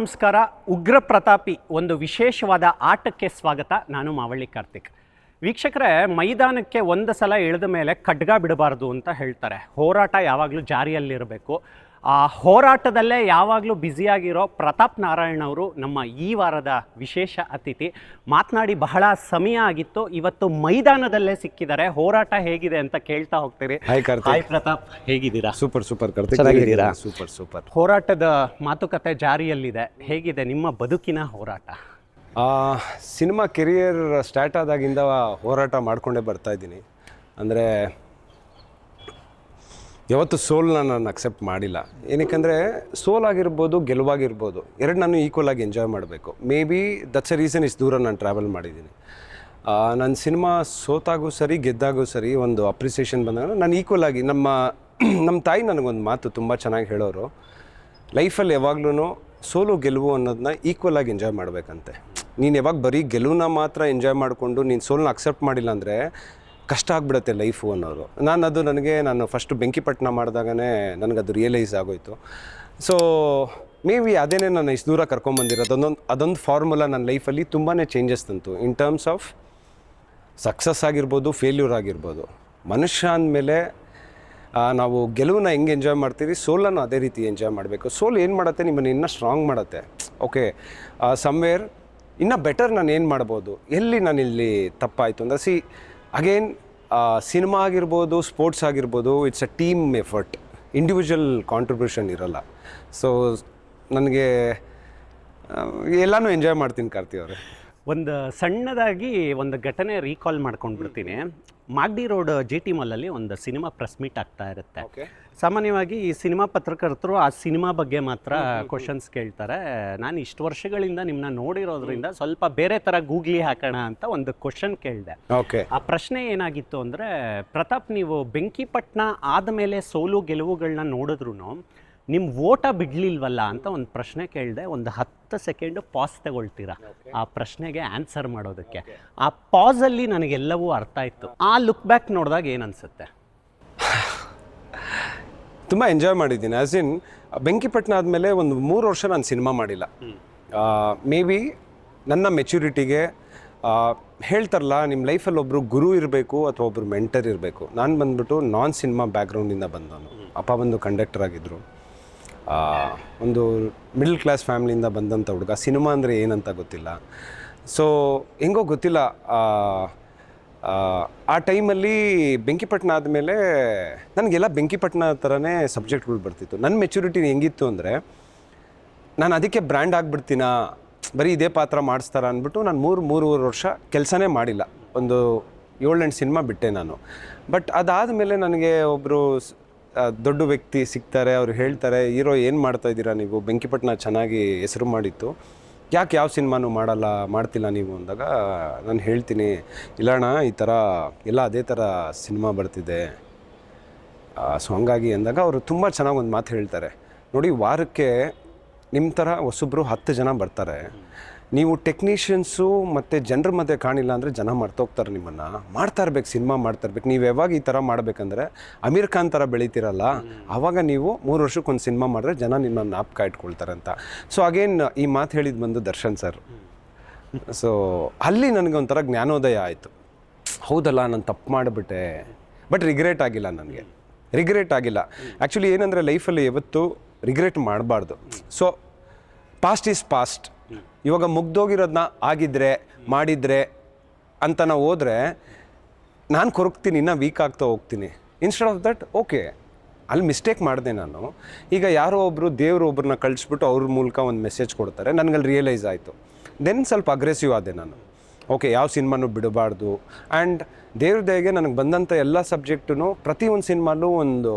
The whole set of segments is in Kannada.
ನಮಸ್ಕಾರ. ಉಗ್ರ ಪ್ರತಾಪಿ ಒಂದು ವಿಶೇಷವಾದ ಆಟಕ್ಕೆ ಸ್ವಾಗತ. ನಾನು ಮಾವಳ್ಳಿ ಕಾರ್ತಿಕ್. ವೀಕ್ಷಕರೇ, ಮೈದಾನಕ್ಕೆ ಒಂದು ಸಲ ಇಳಿದ ಮೇಲೆ ಖಡ್ಗ ಬಿಡಬಾರ್ದು ಅಂತ ಹೇಳ್ತಾರೆ. ಹೋರಾಟ ಯಾವಾಗಲೂ ಜಾರಿಯಲ್ಲಿರಬೇಕು. ಆ ಹೋರಾಟದಲ್ಲೇ ಯಾವಾಗಲೂ ಬ್ಯುಸಿಯಾಗಿರೋ ಪ್ರತಾಪ್ ನಾರಾಯಣ್ ಅವರು ನಮ್ಮ ಈ ವಾರದ ವಿಶೇಷ ಅತಿಥಿ. ಮಾತನಾಡಿ ಬಹಳ ಸಮಯ ಆಗಿತ್ತು, ಇವತ್ತು ಮೈದಾನದಲ್ಲೇ ಸಿಕ್ಕಿದ್ದಾರೆ. ಹೋರಾಟ ಹೇಗಿದೆ ಅಂತ ಕೇಳ್ತಾ ಹೋಗ್ತೀರಿ. ಹಾಯ್ ಪ್ರತಾಪ್, ಹೇಗಿದ್ದೀರಾ? ಸೂಪರ್ ಚೆನ್ನಾಗಿದ್ದೀರಾ? ಸೂಪರ್. ಹೋರಾಟದ ಮಾತುಕತೆ ಜಾರಿಯಲ್ಲಿದೆ. ಹೇಗಿದೆ ನಿಮ್ಮ ಬದುಕಿನ ಹೋರಾಟ? ಸಿನಿಮಾ ಕೆರಿಯರ್ ಸ್ಟಾರ್ಟ್ ಆದಾಗಿಂದ ಹೋರಾಟ ಮಾಡಿಕೊಂಡೇ ಬರ್ತಾ ಇದ್ದೀನಿ. ಅಂದರೆ ಯಾವತ್ತು ಸೋಲ್ನ ನಾನು ಅಕ್ಸೆಪ್ಟ್ ಮಾಡಿಲ್ಲ. ಏನಕ್ಕೆಂದರೆ ಸೋಲಾಗಿರ್ಬೋದು, ಗೆಲುವಾಗಿರ್ಬೋದು, ಎರಡು ನಾನು ಈಕ್ವಲ್ ಆಗಿ ಎಂಜಾಯ್ ಮಾಡಬೇಕು. May be that's A reason ಇಷ್ಟು ದೂರ ನಾನು ಟ್ರಾವೆಲ್ ಮಾಡಿದ್ದೀನಿ. ನನ್ನ ಸಿನಿಮಾ ಸೋತಾಗೂ ಸರಿ ಗೆದ್ದಾಗೂ ಸರಿ ಒಂದು ಅಪ್ರಿಸಿಯೇಷನ್ ಬಂದಾಗ ನಾನು ಈಕ್ವಲ್ ಆಗಿ ನಮ್ಮ ತಾಯಿ ನನಗೊಂದು ಮಾತು ತುಂಬ ಚೆನ್ನಾಗಿ ಹೇಳೋರು, ಲೈಫಲ್ಲಿ ಯಾವಾಗ್ಲೂ ಸೋಲು ಗೆಲುವು ಅನ್ನೋದನ್ನ ಈಕ್ವಲ್ ಆಗಿ ಎಂಜಾಯ್ ಮಾಡಬೇಕಂತೆ. ನೀನು ಯಾವಾಗ ಬರೀ ಗೆಲುವನ್ನ ಮಾತ್ರ ಎಂಜಾಯ್ ಮಾಡಿಕೊಂಡು ನೀನು ಸೋಲನ್ನ ಅಕ್ಸೆಪ್ಟ್ ಮಾಡಿಲ್ಲ ಅಂದರೆ ಕಷ್ಟ ಆಗಿಬಿಡುತ್ತೆ ಲೈಫು ಅನ್ನೋರು. ನಾನು ಫಸ್ಟ್ ಬೆಂಕಿಪಟ್ಟಣ ಮಾಡಿದಾಗನೇ ನನಗದು ರಿಯಲೈಸ್ ಆಗೋಯ್ತು. ಸೊ ಮೇ ಬಿ ಅದೇನೇ ನಾನು ಇಷ್ಟು ದೂರ ಕರ್ಕೊಂಬಂದಿರೋದು. ಅದೊಂದು ಫಾರ್ಮುಲಾ ನನ್ನ ಲೈಫಲ್ಲಿ ತುಂಬಾ ಚೇಂಜಸ್ ತಂತು. ಇನ್ ಟರ್ಮ್ಸ್ ಆಫ್ ಸಕ್ಸಸ್ ಆಗಿರ್ಬೋದು, ಫೇಲ್ಯೂರ್ ಆಗಿರ್ಬೋದು. ಮನುಷ್ಯ ಅಂದಮೇಲೆ ನಾವು ಗೆಲುವನ್ನ ಹೆಂಗೆ ಎಂಜಾಯ್ ಮಾಡ್ತೀವಿ, ಸೋಲನ್ನು ಅದೇ ರೀತಿ ಎಂಜಾಯ್ ಮಾಡಬೇಕು. ಸೋಲ್ ಏನು ಮಾಡುತ್ತೆ, ನಿಮ್ಮನ್ನು ಇನ್ನೂ ಸ್ಟ್ರಾಂಗ್ ಮಾಡುತ್ತೆ. ಓಕೆ, ಸಮ್ವೇರ್ ಇನ್ನೂ ಬೆಟರ್ ನಾನು ಏನು ಮಾಡ್ಬೋದು, ಎಲ್ಲಿ ನಾನು ಇಲ್ಲಿ ತಪ್ಪಾಯಿತು ಅಂದರೆ ಅಗೇನ್ ಸಿನಿಮಾ ಆಗಿರ್ಬೋದು, ಸ್ಪೋರ್ಟ್ಸ್ ಆಗಿರ್ಬೋದು, it's a team effort, individual contribution ಇರೋಲ್ಲ. ಸೊ ನನಗೆ ಎಲ್ಲನೂ ಎಂಜಾಯ್ ಮಾಡ್ತೀನಿ ಕಾರ್ತಿ ಅವರೇ. ಒಂದು ಸಣ್ಣದಾಗಿ ಒಂದು ಘಟನೆ ರೀಕಾಲ್ ಮಾಡ್ಕೊಂಡು ಬಿಡ್ತೀನಿ. ಮಾಗಡಿ ರೋಡ್ GT ಮಾಲಲ್ಲಿ ಒಂದು ಸಿನಿಮಾ ಪ್ರೆಸ್ ಮೀಟ್ ಆಗ್ತಾ ಇರುತ್ತೆ. ಸಾಮಾನ್ಯವಾಗಿ ಈ ಸಿನಿಮಾ ಪತ್ರಕರ್ತರು ಆ ಸಿನಿಮಾ ಬಗ್ಗೆ ಮಾತ್ರ ಕ್ವಶನ್ಸ್ ಕೇಳ್ತಾರೆ. ನಾನು ಇಷ್ಟು ವರ್ಷಗಳಿಂದ ನಿಮ್ಮನ್ನ ನೋಡಿರೋದ್ರಿಂದ ಸ್ವಲ್ಪ ಬೇರೆ ಥರ ಗೂಗ್ಲಿ ಹಾಕೋಣ ಅಂತ ಒಂದು ಕ್ವಶನ್ ಕೇಳಿದೆ. ಆ ಪ್ರಶ್ನೆ ಏನಾಗಿತ್ತು ಅಂದರೆ, ಪ್ರತಾಪ್, ನೀವು ಬೆಂಕಿಪಟ್ಟಣ ಆದಮೇಲೆ ಸೋಲು ಗೆಲುವುಗಳನ್ನ ನೋಡಿದ್ರು ನಿಮ್ಮ ಓಟ ಬಿಡಲಿಲ್ವಲ್ಲ ಅಂತ ಒಂದು ಪ್ರಶ್ನೆ ಕೇಳಿದೆ. ಒಂದು 10 ಸೆಕೆಂಡು ಪಾಸ್ ತಗೊಳ್ತೀರಾ ಆ ಪ್ರಶ್ನೆಗೆ ಆನ್ಸರ್ ಮಾಡೋದಕ್ಕೆ. ಆ ಪಾಸಲ್ಲಿ ನನಗೆಲ್ಲವೂ ಅರ್ಥ ಆಯಿತು. ಆ ಲುಕ್ ಬ್ಯಾಕ್ ನೋಡಿದಾಗ ಏನು ಅನಿಸುತ್ತೆ? ತುಂಬ ಎಂಜಾಯ್ ಮಾಡಿದ್ದೀನಿ. ಆ್ಯಸ್ ಇನ್ ಬೆಂಕಿಪಟ್ಟಣ ಆದಮೇಲೆ ಒಂದು 3 ವರ್ಷ ನಾನು ಸಿನಿಮಾ ಮಾಡಿಲ್ಲ. ಮೇ ಬಿ ನನ್ನ ಮೆಚ್ಯೂರಿಟಿಗೆ ಹೇಳ್ತಾರಲ್ಲ, ನಿಮ್ಮ ಲೈಫಲ್ಲಿ ಒಬ್ಬರು ಗುರು ಇರಬೇಕು ಅಥವಾ ಒಬ್ಬರು ಮೆಂಟರ್ ಇರಬೇಕು. ನಾನು ಬಂದ್ಬಿಟ್ಟು ನಾನ್ ಸಿನಿಮಾ ಬ್ಯಾಕ್ಗ್ರೌಂಡಿಂದ ಬಂದವನು. ಅಪ್ಪ ಬಂದು ಕಂಡಕ್ಟರ್ ಆಗಿದ್ದರು. ಒಂದು ಮಿಡಲ್ ಕ್ಲಾಸ್ ಫ್ಯಾಮಿಲಿಯಿಂದ ಬಂದಂಥ ಹುಡುಗ. ಸಿನಿಮಾ ಅಂದರೆ ಏನಂತ ಗೊತ್ತಿಲ್ಲ. ಸೊ ಹೆಂಗೋ ಗೊತ್ತಿಲ್ಲ, ಆ ಟೈಮಲ್ಲಿ ಬೆಂಕಿಪಟ್ಟಣ ಆದಮೇಲೆ ನನಗೆಲ್ಲ ಬೆಂಕಿಪಟ್ಟಣ ಥರನೇ ಸಬ್ಜೆಕ್ಟ್ಗಳು ಬರ್ತಿತ್ತು. ನನ್ನ ಮೆಚ್ಯೂರಿಟಿ ಹೆಂಗಿತ್ತು ಅಂದರೆ, ನಾನು ಅದಕ್ಕೆ ಬ್ರ್ಯಾಂಡ್ ಆಗಿಬಿಡ್ತೀನಾ, ಬರೀ ಇದೇ ಪಾತ್ರ ಮಾಡಿಸ್ತಾರ ಅಂದ್ಬಿಟ್ಟು ನಾನು 3.5 ವರ್ಷ ಕೆಲಸನೇ ಮಾಡಿಲ್ಲ. ಒಂದು 7-8 ಸಿನಿಮಾ ಬಿಟ್ಟೆ ನಾನು. ಬಟ್ ಅದಾದಮೇಲೆ ನನಗೆ ಒಬ್ಬರು ದೊಡ್ಡ ವ್ಯಕ್ತಿ ಸಿಗ್ತಾರೆ. ಅವ್ರು ಹೇಳ್ತಾರೆ, ಹೀರೋ ಏನು ಮಾಡ್ತಾಯಿದ್ದೀರಾ ನೀವು, ಬೆಂಕಿಪಟ್ಟಣ ಚೆನ್ನಾಗಿ ಹೆಸರು ಮಾಡಿತ್ತು, ಯಾಕೆ ಯಾವ ಸಿನಿಮಾನೂ ಮಾಡ್ತಿಲ್ಲ ನೀವು ಅಂದಾಗ ನಾನು ಹೇಳ್ತೀನಿ, ಇಲ್ಲಣ್ಣ ಈ ಥರ ಎಲ್ಲ ಅದೇ ಥರ ಸಿನಿಮಾ ಬರ್ತಿದೆ, ಸೊ ಹಂಗಾಗಿ ಅಂದಾಗ ಅವರು ತುಂಬ ಚೆನ್ನಾಗಿ ಒಂದು ಮಾತು ಹೇಳ್ತಾರೆ. ನೋಡಿ, ವಾರಕ್ಕೆ ನಿಮ್ಮ ಥರ ಹೊಸಬ್ರು 10 ಜನ ಬರ್ತಾರೆ. ನೀವು ಟೆಕ್ನಿಷಿಯನ್ಸು ಮತ್ತು ಜನರ ಮಧ್ಯೆ ಕಾಣಿಲ್ಲ ಅಂದರೆ ಜನ ಮರ್ತೋಗ್ತಾರೆ. ನಿಮ್ಮನ್ನು ಮಾಡ್ತಾ ಇರ್ಬೇಕು, ಸಿನಿಮಾ ಮಾಡ್ತಾ ಇರ್ಬೇಕು. ನೀವು ಯಾವಾಗ ಈ ಥರ ಮಾಡಬೇಕಂದ್ರೆ ಅಮೀರ್ ಖಾನ್ ಥರ ಬೆಳೀತಿರಲ್ಲ, ಆವಾಗ ನೀವು 3 ವರ್ಷಕ್ಕೊಂದು ಸಿನಿಮಾ ಮಾಡಿದ್ರೆ ಜನ ನಿಮ್ಮನ್ನು ಜ್ಞಾಪಕ ಇಟ್ಕೊಳ್ತಾರೆ ಅಂತ. ಸೊ ಅಗೇನ್ ಈ ಮಾತು ಹೇಳಿದ್ದು ಬಂದು ದರ್ಶನ್ ಸರ್. ಸೊ ಅಲ್ಲಿ ನನಗೆ ಒಂಥರ ಜ್ಞಾನೋದಯ ಆಯಿತು. ಹೌದಲ್ಲ, ನಾನು ತಪ್ಪು ಮಾಡಿಬಿಟ್ಟೆ. ಬಟ್ ರಿಗ್ರೆಟ್ ಆಗಿಲ್ಲ, ನನಗೆ ರಿಗ್ರೆಟ್ ಆಗಿಲ್ಲ. ಆ್ಯಕ್ಚುಲಿ ಏನಂದರೆ ಲೈಫಲ್ಲಿ ಯಾವತ್ತೂ ರಿಗ್ರೆಟ್ ಮಾಡಬಾರ್ದು. So past is past. ಇವಾಗ ಮುಗ್ದೋಗಿರೋದನ್ನ ಮಾಡಿದರೆ ಅಂತ ನಾವು ಹೋದರೆ ನಾನು ಕೊರಗ್ತೀನಿ, ಇನ್ನೂ ವೀಕ್ ಆಗ್ತಾ ಹೋಗ್ತೀನಿ. ಇನ್ಸ್ಟೆಡ್ ಆಫ್ ದಟ್, ಓಕೆ ಅಲ್ಲಿ ಮಿಸ್ಟೇಕ್ ಮಾಡಿದೆ ನಾನು. ಈಗ ಯಾರೋ ದೇವರು ಒಬ್ಬರನ್ನ ಕಳಿಸ್ಬಿಟ್ಟು ಅವ್ರ ಮೂಲಕ ಒಂದು ಮೆಸೇಜ್ ಕೊಡ್ತಾರೆ, ನನಗಲ್ಲಿ ರಿಯಲೈಸ್ ಆಯಿತು. ದೆನ್ ಸ್ವಲ್ಪ ಅಗ್ರೆಸಿವ್ ಆದೆ ನಾನು. ಓಕೆ, ಯಾವ ಸಿನಿಮಾನೂ ಬಿಡಬಾರ್ದು. ಆ್ಯಂಡ್ ದೇವ್ರ ದಯೆಗೆ ನನಗೆ ಬಂದಂಥ ಎಲ್ಲ ಸಬ್ಜೆಕ್ಟೂ ಪ್ರತಿಯೊಂದು ಸಿನಿಮಾಲೂ ಒಂದು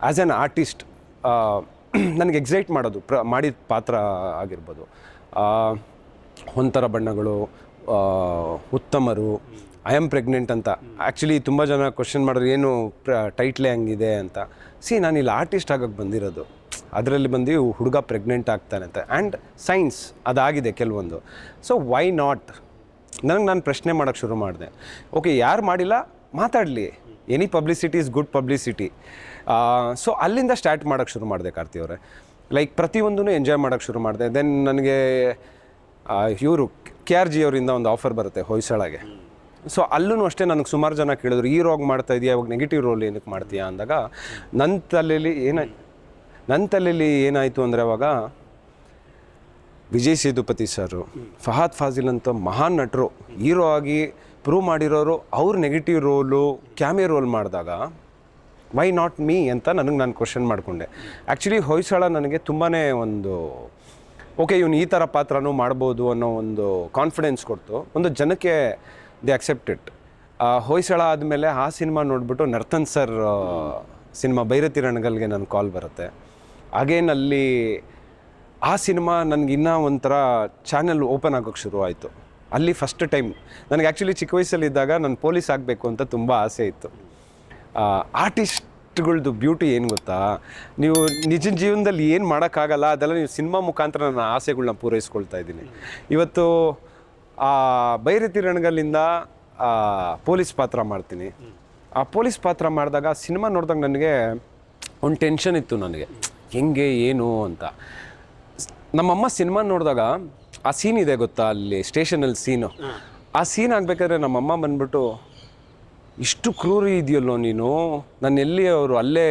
ಆ್ಯಸ್ ಆ್ಯನ್ ಆರ್ಟಿಸ್ಟ್ ನನಗೆ ಎಕ್ಸೈಟ್ ಮಾಡೋದು ಮಾಡಿದ ಪಾತ್ರ ಆಗಿರ್ಬೋದು. ಒಂಥರ ಬಣ್ಣಗಳು, ಉತ್ತಮರು, ಐ ಆಮ್ ಪ್ರೆಗ್ನೆಂಟ್ ಅಂತ. ಆ್ಯಕ್ಚುಲಿ ತುಂಬ ಜನ ಕ್ವಶನ್ ಮಾಡೋದು, ಏನು ಟೈಟ್ಲೇ ಹಂಗಿದೆ ಅಂತ. ನಾನು ಇಲ್ಲಿ ಆರ್ಟಿಸ್ಟ್ ಆಗೋಕ್ಕೆ ಬಂದಿರೋದು, ಅದರಲ್ಲಿ ಬಂದು ಹುಡುಗ ಪ್ರೆಗ್ನೆಂಟ್ ಆಗ್ತಾನೆ ಅಂತ. ಆ್ಯಂಡ್ ಸೈನ್ಸ್ ಅದಾಗಿದೆ ಕೆಲವೊಂದು. ಸೊ ವೈ ನಾಟ್, ನಾನು ಪ್ರಶ್ನೆ ಮಾಡೋಕ್ಕೆ ಶುರು ಮಾಡಿದೆ. ಓಕೆ, ಯಾರು ಮಾಡಿಲ್ಲ ಮಾತಾಡಲಿ, any publicity is good publicity. So ಅಲ್ಲಿಂದ ಸ್ಟಾರ್ಟ್ ಮಾಡೋಕ್ಕೆ ಶುರು ಮಾಡಿದೆ ಕಾರ್ತಿ ಅವರೇ. ಲೈಕ್ ಪ್ರತಿಯೊಂದೂ ಎಂಜಾಯ್ ಮಾಡೋಕ್ಕೆ ಶುರು ಮಾಡಿದೆ. ದೆನ್ ನನಗೆ ಇವರು KRG ಅವರಿಂದ ಒಂದು ಆಫರ್ ಬರುತ್ತೆ ಹೊಯ್ಸಳಗೆ. ಸೊ ಅಲ್ಲೂ ಅಷ್ಟೇ ನನಗೆ ಸುಮಾರು ಜನ ಕೇಳಿದ್ರು, ಈ ರೋಲ್ ಮಾಡ್ತಾ ಇದೆಯಾ, ಇವಾಗ ನೆಗೆಟಿವ್ ರೋಲ್ ಏನಕ್ಕೆ ಮಾಡ್ತೀಯಾ ಅಂದಾಗ ನನ್ನ ತಲೆಯಲ್ಲಿ ಏನಾಯಿತು ಅಂದರೆ ಅವಾಗ ವಿಜಯ್ ಸೇತುಪತಿ ಸರು, ಫಹದ್ ಫಾಜಿಲ್ ಅಂತ ಮಹಾನ್ ನಟರು ಹೀರೋ ಆಗಿ ಪ್ರೂವ್ ಮಾಡಿರೋರು, ಅವ್ರು ನೆಗೆಟಿವ್ ರೋಲು ಕ್ಯಾಮಿಯೋ ರೋಲ್ ಮಾಡಿದಾಗ ವೈ ನಾಟ್ ಮೀ ಅಂತ ನಾನು ಕ್ವಶನ್ ಮಾಡಿಕೊಂಡೆ. ಆ್ಯಕ್ಚುಲಿ ಹೊಯ್ಸಳ ನನಗೆ ತುಂಬಾ ಒಂದು ಓಕೆ ಇವನು ಈ ಥರ ಪಾತ್ರನೂ ಮಾಡ್ಬೋದು ಅನ್ನೋ ಒಂದು ಕಾನ್ಫಿಡೆನ್ಸ್ ಕೊಡ್ತು. ಒಂದು ಜನಕ್ಕೆ ದಿ ಅಕ್ಸೆಪ್ಟೆಡ್. ಹೊಯ್ಸಳ ಆದಮೇಲೆ ಆ ಸಿನಿಮಾ ನೋಡಿಬಿಟ್ಟು ನರ್ತನ್ ಸರ್ ಸಿನಿಮಾ ಭೈರತಿ ರಣಗಲ್ಗೆ ನನ್ನ ಕಾಲ್ ಬರುತ್ತೆ. ಅಗೇನ್ ಅಲ್ಲಿ ಆ ಸಿನಿಮಾ ನನಗಿನ್ನೂ ಒಂಥರ ಚಾನೆಲ್ ಓಪನ್ ಆಗೋಕ್ಕೆ ಶುರು ಆಯಿತು. ಅಲ್ಲಿ ಫಸ್ಟ್ ಟೈಮ್ ನನಗೆ ಆ್ಯಕ್ಚುಲಿ ಚಿಕ್ಕ ವಯಸ್ಸಲ್ಲಿದ್ದಾಗ ನಾನು ಪೊಲೀಸ್ ಆಗಬೇಕು ಅಂತ ತುಂಬ ಆಸೆ ಇತ್ತು. ಆರ್ಟಿಸ್ಟ್ಗಳ್ದು ಬ್ಯೂಟಿ ಏನು ಗೊತ್ತಾ, ನೀವು ನಿಜ ಜೀವನದಲ್ಲಿ ಏನು ಮಾಡೋಕ್ಕಾಗಲ್ಲ, ಅದೆಲ್ಲ ನೀವು ಸಿನಿಮಾ ಮುಖಾಂತರ ನನ್ನ ಆಸೆಗಳನ್ನ ಪೂರೈಸ್ಕೊಳ್ತಾ ಇದ್ದೀನಿ. ಇವತ್ತು ಭೈರತಿ ರಣಗಲ್ಲಿಂದ ಪೊಲೀಸ್ ಪಾತ್ರ ಮಾಡ್ತೀನಿ. ಆ ಪೊಲೀಸ್ ಪಾತ್ರ ಮಾಡಿದಾಗ ಸಿನಿಮಾ ನೋಡಿದಾಗ ನನಗೆ ಒಂದು ಟೆನ್ಷನ್ ಇತ್ತು ನನಗೆ, ಹೆಂಗೆ ಏನು ಅಂತ. ನಮ್ಮಮ್ಮ ಸಿನಿಮಾ ನೋಡಿದಾಗ ಆ ಸೀನ್ ಇದೆ ಗೊತ್ತಾ, ಅಲ್ಲಿ ಸ್ಟೇಷನಲ್ಲಿ ಸೀನು, ಆ ಸೀನ್ ಆಗಬೇಕಾದ್ರೆ ನಮ್ಮಮ್ಮ ಬಂದ್ಬಿಟ್ಟು, ಇಷ್ಟು ಕ್ರೂರಿ ಇದೆಯಲ್ಲೋ ನೀನು, ನಾನು ಎಲ್ಲಿ ಅವರು ಅಲ್ಲೇ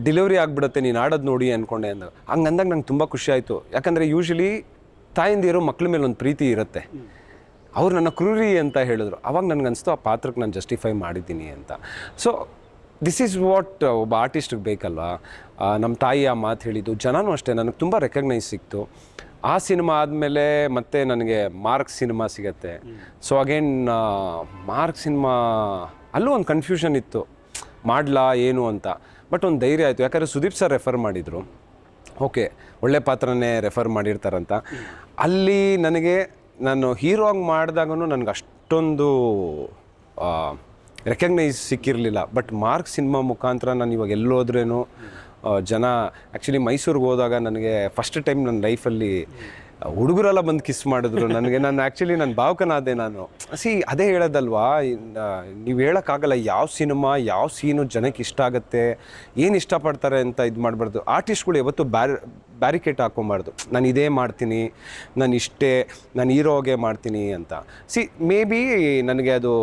ಡೆಲಿವರಿ ಆಗಿಬಿಡುತ್ತೆ ನೀನು ಆಡೋದು ನೋಡಿ ಅಂದ್ಕೊಂಡೆ ಅಂದಾಗ. ಹಂಗಂದಾಗ ನಂಗೆ ತುಂಬ ಖುಷಿ ಆಯಿತು. ಯಾಕಂದರೆ ಯೂಶ್ವಲಿ ತಾಯಿಂದಿರೋ ಮಕ್ಳ ಮೇಲೆ ಒಂದು ಪ್ರೀತಿ ಇರುತ್ತೆ. ಅವ್ರು ನನ್ನ ಕ್ರೂರಿ ಅಂತ ಹೇಳಿದ್ರು. ಅವಾಗ ನನಗನ್ನಿಸ್ತು ಆ ಪಾತ್ರಕ್ಕೆ ನಾನು ಜಸ್ಟಿಫೈ ಮಾಡಿದ್ದೀನಿ ಅಂತ. ಸೊ ದಿಸ್ ಈಸ್ ವಾಟ್ ಒಬ್ಬ ಆರ್ಟಿಸ್ಟಿಗೆ ಬೇಕಲ್ವಾ. ನಮ್ಮ ತಾಯಿ ಆ ಮಾತು ಹೇಳಿದ್ದು, ಜನನೂ ಅಷ್ಟೇ ನನಗೆ ತುಂಬ ರೆಕಗ್ನೈಸ್ ಸಿಕ್ತು. ಆ ಸಿನಿಮಾ ಆದಮೇಲೆ ಮತ್ತೆ ನನಗೆ ಮಾರ್ಕ್ ಸಿನಿಮಾ ಸಿಗತ್ತೆ. ಸೊ ಅಗೇನ್ ಮಾರ್ಕ್ ಸಿನಿಮಾ ಅಲ್ಲೂ ಒಂದು ಕನ್ಫ್ಯೂಷನ್ ಇತ್ತು, ಮಾಡಲಾ ಏನು ಅಂತ. ಬಟ್ ಒಂದು ಧೈರ್ಯ ಆಯಿತು, ಯಾಕಂದರೆ ಸುದೀಪ್ ಸರ್ ರೆಫರ್ ಮಾಡಿದರು. ಓಕೆ, ಒಳ್ಳೆ ಪಾತ್ರನೇ ರೆಫರ್ ಮಾಡಿರ್ತಾರಂತ. ಅಲ್ಲಿ ನನಗೆ ನಾನು ಹೀರೋ ಆಗಿ ಮಾಡಿದಾಗೂ ನನಗೆ ಅಷ್ಟೊಂದು ರೆಕಗ್ನೈಸ್ ಸಿಕ್ಕಿರಲಿಲ್ಲ. ಬಟ್ ಮಾರ್ಕ್ ಸಿನಿಮಾ ಮುಖಾಂತರ ನಾನು ಇವಾಗ ಎಲ್ಲೋದ್ರೇನು ಜನ, ಆ್ಯಕ್ಚುಲಿ ಮೈಸೂರಿಗೆ ಹೋದಾಗ ನನಗೆ ಫಸ್ಟ್ ಟೈಮ್ ನನ್ನ ಲೈಫಲ್ಲಿ ಹುಡುಗರೆಲ್ಲ ಬಂದು ಕಿಸ್ ಮಾಡಿದ್ರು ನನಗೆ. ನಾನು ಭಾವುಕನಾದೆ. ನಾನು ಅದೇ ಹೇಳೋದಲ್ವಾ, ನೀವು ಹೇಳೋಕ್ಕಾಗಲ್ಲ ಯಾವ ಸಿನಿಮಾ ಯಾವ ಸೀನು ಜನಕ್ಕೆ ಇಷ್ಟ ಆಗುತ್ತೆ, ಏನು ಇಷ್ಟಪಡ್ತಾರೆ ಅಂತ ಇದು ಮಾಡಬಾರ್ದು. ಆರ್ಟಿಸ್ಟ್ಗಳು ಯಾವತ್ತೂ ಬ್ಯಾರಿಕೇಡ್ ಹಾಕ್ಕೊಬಾರ್ದು, ನಾನು ಇದೇ ಮಾಡ್ತೀನಿ, ನಾನು ಇಷ್ಟೇ, ನಾನು ಹೀರೋಗೆ ಮಾಡ್ತೀನಿ ಅಂತ. ಮೇ ಬಿ ನನಗೆ ಅದು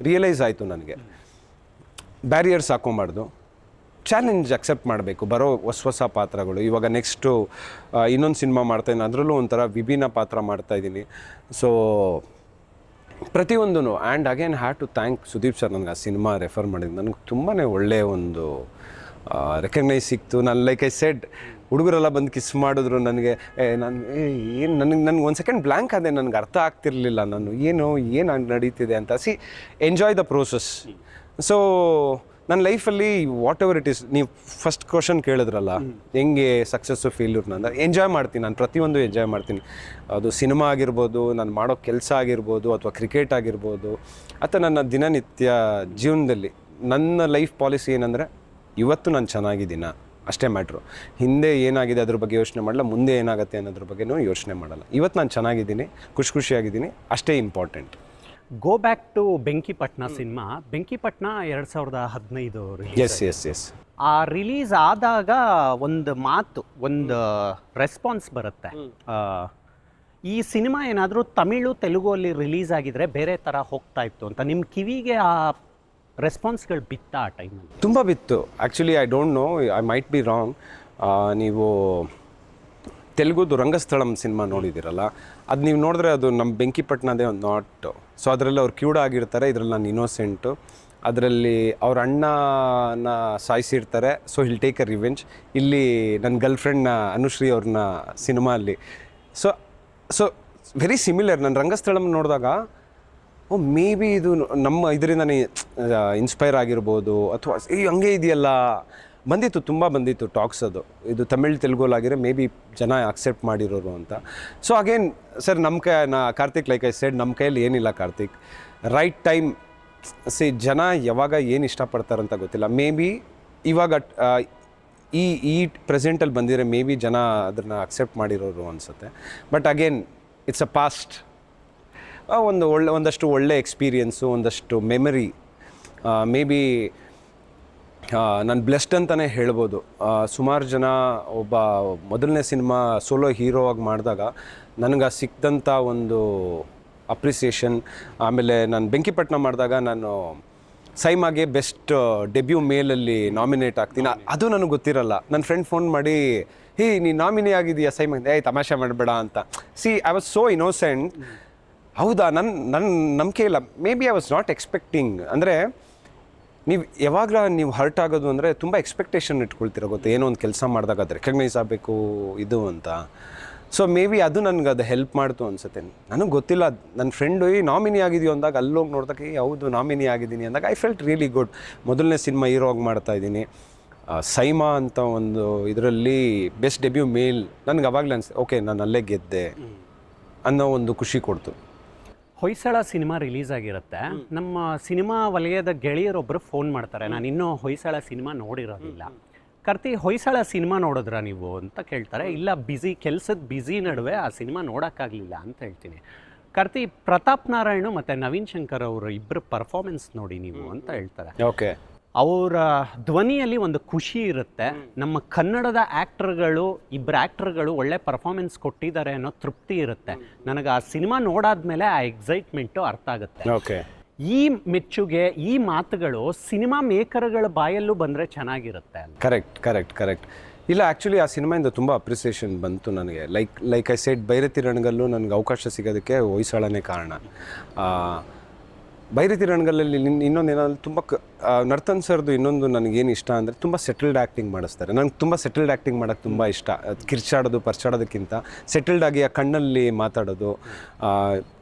ರಿಯಲೈಸ್ ಆಯಿತು. ನನಗೆ ಬ್ಯಾರಿಯರ್ಸ್ ಹಾಕ್ಕೊಬಾರ್ದು, ಚಾಲೆಂಜ್ ಅಕ್ಸೆಪ್ಟ್ ಮಾಡಬೇಕು. ಬರೋ ಹೊಸ ಪಾತ್ರಗಳು, ಇವಾಗ ನೆಕ್ಸ್ಟು ಇನ್ನೊಂದು ಸಿನಿಮಾ ಮಾಡ್ತಾಯಿದ್ದೀನಿ, ಅದರಲ್ಲೂ ಒಂಥರ ವಿಭಿನ್ನ ಪಾತ್ರ ಮಾಡ್ತಾಯಿದ್ದೀನಿ. ಸೊ ಪ್ರತಿಯೊಂದೂ and again have to thank Sudeep sir, ನನಗೆ ಆ ಸಿನಿಮಾ ರೆಫರ್ ಮಾಡಿದ್ದು. ನನಗೆ ತುಂಬಾ ಒಳ್ಳೆಯ ಒಂದು ರೆಕಗ್ನೈಸ್ ಸಿಕ್ತು. ನಾನು ಲೈಕ್ ಐ ಸೆಡ್, ಹುಡುಗರೆಲ್ಲ ಬಂದು ಕಿಸ್ ಮಾಡಿದ್ರು ನನಗೆ. ನನಗೆ ಒಂದು ಸೆಕೆಂಡ್ ಬ್ಲ್ಯಾಂಕ್ ಆದೆ, ನನಗೆ ಅರ್ಥ ಆಗ್ತಿರ್ಲಿಲ್ಲ ನಾನು ಏನು ನಡೀತಿದೆ ಅಂತ. Enjoy the process. ಸೊ ನನ್ನ ಲೈಫಲ್ಲಿ ವಾಟ್ ಎವರ್ ಇಟ್ ಈಸ್, ನೀವು ಫಸ್ಟ್ ಕ್ವಶನ್ ಕೇಳಿದ್ರಲ್ಲ ಹೆಂಗೆ ಸಕ್ಸಸ್ಸು ಫೇಲ್ಯೂರ್ನ ಅಂತ, ಎಂಜಾಯ್ ಮಾಡ್ತೀನಿ ನಾನು. ಪ್ರತಿಯೊಂದು ಎಂಜಾಯ್ ಮಾಡ್ತೀನಿ. ಅದು ಸಿನಿಮಾ ಆಗಿರ್ಬೋದು, ನಾನು ಮಾಡೋ ಕೆಲಸ ಆಗಿರ್ಬೋದು, ಅಥವಾ ಕ್ರಿಕೆಟ್ ಆಗಿರ್ಬೋದು, ಅಥವಾ ನನ್ನ ದಿನನಿತ್ಯ ಜೀವನದಲ್ಲಿ ನನ್ನ ಲೈಫ್ ಪಾಲಿಸಿ ಏನಂದರೆ, ಇವತ್ತು ನಾನು ಚೆನ್ನಾಗಿದ್ದೀನ ಅಷ್ಟೇ ಮ್ಯಾಟ್ರು. ಹಿಂದೆ ಏನಾಗಿದೆ ಅದ್ರ ಬಗ್ಗೆ ಯೋಚನೆ ಮಾಡಲ್ಲ, ಮುಂದೆ ಏನಾಗುತ್ತೆ ಅನ್ನೋದ್ರ ಬಗ್ಗೆನೂ ಯೋಚನೆ ಮಾಡಲ್ಲ. ಇವತ್ತು ನಾನು ಚೆನ್ನಾಗಿದ್ದೀನಿ, ಖುಷಿಯಾಗಿದ್ದೀನಿ, ಅಷ್ಟೇ important. Go back to Benkipatna cinema. Benkipatna 2015 yes. ಆ ರಿಲೀಸ್ ಆದಾಗ ಒಂದು ಮಾತು, ಒಂದು ರೆಸ್ಪಾನ್ಸ್ ಬರುತ್ತೆ, ಈ ಸಿನಿಮಾ ಏನಾದರೂ ತಮಿಳು ತೆಲುಗು ಅಲ್ಲಿ ರಿಲೀಸ್ ಆಗಿದ್ರೆ ಬೇರೆ ಥರ ಹೋಗ್ತಾ ಇತ್ತು ಅಂತ. ನಿಮ್ಮ ಕಿವಿಗೆ ಆ ರೆಸ್ಪಾನ್ಸ್ಗಳು ಬಿತ್ತ ಆ ಟೈಮಲ್ಲಿ? ತುಂಬ ಬಿತ್ತು. Actually I don't know, I might be wrong. ನೀವು ತೆಲುಗುದು ರಂಗಸ್ಥಳಂ ಸಿನಿಮಾ ನೋಡಿದ್ದೀರಲ್ಲ, ಅದು ನೀವು ನೋಡಿದ್ರೆ ಅದು ನಮ್ಮ ಬೆಂಕಿಪಟ್ನದೇ ಒಂದು ನಾಟ್. ಸೊ ಅದರಲ್ಲಿ ಅವ್ರು ಕ್ಯೂಡ್ ಆಗಿರ್ತಾರೆ, ಇದರಲ್ಲಿ ನಾನು ಇನ್ನೋಸೆಂಟು. ಅದರಲ್ಲಿ ಅವ್ರ ಅಣ್ಣನ ಸಾಯಿಸಿರ್ತಾರೆ, so he'll take a revenge. ಇಲ್ಲಿ ನನ್ನ ಗರ್ಲ್ ಫ್ರೆಂಡ್ನ ಅನುಶ್ರೀ ಅವ್ರನ್ನ ಸಿನಿಮಾ ಅಲ್ಲಿ. So very similar. ನನ್ನ ರಂಗಸ್ಥಳಂ ನೋಡಿದಾಗ ಮೇ ಬಿ ಇದು ನಮ್ಮ ಇದರಿಂದನೇ ಇನ್ಸ್ಪೈರ್ ಆಗಿರ್ಬೋದು, ಅಥವಾ ಹಂಗೆ ಇದೆಯಲ್ಲ, ತುಂಬ ಬಂದಿತ್ತು ಟಾಕ್ಸ್. ಅದು ಇದು ತಮಿಳ್ ತೆಲುಗುಲಾಗಿರೋ ಮೇ ಬಿ ಜನ ಅಕ್ಸೆಪ್ಟ್ ಮಾಡಿರೋರು ಅಂತ. So again sir, Karthik, like I said, ನಮ್ಮ ಕೈಯಲ್ಲಿ ಏನಿಲ್ಲ ಕಾರ್ತಿಕ್. Right time. ಜನ ಯಾವಾಗ ಏನು ಇಷ್ಟಪಡ್ತಾರಂತ ಗೊತ್ತಿಲ್ಲ. ಮೇ ಬಿ ಇವಾಗ ಈ ಪ್ರೆಸೆಂಟಲ್ಲಿ ಬಂದಿರೋ ಮೇ ಬಿ ಜನ ಅದನ್ನು ಅಕ್ಸೆಪ್ಟ್ ಮಾಡಿರೋರು ಅನಿಸುತ್ತೆ. But again it's a past. ಒಂದಷ್ಟು ಒಳ್ಳೆ ಎಕ್ಸ್ಪೀರಿಯನ್ಸು, ಒಂದಷ್ಟು ಮೆಮರಿ. ಮೇ ಬಿ ನಾನು ಬ್ಲೆಸ್ಡ್ ಅಂತಲೇ ಹೇಳ್ಬೋದು. ಸುಮಾರು ಜನ ಒಬ್ಬ ಮೊದಲನೇ ಸಿನಿಮಾ ಸೋಲೋ ಹೀರೋ ಆಗಿ ಮಾಡಿದಾಗ ನನಗೆ ಸಿಕ್ಕಿದಂಥ ಒಂದು ಅಪ್ರಿಸಿಯೇಷನ್, ಆಮೇಲೆ ನಾನು ಬೆಂಕಿಪಟ್ಟಣ ಮಾಡಿದಾಗ ನಾನು ಸೈಮಾಗೆ ಬೆಸ್ಟ್ ಡೆಬ್ಯೂ ಮೇಲಲ್ಲಿ ನಾಮಿನೇಟ್ ಆಗ್ತೀನಿ. ಅದು ನನಗೆ ಗೊತ್ತಿರಲ್ಲ. ನನ್ನ ಫ್ರೆಂಡ್ ಫೋನ್ ಮಾಡಿ, ಹೇ ನೀನು ನಾಮಿನಿ ಆಗಿದೆಯಾ ಸೈಮಾಗೆ, ತಮಾಷೆ ಮಾಡಬೇಡ ಅಂತ. I was so innocent. ಹೌದಾ, ನನ್ನ ನಂಬಿಕೆ ಇಲ್ಲ. May be I was not expecting. ಅಂದರೆ ನೀವು ಯಾವಾಗಲ ನೀವು ಹರ್ಟ್ ಆಗೋದು ಅಂದರೆ ತುಂಬ ಎಕ್ಸ್ಪೆಕ್ಟೇಷನ್ ಇಟ್ಕೊಳ್ತೀರ, ಗೊತ್ತಾ, ಏನೋ ಒಂದು ಕೆಲಸ ಮಾಡಿದಾಗ ಅದು ರೆಕಗ್ನೈಸ್ ಆಗಬೇಕು ಇದು ಅಂತ. ಸೊ ಮೇ ಬಿ ಅದು ನನಗೆ ಅದು ಹೆಲ್ಪ್ ಮಾಡ್ತು ಅನಿಸುತ್ತೆ. ನನಗೆ ಗೊತ್ತಿಲ್ಲ. ನನ್ನ ಫ್ರೆಂಡು ಈ ನಾಮಿನಿ ಆಗಿದೆಯೋ ಅಂದಾಗ ಅಲ್ಲೋಗಿ ನೋಡಿದಾಗ ಹೌದು ನಾಮಿನಿ ಆಗಿದ್ದೀನಿ ಅಂದಾಗ ಐ ಫೆಲ್ಟ್ ರಿಯಲಿ ಗುಡ್. ಮೊದಲನೇ ಸಿನಿಮಾ ಹೀರೋ ಆಗಿ ಮಾಡ್ತಾಯಿದ್ದೀನಿ. ಸೈಮಾ ಅಂತ ಒಂದು ಇದರಲ್ಲಿ ಬೆಸ್ಟ್ ಡೆಬ್ಯೂ ಮೇಲ್ ನನಗೆ ಅವಾಗಲೇ ಓಕೆ ನಾನು ಅಲ್ಲೇ ಗೆದ್ದೆ ಅನ್ನೋ ಒಂದು ಖುಷಿ ಕೊಡ್ತು. ಹೊಯ್ಸಳ ಸಿನಿಮಾ ರಿಲೀಸ್ ಆಗಿರುತ್ತೆ. ನಮ್ಮ ಸಿನಿಮಾ ವಲಯದ ಗೆಳೆಯರೊಬ್ಬರು ಫೋನ್ ಮಾಡ್ತಾರೆ, ನಾನು ಇನ್ನೂ ಹೊಯ್ಸಳ ಸಿನಿಮಾ ನೋಡಿರೋದಿಲ್ಲ. ಕರ್ತಿ, ಹೊಯ್ಸಳ ಸಿನಿಮಾ ನೋಡಿದ್ರ ನೀವು ಅಂತ ಕೇಳ್ತಾರೆ. ಇಲ್ಲ, ಕೆಲಸದ ಬ್ಯುಸಿ ನಡುವೆ ಆ ಸಿನಿಮಾ ನೋಡೋಕ್ಕಾಗಲಿಲ್ಲ ಅಂತ ಹೇಳ್ತೀನಿ. ಕರ್ತಿ, ಪ್ರತಾಪ್ ನಾರಾಯಣ್ ಮತ್ತು ನವೀನ್ ಶಂಕರ್ ಅವರು ಇಬ್ಬರು ಪರ್ಫಾರ್ಮೆನ್ಸ್ ನೋಡಿ ನೀವು ಅಂತ ಹೇಳ್ತಾರೆ. ಓಕೆ, ಅವರ ಧ್ವನಿಯಲ್ಲಿ ಒಂದು ಖುಷಿ ಇರುತ್ತೆ. ನಮ್ಮ ಕನ್ನಡದ ಇಬ್ಬರು ಆ್ಯಕ್ಟರ್ಗಳು ಒಳ್ಳೆ ಪರ್ಫಾರ್ಮೆನ್ಸ್ ಕೊಟ್ಟಿದ್ದಾರೆ ಅನ್ನೋ ತೃಪ್ತಿ ಇರುತ್ತೆ. ನನಗೆ ಆ ಸಿನಿಮಾ ನೋಡಾದ್ಮೇಲೆ ಆ ಎಕ್ಸೈಟ್ಮೆಂಟು ಅರ್ಥ ಆಗುತ್ತೆ. ಓಕೆ, ಈ ಮೆಚ್ಚುಗೆ, ಈ ಮಾತುಗಳು ಸಿನಿಮಾ ಮೇಕರ್ಗಳ ಬಾಯಲ್ಲೂ ಬಂದರೆ ಚೆನ್ನಾಗಿರುತ್ತೆ. ಕರೆಕ್ಟ್. ಇಲ್ಲ, ಆ್ಯಕ್ಚುಲಿ ಆ ಸಿನಿಮಾಯಿಂದ ತುಂಬ ಅಪ್ರಿಸಿಯೇಷನ್ ಬಂತು ನನಗೆ. ಲೈಕ್ ಐ ಸೆಡ್, ಭೈರತಿ ರಣಗಲ್ಲು ನನಗೆ ಅವಕಾಶ ಸಿಗೋದಕ್ಕೆ ಹೊಯ್ಸಳನೇ ಕಾರಣ. ಭೈರತಿ ರಣಗಲ್ಲಲ್ಲಿ ಇನ್ನೊಂದೇನಾದ್ರು ತುಂಬ ನರ್ತನ್ ಸರ್ದು ಇನ್ನೊಂದು ನನಗೇನು ಇಷ್ಟ ಅಂದರೆ ತುಂಬ ಸೆಟಲ್ಡ್ ಆ್ಯಕ್ಟಿಂಗ್ ಮಾಡಿಸ್ತಾರೆ. ನನಗೆ ತುಂಬ ಸೆಟಲ್ಡ್ ಆ್ಯಕ್ಟಿಂಗ್ ಮಾಡೋಕ್ಕೆ ತುಂಬ ಇಷ್ಟ. ಕಿರ್ಚಾಡೋದು ಪರ್ಚಾಡೋದಕ್ಕಿಂತ ಸೆಟಲ್ಡ್ ಆಗಿ ಆ ಕಣ್ಣಲ್ಲಿ ಮಾತಾಡೋದು,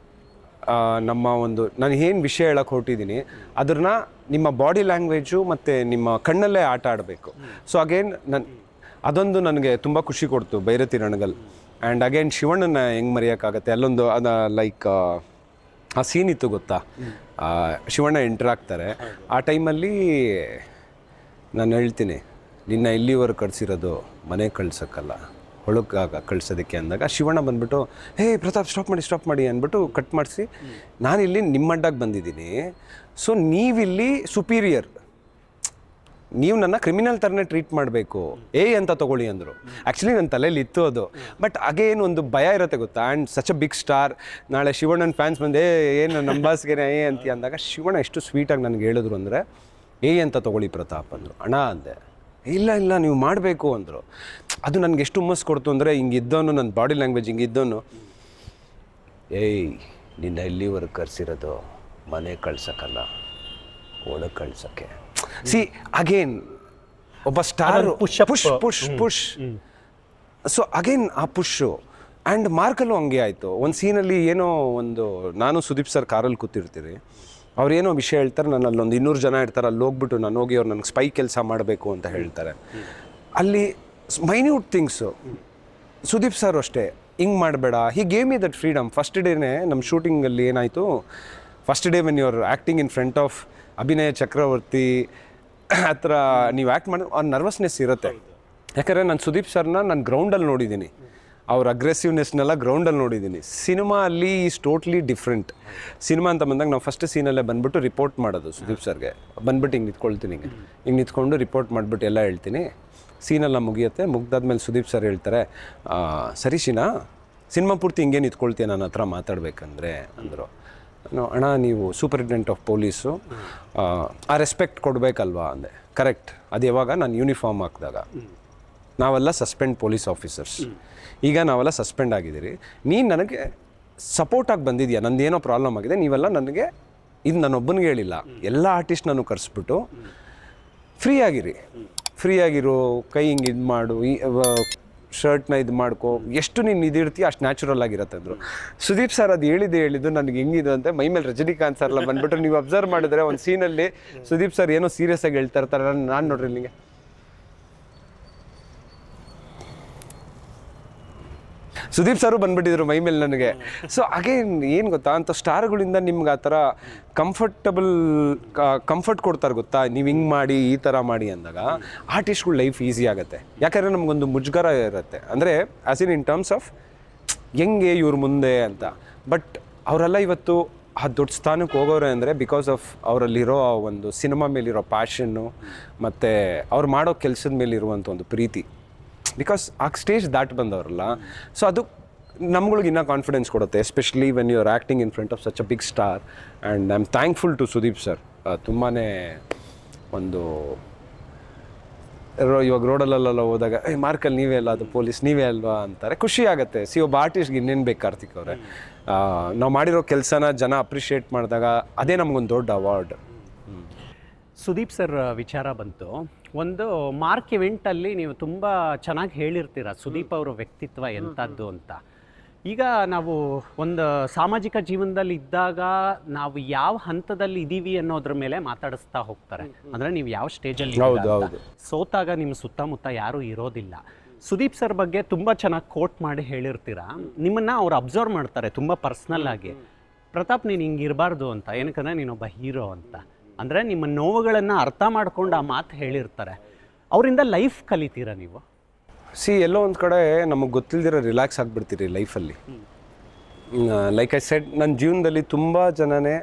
ನಮ್ಮ ಒಂದು ನಾನು ಏನು ವಿಷಯ ಹೇಳಕ್ಕೆ ಹೊರಟಿದ್ದೀನಿ ಅದನ್ನು ನಿಮ್ಮ ಬಾಡಿ ಲ್ಯಾಂಗ್ವೇಜು ಮತ್ತು ನಿಮ್ಮ ಕಣ್ಣಲ್ಲೇ ಆಟ ಆಡಬೇಕು. ಸೊ ಅಗೇನ್ ಅದೊಂದು ನನಗೆ ತುಂಬ ಖುಷಿ ಕೊಡ್ತು ಭೈರತಿ ರಣಗಲ್. ಆ್ಯಂಡ್ ಅಗೇನ್ ಶಿವಣ್ಣನ ಹೆಂಗೆ ಮರೆಯೋಕ್ಕಾಗತ್ತೆ, ಅಲ್ಲೊಂದು ಲೈಕ್ ಆ ಸೀನ್ ಇತ್ತು ಗೊತ್ತಾ, ಶಿವಣ್ಣ ಎಂಟ್ರ್ ಆಗ್ತಾರೆ. ಆ ಟೈಮಲ್ಲಿ ನಾನು ಹೇಳ್ತೀನಿ, ನಿನ್ನ ಇಲ್ಲಿವರೆಗೆ ಕಳಿಸಿರೋದು ಮನೆ ಕಳ್ಸೋಕ್ಕಲ್ಲ, ಹೊಳಗಾಗ ಕಳ್ಸೋದಕ್ಕೆ ಅಂದಾಗ ಶಿವಣ್ಣ ಬಂದ್ಬಿಟ್ಟು, ಹೇ ಪ್ರತಾಪ್ ಸ್ಟಾಪ್ ಮಾಡಿ ಅಂದ್ಬಿಟ್ಟು ಕಟ್ ಮಾಡಿಸಿ, ನಾನಿಲ್ಲಿ ನಿಮ್ಮಡ್ಡಾಗಿ ಬಂದಿದ್ದೀನಿ, ಸೊ ನೀವಿಲ್ಲಿ ಸುಪೀರಿಯರ್, ನೀವು ನನ್ನ ಕ್ರಿಮಿನಲ್ ಥರನೇ ಟ್ರೀಟ್ ಮಾಡಬೇಕು ಅಂತ ತೊಗೊಳ್ಳಿ ಅಂದರು. ಆ್ಯಕ್ಚುಲಿ ನನ್ನ ತಲೆಯಲ್ಲಿ ಇತ್ತು ಅದು. ಬಟ್ ಅಗೇನು ಒಂದು ಭಯ ಇರುತ್ತೆ ಗೊತ್ತಾ. And such a big star, ನಾಳೆ ಶಿವಣ್ಣನ ಫ್ಯಾನ್ಸ್ ಬಂದು ಏನು ನಮ್ಮ ಬಾಸ್ಗೆ ಅಂತ ಅಂದಾಗ ಶಿವಣ್ಣ ಎಷ್ಟು ಸ್ವೀಟಾಗಿ ನನಗೆ ಹೇಳಿದ್ರು ಅಂದರೆ, ಅಂತ ತೊಗೊಳ್ಳಿ ಪ್ರತಾಪ್ ಅಂದರು. ಅಣ್ಣ ಅಂದೆ, ಇಲ್ಲ ನೀವು ಮಾಡಬೇಕು ಅಂದರು. ಅದು ನನಗೆ ಎಷ್ಟು ಹುಮ್ಮಸ್ ಕೊಡ್ತು ಅಂದರೆ, ಹಿಂಗಿದ್ದವನು ನನ್ನ ಬಾಡಿ ಲ್ಯಾಂಗ್ವೇಜ್ ಹಿಂಗಿದ್ದವನು, ನಿನ್ನ ಇಲ್ಲಿವರೆಗೆ ಕರೆಸಿರೋದು ಮನೆ ಕಳ್ಸೋಕ್ಕಲ್ಲ, ಒಳಗೆ ಕಳ್ಸೋಕ್ಕೆ. ಸಿ ಅಗೇನ್ ಒಬ್ಬ ಸ್ಟಾರ್ ಪುಷ್. ಸೊ ಅಗೇನ್ ಆ ಪುಷು. ಆ್ಯಂಡ್ ಮಾರ್ಕಲ್ಲೂ ಹಂಗೆ ಆಯಿತು. ಒಂದು ಸೀನಲ್ಲಿ ಏನೋ ಒಂದು, ನಾನು ಸುದೀಪ್ ಸರ್ ಕಾರಲ್ಲಿ ಕೂತಿರ್ತೀರಿ, ಅವ್ರೇನೋ ವಿಷಯ ಹೇಳ್ತಾರೆ, ನಾನು ಅಲ್ಲೊಂದು 200 ಜನ ಇರ್ತಾರೆ, ಅಲ್ಲಿ ಹೋಗ್ಬಿಟ್ಟು ನಾನು ಹೋಗಿ ಅವ್ರು ನನಗೆ ಸ್ಪೈ ಕೆಲಸ ಮಾಡಬೇಕು ಅಂತ ಹೇಳ್ತಾರೆ. ಅಲ್ಲಿ ಮೈನ್ಯೂಟ್ ಥಿಂಗ್ಸು. ಸುದೀಪ್ ಸರ್ ಅಷ್ಟೇ, ಹಿಂಗೆ ಮಾಡಬೇಡ, he gave me that freedom. First ಡೇನೇ ನಮ್ಮ ಶೂಟಿಂಗಲ್ಲಿ ಏನಾಯಿತು, first day when you are acting in front of Abhinaya Chakravarthi ಹತ್ರ ನೀವು ಆ್ಯಕ್ಟ್ ಮಾಡಿ ಆ ನರ್ವಸ್ನೆಸ್ ಇರುತ್ತೆ. ಯಾಕಂದರೆ ನಾನು ಸುದೀಪ್ ಸರ್ನ ನಾನು ಗ್ರೌಂಡಲ್ಲಿ ನೋಡಿದ್ದೀನಿ, ಅವ್ರ ಅಗ್ರೆಸಿವ್ನೆಸ್ನೆಲ್ಲ ಗ್ರೌಂಡಲ್ಲಿ ನೋಡಿದ್ದೀನಿ. ಸಿನಿಮಾ ಅಲ್ಲಿ ಈಸ್ ಟೋಟ್ಲಿ ಡಿಫ್ರೆಂಟ್. ಸಿನಿಮಾ ಅಂತ ಬಂದಾಗ ನಾವು ಫಸ್ಟ್ ಸೀನಲ್ಲೇ ಬಂದುಬಿಟ್ಟು ರಿಪೋರ್ಟ್ ಮಾಡೋದು ಸುದೀಪ್ ಸರ್ಗೆ. ಬಂದುಬಿಟ್ಟು ಹಿಂಗೆ ನಿಂತ್ಕೊಳ್ತೀನಿ, ಹಿಂಗೆ ನಿಂತ್ಕೊಂಡು ರಿಪೋರ್ಟ್ ಮಾಡಿಬಿಟ್ಟು ಎಲ್ಲ ಹೇಳ್ತೀನಿ. ಸೀನೆಲ್ಲ ಮುಗಿಯುತ್ತೆ. ಮುಗ್ದಾದ್ಮೇಲೆ ಸುದೀಪ್ ಸರ್ ಹೇಳ್ತಾರೆ, ಸರಿ ಶೀನಾ, ಸಿನಿಮಾ ಪೂರ್ತಿ ಹಿಂಗೆ ನಿಂತ್ಕೊಳ್ತೀಯ ನನ್ನ ಹತ್ರ ಮಾತಾಡಬೇಕಂದ್ರೆ ಅಂದರು. ಅಣ್ಣ ನೀವು ಸೂಪರಿಂಟೆಂಡೆಂಟ್ ಆಫ್ ಪೊಲೀಸು, ಆ ರೆಸ್ಪೆಕ್ಟ್ ಕೊಡಬೇಕಲ್ವಾ ಅಂದೆ. ಕರೆಕ್ಟ್. ಅದು ಯಾವಾಗ ನಾನು ಯೂನಿಫಾರ್ಮ್ ಹಾಕಿದಾಗ. ನಾವೆಲ್ಲ ಸಸ್ಪೆಂಡ್ ಪೊಲೀಸ್ ಆಫೀಸರ್ಸ್, ಈಗ ನಾವೆಲ್ಲ ಸಸ್ಪೆಂಡ್ ಆಗಿದ್ದೀರಿ, ನೀನು ನನಗೆ ಸಪೋರ್ಟಾಗಿ ಬಂದಿದೆಯಾ, ನಂದೇನೋ ಪ್ರಾಬ್ಲಮ್ ಆಗಿದೆ, ನೀವೆಲ್ಲ ನನಗೆ ಇದು ನಾನೊಬ್ಬನಿಗೆ ಹೇಳಿಲ್ಲ, ಎಲ್ಲ ಆರ್ಟಿಸ್ಟ್ ನಾನು ಕರೆಸ್ಬಿಟ್ಟು ಫ್ರೀ ಆಗಿರು, ಕೈ ಹಿಂಗೆ ಇದು ಮಾಡು, ಶರ್ಟ್ನ ಇದು ಮಾಡ್ಕೊ, ಎಷ್ಟು ನೀನು ಇದಿರ್ತೀಯ ಅಷ್ಟು ನ್ಯಾಚುರಲ್ ಆಗಿರತ್ತೆ ಅಂದರು. ಸುದೀಪ್ ಸರ್ ಅದು ಹೇಳಿದ್ದು ನನಗೆ ಹೆಂಗಿದು ಅಂತ ಮೈ ಮೇಲೆ ರಜನಿಕಾಂತ್ ಸರ್ಲ್ಲ ಬಂದ್ಬಿಟ್ಟು, ನೀವು ಅಬ್ಸರ್ವ್ ಮಾಡಿದ್ರೆ ಒಂದು ಸೀನಲ್ಲಿ ಸುದೀಪ್ ಸರ್ ಏನೋ ಸೀರಿಯಸ್ ಆಗಿ ಹೇಳ್ತಾ ಇರ್ತಾರೆ, ನಾನು ನೋಡ್ರಿ ಇಲ್ಲಿಗೆ ಸುದೀಪ್ ಸರು ಬಂದ್ಬಿಟ್ಟಿದ್ರು ಮೈ ಮೇಲೆ ನನಗೆ. ಸೊ ಅಗೇನ್ ಏನು ಗೊತ್ತಾ, ಅಂಥ ಸ್ಟಾರ್ಗಳಿಂದ ನಿಮ್ಗೆ ಆ ಥರ ಕಂಫರ್ಟ್ ಕೊಡ್ತಾರೆ ಗೊತ್ತಾ, ನೀವು ಹಿಂಗೆ ಮಾಡಿ ಈ ಥರ ಮಾಡಿ ಅಂದಾಗ ಆರ್ಟಿಸ್ಟ್ಗಳ ಲೈಫ್ ಈಸಿ ಆಗುತ್ತೆ. ಯಾಕಂದರೆ ನಮಗೊಂದು ಮುಜುಗರ ಇರುತ್ತೆ, ಅಂದರೆ ಆಸ್ ಇನ್ ಟರ್ಮ್ಸ್ ಆಫ್ ಹೆಂಗೆ ಇವ್ರ ಮುಂದೆ ಅಂತ. ಬಟ್ ಅವರೆಲ್ಲ ಇವತ್ತು ಆ ದೊಡ್ಡ ಸ್ಥಾನಕ್ಕೆ ಹೋಗೋರೆ ಅಂದರೆ ಬಿಕಾಸ್ ಆಫ್ ಅವರಲ್ಲಿರೋ ಒಂದು ಸಿನಿಮಾ ಮೇಲಿರೋ ಪ್ಯಾಷನ್ನು ಮತ್ತು ಅವ್ರು ಮಾಡೋ ಕೆಲಸದ ಮೇಲಿರುವಂಥ ಒಂದು ಪ್ರೀತಿ. ಬಿಕಾಸ್ ಆ ಸ್ಟೇಜ್ ದಾಟ್ ಬಂದವರಲ್ಲ, ಸೊ ಅದು ನಮ್ಗಳಿಗೆ ಇನ್ನೂ ಕಾನ್ಫಿಡೆನ್ಸ್ ಕೊಡುತ್ತೆ, especially when you are acting in front of such a big star. And I am thankful to Sudeep sir. ತುಂಬಾ ಒಂದು ಇವಾಗ ರೋಡಲ್ಲೆಲ್ಲ ಹೋದಾಗ ಮಾರ್ಕಲ್ಲಿ ನೀವೇ ಅಲ್ಲ, ಅದು ಪೊಲೀಸ್ ನೀವೇ ಅಲ್ವಾ ಅಂತಾರೆ, ಖುಷಿ ಆಗುತ್ತೆ. ಒಬ್ಬ ಆರ್ಟಿಸ್ಟ್ಗೆ ಇನ್ನೇನು ಬೇಕು ಕಾರ್ತಿಕ್ ಅವರೇ, ನಾವು ಮಾಡಿರೋ ಕೆಲಸನ ಜನ ಅಪ್ರಿಷಿಯೇಟ್ ಮಾಡಿದಾಗ ಅದೇ ನಮಗೊಂದು ದೊಡ್ಡ ಅವಾರ್ಡ್. ಸುದೀಪ್ ಸರ್ ವಿಚಾರ ಬಂತು. ಒಂದು ಮಾರ್ಕ್ ಇವೆಂಟಲ್ಲಿ ನೀವು ತುಂಬ ಚೆನ್ನಾಗಿ ಹೇಳಿರ್ತೀರ ಸುದೀಪ್ ಅವರ ವ್ಯಕ್ತಿತ್ವ ಎಂಥದ್ದು ಅಂತ. ಈಗ ನಾವು ಒಂದು ಸಾಮಾಜಿಕ ಜೀವನದಲ್ಲಿ ಇದ್ದಾಗ ನಾವು ಯಾವ ಹಂತದಲ್ಲಿ ಇದ್ದೀವಿ ಅನ್ನೋದ್ರ ಮೇಲೆ ಮಾತಾಡಿಸ್ತಾ ಹೋಗ್ತಾರೆ. ಅಂದರೆ ನೀವು ಯಾವ ಸ್ಟೇಜಲ್ಲಿ ಸೋತಾಗ ನಿಮ್ಮ ಸುತ್ತಮುತ್ತ ಯಾರೂ ಇರೋದಿಲ್ಲ. ಸುದೀಪ್ ಸರ್ ಬಗ್ಗೆ ತುಂಬ ಚೆನ್ನಾಗಿ ಕೋಟ್ ಮಾಡಿ ಹೇಳಿರ್ತೀರ. ನಿಮ್ಮನ್ನು ಅವ್ರು ಅಬ್ಸರ್ವ್ ಮಾಡ್ತಾರೆ ತುಂಬ ಪರ್ಸ್ನಲ್ ಆಗಿ. ಪ್ರತಾಪ್ ನೀನು ಹಿಂಗೆ ಇರಬಾರ್ದು ಅಂತ, ಏನಕ್ಕಂದ್ರೆ ನೀನೊಬ್ಬ ಹೀರೋ ಅಂತ. ಅಂದರೆ ನಿಮ್ಮ ನೋವುಗಳನ್ನು ಅರ್ಥ ಮಾಡ್ಕೊಂಡು ಆ ಮಾತು ಹೇಳಿರ್ತಾರೆ. ಅವರಿಂದ ಲೈಫ್ ಕಲಿತೀರಾ ನೀವು? ಎಲ್ಲೋ ಒಂದು ಕಡೆ ನಮಗೆ ಗೊತ್ತಿಲ್ದಿರೋ ರಿಲ್ಯಾಕ್ಸ್ ಆಗಿಬಿಡ್ತೀರಿ ಲೈಫಲ್ಲಿ. ಲೈಕ್ ಐ ಸೆಡ್, ನನ್ನ ಜೀವನದಲ್ಲಿ ತುಂಬ ಜನನೇ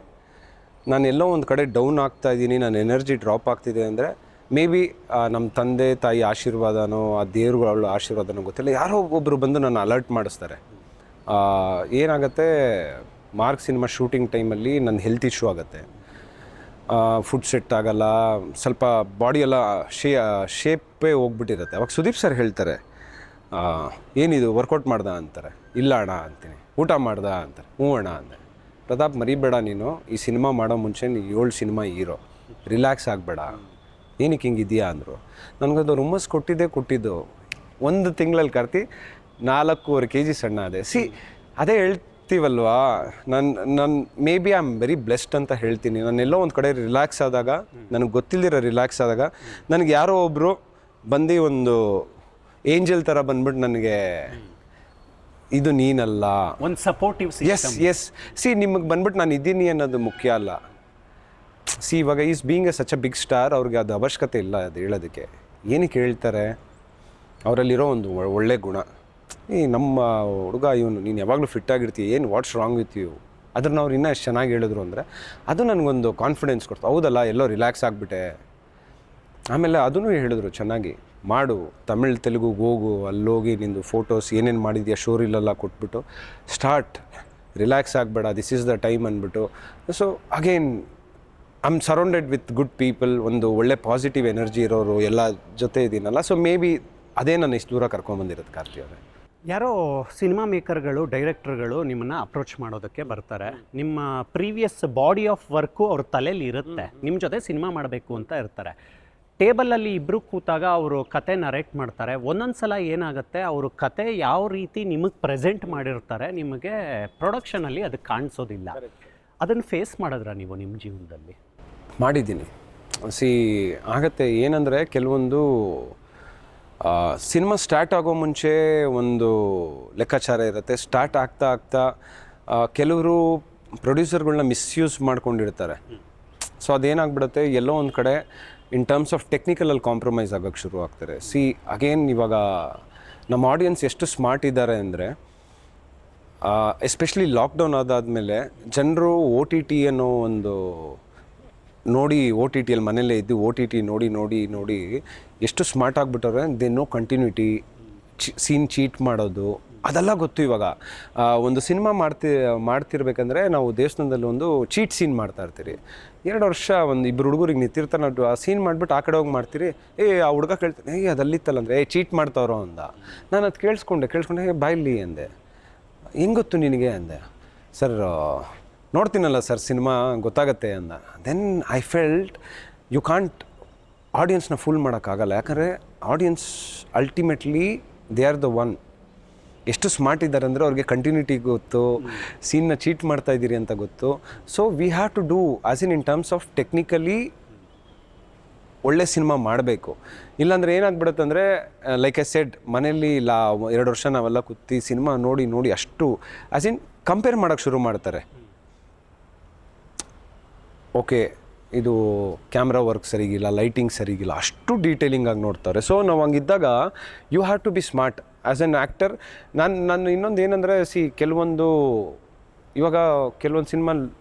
ನಾನು ಎಲ್ಲೋ ಒಂದು ಕಡೆ ಡೌನ್ ಆಗ್ತಾ ಇದ್ದೀನಿ, ನನ್ನ ಎನರ್ಜಿ ಡ್ರಾಪ್ ಆಗ್ತಿದೆ ಅಂದರೆ ಮೇ ಬಿ ನಮ್ಮ ತಂದೆ ತಾಯಿ ಆಶೀರ್ವಾದನೋ ಆ ದೇವ್ರುಗಳ ಆಶೀರ್ವಾದನೋ ಗೊತ್ತಿಲ್ಲ, ಯಾರೋ ಒಬ್ಬರು ಬಂದು ನನ್ನ ಅಲರ್ಟ್ ಮಾಡಿಸ್ತಾರೆ. ಏನಾಗುತ್ತೆ, ಮಾರ್ಕ್ ಸಿನಿಮಾ ಶೂಟಿಂಗ್ ಟೈಮಲ್ಲಿ ನನ್ನ ಹೆಲ್ತ್ ಇಶ್ಯೂ ಆಗುತ್ತೆ, ಫುಡ್ ಸೆಟ್ ಆಗಲ್ಲ, ಸ್ವಲ್ಪ ಬಾಡಿ ಎಲ್ಲ ಶೇಪೇ ಹೋಗ್ಬಿಟ್ಟಿರುತ್ತೆ. ಅವಾಗ ಸುದೀಪ್ ಸರ್ ಹೇಳ್ತಾರೆ, ಏನಿದು ವರ್ಕೌಟ್ ಮಾಡ್ದ ಅಂತಾರೆ. ಇಲ್ಲ ಅಣ್ಣ ಅಂತೀನಿ. ಊಟ ಮಾಡ್ದ ಅಂತಾರೆ. ಹ್ಞೂ ಅಣ್ಣ ಅಂದೆ. ಪ್ರತಾಪ್ ಮರಿಬೇಡ, ನೀನು ಈ ಸಿನಿಮಾ ಮಾಡೋ ಮುಂಚೆ ನೀನು 7 ಸಿನಿಮಾ ಹೀರೋ, ರಿಲ್ಯಾಕ್ಸ್ ಆಗಬೇಡ, ಏನಕ್ಕೆ ಹಿಂಗಿದೆಯಾ ಅಂದರು. ನನಗದು ಹುಮ್ಮಸ್ ಕೊಟ್ಟಿದ್ದು. 1 ತಿಂಗಳಲ್ಲಿ ಕಾರ್ತಿ 4.25 kg ಸಣ್ಣ ಅದೇ. ಅದೇ ಹೇಳ್ತೀವಲ್ವಾ, ನಾನು may be I am very blessed ಅಂತ ಹೇಳ್ತೀನಿ. ನಾನೆಲ್ಲೋ ಒಂದು ಕಡೆ ರಿಲ್ಯಾಕ್ಸ್ ಆದಾಗ, ನನಗೆ ಗೊತ್ತಿಲ್ದಿರೋ ರಿಲ್ಯಾಕ್ಸ್ ಆದಾಗ, ನನಗೆ ಯಾರೋ ಒಬ್ಬರು ಬಂದು ಒಂದು ಏಂಜಲ್ ಥರ ಬಂದ್ಬಿಟ್ಟು ನನಗೆ ಇದು ನೀನಲ್ಲ, ಒಂದು ಸಪೋರ್ಟಿವ್. ಎಸ್ ನಿಮಗೆ ಬಂದ್ಬಿಟ್ಟು ನಾನು ಇದ್ದೀನಿ ಅನ್ನೋದು ಮುಖ್ಯ ಅಲ್ಲ. ಇವಾಗ is being a such a big star, ಅವ್ರಿಗೆ ಅದು ಅವಶ್ಯಕತೆ ಇಲ್ಲ ಅದು ಹೇಳೋದಕ್ಕೆ. ಏನಕ್ಕೆ ಹೇಳ್ತಾರೆ, ಅವರಲ್ಲಿರೋ ಒಂದು ಒಳ್ಳೆ ಗುಣ, ನಮ್ಮ ಹುಡುಗ ಇವನು, ನೀನು ಯಾವಾಗಲೂ ಫಿಟ್ಟಾಗಿರ್ತೀವಿ, ಏನು ವಾಟ್ಸ್ ರಾಂಗ್ ವಿತ್ ಯು, ಅದನ್ನು ಅವ್ರು ಇನ್ನೂ ಎಷ್ಟು ಚೆನ್ನಾಗಿ ಹೇಳಿದ್ರು ಅಂದರೆ ಅದು ನನಗೊಂದು ಕಾನ್ಫಿಡೆನ್ಸ್ ಕೊಡ್ತು. ಹೌದಲ್ಲ, ಎಲ್ಲೋ ರಿಲ್ಯಾಕ್ಸ್ ಆಗಿಬಿಟ್ಟೆ. ಆಮೇಲೆ ಅದನ್ನು ಹೇಳಿದ್ರು, ಚೆನ್ನಾಗಿ ಮಾಡು, ತಮಿಳ್ ತೆಲುಗುಗೆ ಹೋಗು, ಅಲ್ಲೋಗಿ ನಿಂದು ಫೋಟೋಸ್ ಏನೇನು ಮಾಡಿದ್ಯಾ ಶೋರಿಲೆಲ್ಲ ಕೊಟ್ಬಿಟ್ಟು ಸ್ಟಾರ್ಟ್, ರಿಲ್ಯಾಕ್ಸ್ ಆಗಬೇಡ, ದಿಸ್ ಈಸ್ ದ ಟೈಮ್ ಅಂದ್ಬಿಟ್ಟು. So again I am surrounded with good people, ಒಂದು ಒಳ್ಳೆ ಪಾಸಿಟಿವ್ ಎನರ್ಜಿ ಇರೋರು ಎಲ್ಲ ಜೊತೆ ಇದ್ದೀನಲ್ಲ. ಸೊ ಮೇ ಬಿ ಅದೇ ನಾನು ಇಷ್ಟು ದೂರ ಕರ್ಕೊಂಬಂದಿರೋದು ಕಾರ್ತಿ ಅವರೇ. ಯಾರೋ ಸಿನಿಮಾ ಮೇಕರ್ಗಳು, ಡೈರೆಕ್ಟರ್ಗಳು ನಿಮ್ಮನ್ನು ಅಪ್ರೋಚ್ ಮಾಡೋದಕ್ಕೆ ಬರ್ತಾರೆ. ನಿಮ್ಮ ಪ್ರೀವಿಯಸ್ ಬಾಡಿ ಆಫ್ ವರ್ಕು ಅವ್ರ ತಲೆಯಲ್ಲಿ ಇರುತ್ತೆ, ನಿಮ್ಮ ಜೊತೆ ಸಿನಿಮಾ ಮಾಡಬೇಕು ಅಂತ ಇರ್ತಾರೆ. ಟೇಬಲಲ್ಲಿ ಇಬ್ಬರು ಕೂತಾಗ ಅವರು ಕತೆ ನರೇಟ್ ಮಾಡ್ತಾರೆ. ಒಂದೊಂದು ಸಲ ಏನಾಗುತ್ತೆ, ಅವರು ಕತೆ ಯಾವ ರೀತಿ ನಿಮಗೆ ಪ್ರೆಸೆಂಟ್ ಮಾಡಿರ್ತಾರೆ, ನಿಮಗೆ ಪ್ರೊಡಕ್ಷನಲ್ಲಿ ಅದು ಕಾಣಿಸೋದಿಲ್ಲ. ಅದನ್ನು ಫೇಸ್ ಮಾಡಿದ್ರ ನೀವು ನಿಮ್ಮ ಜೀವನದಲ್ಲಿ? ಮಾಡಿದ್ದೀನಿ. ಆಗತ್ತೆ. ಏನಂದರೆ ಕೆಲವೊಂದು ಸಿನಿಮಾ ಸ್ಟಾರ್ಟ್ ಆಗೋ ಮುಂಚೆ ಒಂದು ಲೆಕ್ಕಾಚಾರ ಇರುತ್ತೆ. ಸ್ಟಾರ್ಟ್ ಆಗ್ತಾ ಕೆಲವರು ಪ್ರೊಡ್ಯೂಸರ್ಗಳನ್ನ ಮಿಸ್ಯೂಸ್ ಮಾಡ್ಕೊಂಡಿರ್ತಾರೆ. ಸೊ ಅದೇನಾಗ್ಬಿಡುತ್ತೆ, ಎಲ್ಲೋ ಒಂದು ಕಡೆ ಇನ್ ಟರ್ಮ್ಸ್ ಆಫ್ ಟೆಕ್ನಿಕಲಲ್ಲಿ ಕಾಂಪ್ರಮೈಸ್ ಆಗೋಕ್ಕೆ ಶುರು ಆಗ್ತಾರೆ. ಅಗೇನ್ ಇವಾಗ ನಮ್ಮ ಆಡಿಯನ್ಸ್ ಎಷ್ಟು ಸ್ಮಾರ್ಟ್ ಇದ್ದಾರೆ ಅಂದರೆ, ಎಸ್ಪೆಷಲಿ ಲಾಕ್ಡೌನ್ ಆದಾದಮೇಲೆ ಜನರು OTT ಅನ್ನೋ ಒಂದು ನೋಡಿ, OTTಯಲ್ಲಿ ಮನೇಲೇ ಇದ್ದು OTT ನೋಡಿ ಎಷ್ಟು ಸ್ಮಾರ್ಟ್ ಆಗಿಬಿಟ್ಟವ್ರೆ. They know continuity, scene cheat ಮಾಡೋದು ಅದೆಲ್ಲ ಗೊತ್ತು. ಇವಾಗ ಒಂದು ಸಿನಿಮಾ ಮಾಡ್ತಿರ್ಬೇಕಂದ್ರೆ ನಾವು ದೇವಸ್ಥಾನದಲ್ಲಿ ಒಂದು ಚೀಟ್ ಸೀನ್ ಮಾಡ್ತಾ ಇರ್ತೀರಿ. 2 ವರ್ಷ ಒಂದು ಇಬ್ಬರು ಹುಡುಗರಿಗೆ ನಿಂತಿರ್ತಾನೆ, ಆ ಸೀನ್ ಮಾಡಿಬಿಟ್ಟು ಆ ಕಡೆ ಹೋಗಿ ಮಾಡ್ತೀರಿ. ಆ ಹುಡುಗ ಕೇಳ್ತಾನೆ, ಅದಲ್ಲಿತ್ತಲ್ಲ ಅಂದರೆ ಚೀಟ್ ಮಾಡ್ತಾವ್ರೋ ಅಂದ. ನಾನು ಅದು ಕೇಳಿಸ್ಕೊಂಡೆ ಬಾಯ್ಲಿ ಅಂದೆ. ಹೆಂಗೆ ಗೊತ್ತು ನಿನಗೆ ಅಂದೆ. ಸರ್ ನೋಡ್ತೀನಲ್ಲ ಸರ್ ಸಿನಿಮಾ, ಗೊತ್ತಾಗತ್ತೆ ಅಂದ. Then I felt you can't ಆಡಿಯನ್ಸ್ನ ಫುಲ್ ಮಾಡೋಕ್ಕಾಗಲ್ಲ. ಯಾಕಂದರೆ audience ultimately they are the one. ಎಷ್ಟು ಸ್ಮಾರ್ಟ್ ಇದ್ದಾರೆ ಅಂದರೆ ಅವ್ರಿಗೆ ಕಂಟಿನ್ಯೂಟಿ ಗೊತ್ತು, ಸೀನ್ನ ಚೀಟ್ ಮಾಡ್ತಾ ಇದ್ದೀರಿ ಅಂತ ಗೊತ್ತು. So we have to do as in terms of technically ಒಳ್ಳೆ ಸಿನಿಮಾ ಮಾಡಬೇಕು. ಇಲ್ಲಾಂದರೆ ಏನಾಗ್ಬಿಡುತ್ತೆ ಅಂದರೆ, ಲೈಕ್ ಐ ಸೆಡ್, ಮನೇಲಿ 2 ವರ್ಷ ನಾವೆಲ್ಲ ಕೂತಿ ಸಿನಿಮಾ ನೋಡಿ ಅಷ್ಟು ಆಸ್ ಇನ್ ಕಂಪೇರ್ ಮಾಡೋಕ್ಕೆ ಶುರು ಮಾಡ್ತಾರೆ. ಓಕೆ, ಇದು ಕ್ಯಾಮ್ರಾ ವರ್ಕ್ ಸರಿಗಿಲ್ಲ, ಲೈಟಿಂಗ್ ಸರಿಗಿಲ್ಲ, ಅಷ್ಟು ಡೀಟೇಲಿಂಗ್ ಆಗಿ ನೋಡ್ತಾರೆ. ಸೊ ನಾವು ಹಂಗಿದ್ದಾಗ you have to be smart as an actor. ನಾನು ಇನ್ನೊಂದು ಏನಂದರೆ, ಕೆಲವೊಂದು ಇವಾಗ ಕೆಲವೊಂದು ಸಿನಿಮಾ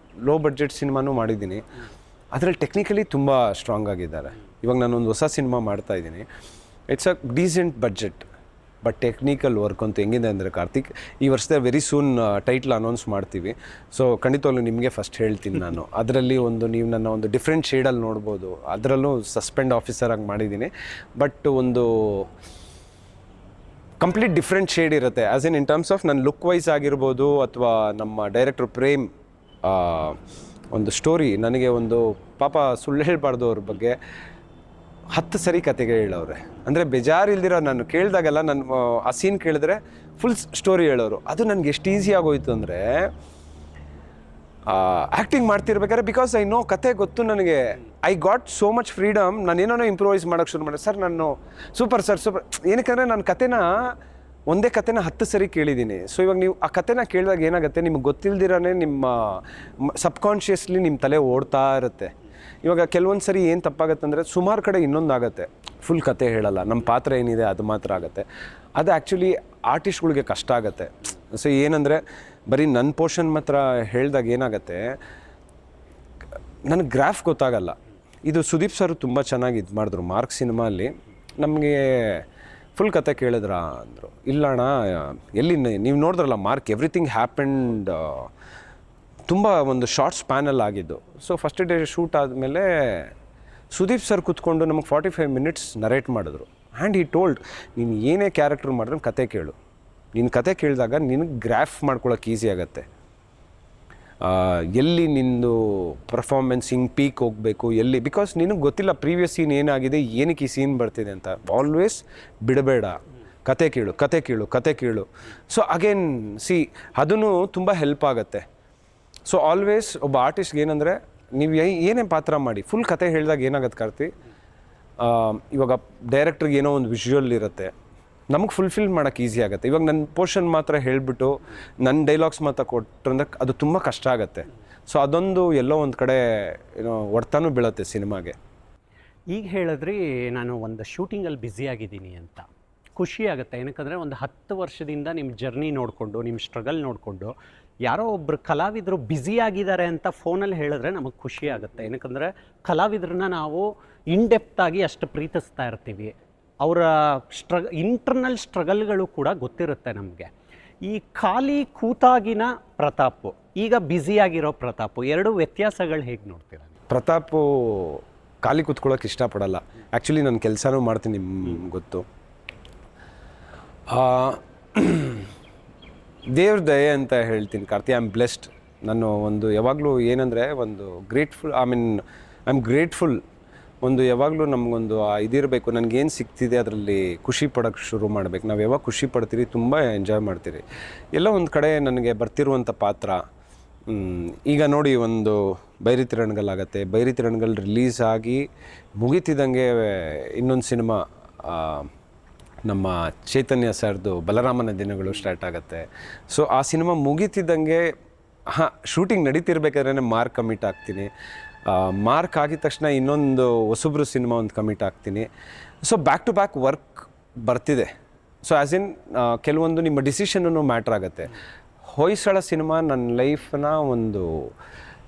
ಲೋ ಬಡ್ಜೆಟ್ ಸಿನಿಮಾನೂ ಮಾಡಿದ್ದೀನಿ. ಅದರಲ್ಲಿ ಟೆಕ್ನಿಕಲಿ ತುಂಬ ಸ್ಟ್ರಾಂಗ್ ಆಗಿದ್ದಾರೆ. ಇವಾಗ ನಾನೊಂದು ಹೊಸ ಸಿನಿಮಾ ಮಾಡ್ತಾಯಿದ್ದೀನಿ. It's a decent budget but technical work ಅಂತ ಹೆಂಗಿದೆ ಅಂದರೆ ಕಾರ್ತಿಕ್, ಈ ವರ್ಷದ ವೆರಿ ಸೂನ್ ಟೈಟ್ಲ್ ಅನೌನ್ಸ್ ಮಾಡ್ತೀವಿ. ಸೊ ಖಂಡಿತವಾಗ್ಲೂ ನಿಮಗೆ ಫಸ್ಟ್ ಹೇಳ್ತೀನಿ ನಾನು. ಅದರಲ್ಲಿ ನೀವು ನನ್ನ ಒಂದು ಡಿಫ್ರೆಂಟ್ ಶೇಡಲ್ಲಿ ನೋಡ್ಬೋದು. ಅದರಲ್ಲೂ ಸಸ್ಪೆಂಡ್ ಆಫೀಸರಾಗಿ ಮಾಡಿದ್ದೀನಿ. ಬಟ್ ಒಂದು ಕಂಪ್ಲೀಟ್ ಡಿಫ್ರೆಂಟ್ ಶೇಡ್ ಇರುತ್ತೆ. ಆ್ಯಸ್ ಇನ್ ಟರ್ಮ್ಸ್ ಆಫ್ ನನ್ನ ಲುಕ್ ವೈಸ್ ಆಗಿರ್ಬೋದು, ಅಥವಾ ನಮ್ಮ ಡೈರೆಕ್ಟರ್ ಪ್ರೇಮ್ ಒಂದು ಸ್ಟೋರಿ ನನಗೆ ಒಂದು ಪಾಪ ಸುಳ್ಳು ಹೇಳಬಾರ್ದು ಅವ್ರ ಬಗ್ಗೆ 10 ಸರಿ ಕತೆಗೆ ಹೇಳೋರೆ. ಅಂದರೆ ಬೇಜಾರಿಲ್ದಿರೋ ನಾನು ಕೇಳಿದಾಗೆಲ್ಲ ನಾನು ಆ ಸೀನ್ ಕೇಳಿದ್ರೆ ಫುಲ್ ಸ್ಟೋರಿ ಹೇಳೋರು. ಅದು ನನಗೆ ಎಷ್ಟು ಈಸಿ ಆಗೋಯ್ತು ಅಂದರೆ ಆ್ಯಕ್ಟಿಂಗ್ ಮಾಡ್ತಿರ್ಬೇಕಾದ್ರೆ, ಬಿಕಾಸ್ ಐ ನೋ ಕತೆ ಗೊತ್ತು ನನಗೆ. I got so much freedom. ನಾನೇನೋ ಇಂಪ್ರೂವೈಸ್ ಮಾಡೋಕ್ಕೆ ಶುರು ಮಾಡಿದೆ. ಸರ್ ನಾನು ಸೂಪರ್ ಏನಕ್ಕೆ ನಾನು ಕತೆನ ಒಂದೇ ಕತೆನ 10 ಸರಿ ಕೇಳಿದ್ದೀನಿ. ಸೊ ಇವಾಗ ನೀವು ಆ ಕತೆನ ಕೇಳಿದಾಗ ಏನಾಗುತ್ತೆ, ನಿಮ್ಗೆ ಗೊತ್ತಿಲ್ದಿರೇ ನಿಮ್ಮ ಸಬ್ಕಾನ್ಷಿಯಸ್ಲಿ ನಿಮ್ಮ ತಲೆ ಓಡ್ತಾ ಇರುತ್ತೆ. ಇವಾಗ ಕೆಲವೊಂದು ಸರಿ ಏನು ತಪ್ಪಾಗತ್ತೆ ಅಂದರೆ ಸುಮಾರು ಕಡೆ ಇನ್ನೊಂದಾಗತ್ತೆ, ಫುಲ್ ಕತೆ ಹೇಳಲ್ಲ, ನಮ್ಮ ಪಾತ್ರ ಏನಿದೆ ಅದು ಮಾತ್ರ ಆಗುತ್ತೆ. ಅದು ಆ್ಯಕ್ಚುಲಿ ಆರ್ಟಿಸ್ಟ್ಗಳಿಗೆ ಕಷ್ಟ ಆಗುತ್ತೆ. ಸೊ ಏನಂದರೆ ಬರೀ ನನ್ನ ಪೋರ್ಷನ್ ಮಾತ್ರ ಹೇಳಿದಾಗ ಏನಾಗುತ್ತೆ, ನನಗೆ ಗ್ರಾಫ್ ಗೊತ್ತಾಗಲ್ಲ. ಇದು ಸುದೀಪ್ ಸರ್ ತುಂಬ ಚೆನ್ನಾಗಿ ಇದು ಮಾಡಿದ್ರು ಮಾರ್ಕ್ ಸಿನಿಮಾಲ್ಲಿ. ನಮಗೆ ಫುಲ್ ಕತೆ ಕೇಳಿದ್ರಾ ಅಂದರು. ಇಲ್ಲ ಅಣ್ಣ, ಎಲ್ಲಿ ನೀವು ನೋಡಿದ್ರಲ್ಲ ಮಾರ್ಕ್, ಎವ್ರಿಥಿಂಗ್ ಹ್ಯಾಪೆಂಡ್ ತುಂಬ ಒಂದು ಶಾರ್ಟ್ ಸ್ಪ್ಯಾನಲ್ಲಿ ಆಗಿದ್ದು. ಸೊ ಫಸ್ಟ್ ಡೇ ಶೂಟ್ ಆದಮೇಲೆ ಸುದೀಪ್ ಸರ್ ಕೂತ್ಕೊಂಡು ನಮಗೆ 45 ಮಿನಿಟ್ಸ್ ನರೇಟ್ ಮಾಡಿದ್ರು. ಆ್ಯಂಡ್ ಈ ಟೋಲ್ಡ್, ನೀನು ಏನೇ ಕ್ಯಾರೆಕ್ಟರ್ ಮಾಡಿದ್ರೆ ಕತೆ ಕೇಳು. ನಿನ್ನ ಕತೆ ಕೇಳಿದಾಗ ನಿನಗೆ ಗ್ರಾಫ್ ಮಾಡ್ಕೊಳಕ್ಕೆ ಈಸಿ ಆಗುತ್ತೆ. ಎಲ್ಲಿ ನಿಂದು ಪರ್ಫಾರ್ಮೆನ್ಸ್ ಹಿಂಗೆ ಪೀಕ್ ಹೋಗಬೇಕು, ಎಲ್ಲಿ, ಬಿಕಾಸ್ ನಿನಗೆ ಗೊತ್ತಿಲ್ಲ ಪ್ರೀವಿಯಸ್ ಸೀನ್ ಏನಾಗಿದೆ, ಏನಕ್ಕೆ ಈ ಸೀನ್ ಬರ್ತಿದೆ ಅಂತ. ಆಲ್ವೇಸ್ ಬಿಡಬೇಡ, ಕತೆ ಕೇಳು, ಕತೆ ಕೇಳು, ಕತೆ ಕೇಳು. ಸೊ ಅಗೇನ್ ಅದೂ ತುಂಬ ಹೆಲ್ಪ್ ಆಗುತ್ತೆ. ಸೊ ಆಲ್ವೇಸ್ ಒಬ್ಬ ಆರ್ಟಿಸ್ಟ್ಗೆ ಏನಂದರೆ, ನೀವು ಏನೇ ಪಾತ್ರ ಮಾಡಿ ಫುಲ್ ಕತೆ ಹೇಳಿದಾಗ ಏನಾಗುತ್ತೆ ಕಾರ್ತಿ, ಇವಾಗ ಡೈರೆಕ್ಟ್ರಿಗೆ ಏನೋ ಒಂದು ವಿಜುವಲ್ ಇರುತ್ತೆ, ನಮಗೆ ಫುಲ್ಫಿಲ್ ಮಾಡೋಕ್ಕೆ ಈಸಿ ಆಗುತ್ತೆ. ಇವಾಗ ನನ್ನ ಪೋರ್ಷನ್ ಮಾತ್ರ ಹೇಳಿಬಿಟ್ಟು ನನ್ನ ಡೈಲಾಗ್ಸ್ ಮಾತ್ರ ಕೊಟ್ಟರೆ ಅದು ತುಂಬ ಕಷ್ಟ ಆಗುತ್ತೆ. ಸೊ ಅದೊಂದು ಎಲ್ಲೋ ಒಂದು ಕಡೆ ಏನೋ ಹೊಡ್ತಾನೂ ಬೀಳುತ್ತೆ ಸಿನಿಮಾಗೆ. ಈಗ ಹೇಳಿದ್ರಿ ನಾನು ಒಂದು ಶೂಟಿಂಗಲ್ಲಿ ಬ್ಯುಸಿಯಾಗಿದ್ದೀನಿ ಅಂತ. ಖುಷಿ ಆಗುತ್ತೆ, ಏನಕ್ಕಂದರೆ ಒಂದು 10 ವರ್ಷದಿಂದ ನಿಮ್ಮ ಜರ್ನಿ ನೋಡಿಕೊಂಡು, ನಿಮ್ಮ ಸ್ಟ್ರಗಲ್ ನೋಡಿಕೊಂಡು ಯಾರೋ ಒಬ್ಬರು ಕಲಾವಿದರು ಬ್ಯುಸಿಯಾಗಿದ್ದಾರೆ ಅಂತ ಫೋನಲ್ಲಿ ಹೇಳಿದ್ರೆ ನಮಗೆ ಖುಷಿ ಆಗುತ್ತೆ. ಏನಕ್ಕಂದರೆ ಕಲಾವಿದ್ರನ್ನ ನಾವು ಇನ್ಡೆಪ್ತಾಗಿ ಅಷ್ಟು ಪ್ರೀತಿಸ್ತಾ ಇರ್ತೀವಿ. ಅವರ ಇಂಟರ್ನಲ್ ಸ್ಟ್ರಗಲ್ಗಳು ಕೂಡ ಗೊತ್ತಿರುತ್ತೆ ನಮಗೆ. ಈ ಖಾಲಿ ಕೂತಾಗಿನ ಪ್ರತಾಪು, ಈಗ ಬ್ಯುಸಿಯಾಗಿರೋ ಪ್ರತಾಪು, ಎರಡು ವ್ಯತ್ಯಾಸಗಳು ಹೇಗೆ ನೋಡ್ತೀರಾ? ಪ್ರತಾಪು ಖಾಲಿ ಕೂತ್ಕೊಳ್ಳೋಕೆ ಇಷ್ಟಪಡಲ್ಲ. ಆ್ಯಕ್ಚುಲಿ ನಾನು ಕೆಲಸನೂ ಮಾಡ್ತೀನಿ, ನಿಮ್ಗೆ ಗೊತ್ತು. ದೇವ್ರ ದಯೆ ಅಂತ ಹೇಳ್ತೀನಿ ಕಾರ್ತಿ. I am blessed. ನಾನು ಒಂದು ಯಾವಾಗಲೂ ಏನಂದರೆ ಒಂದು ಗ್ರೇಟ್ಫುಲ್, ಐ ಆಮ್ ಗ್ರೇಟ್ಫುಲ್. ಒಂದು ಯಾವಾಗಲೂ ನಮಗೊಂದು ಇದಿರಬೇಕು, ನನಗೇನು ಸಿಗ್ತಿದೆ ಅದರಲ್ಲಿ ಖುಷಿ ಪಡೋಕ್ಕೆ ಶುರು ಮಾಡಬೇಕು. ನಾವು ಯಾವಾಗ ಖುಷಿ ಪಡ್ತೀರಿ, ತುಂಬ ಎಂಜಾಯ್ ಮಾಡ್ತೀರಿ. ಎಲ್ಲ ಒಂದು ಕಡೆ ನನಗೆ ಬರ್ತಿರುವಂಥ ಪಾತ್ರ, ಈಗ ನೋಡಿ ಒಂದು ಬೈರಿ ತಿರಣಗಲ್ಲಾಗತ್ತೆ. ಬೈರಿ ತಿರಣಗಲ್ ರಿಲೀಸ್ ಆಗಿ ಮುಗಿತಿದ್ದಂಗೆ ಇನ್ನೊಂದು ಸಿನಿಮಾ ನಮ್ಮ ಚೈತನ್ಯ ಸರ್ದು ಬಲರಾಮನ ದಿನಗಳು ಸ್ಟಾರ್ಟ್ ಆಗುತ್ತೆ. ಸೊ ಆ ಸಿನಿಮಾ ಮುಗಿತಿದ್ದಂಗೆ ಶೂಟಿಂಗ್ ನಡೀತಿರ್ಬೇಕಾದ್ರೆ ಮಾರ್ಕ್ ಕಮಿಟ್ ಆಗ್ತೀನಿ. ಮಾರ್ಕ್ ಆಗಿದ ತಕ್ಷಣ ಇನ್ನೊಂದು ಹೊಸಬ್ರು ಸಿನಿಮಾ ಒಂದು ಕಮಿಟ್ ಆಗ್ತೀನಿ. So back to back work ಬರ್ತಿದೆ. ಸೊ ಆ್ಯಸ್ ಇನ್ ಕೆಲವೊಂದು ನಿಮ್ಮ ಡಿಸಿಷನ್ನು ಮ್ಯಾಟ್ರ್ ಆಗುತ್ತೆ. ಹೊಯ್ಸಳ ಸಿನಿಮಾ ನನ್ನ ಲೈಫನ್ನ ಒಂದು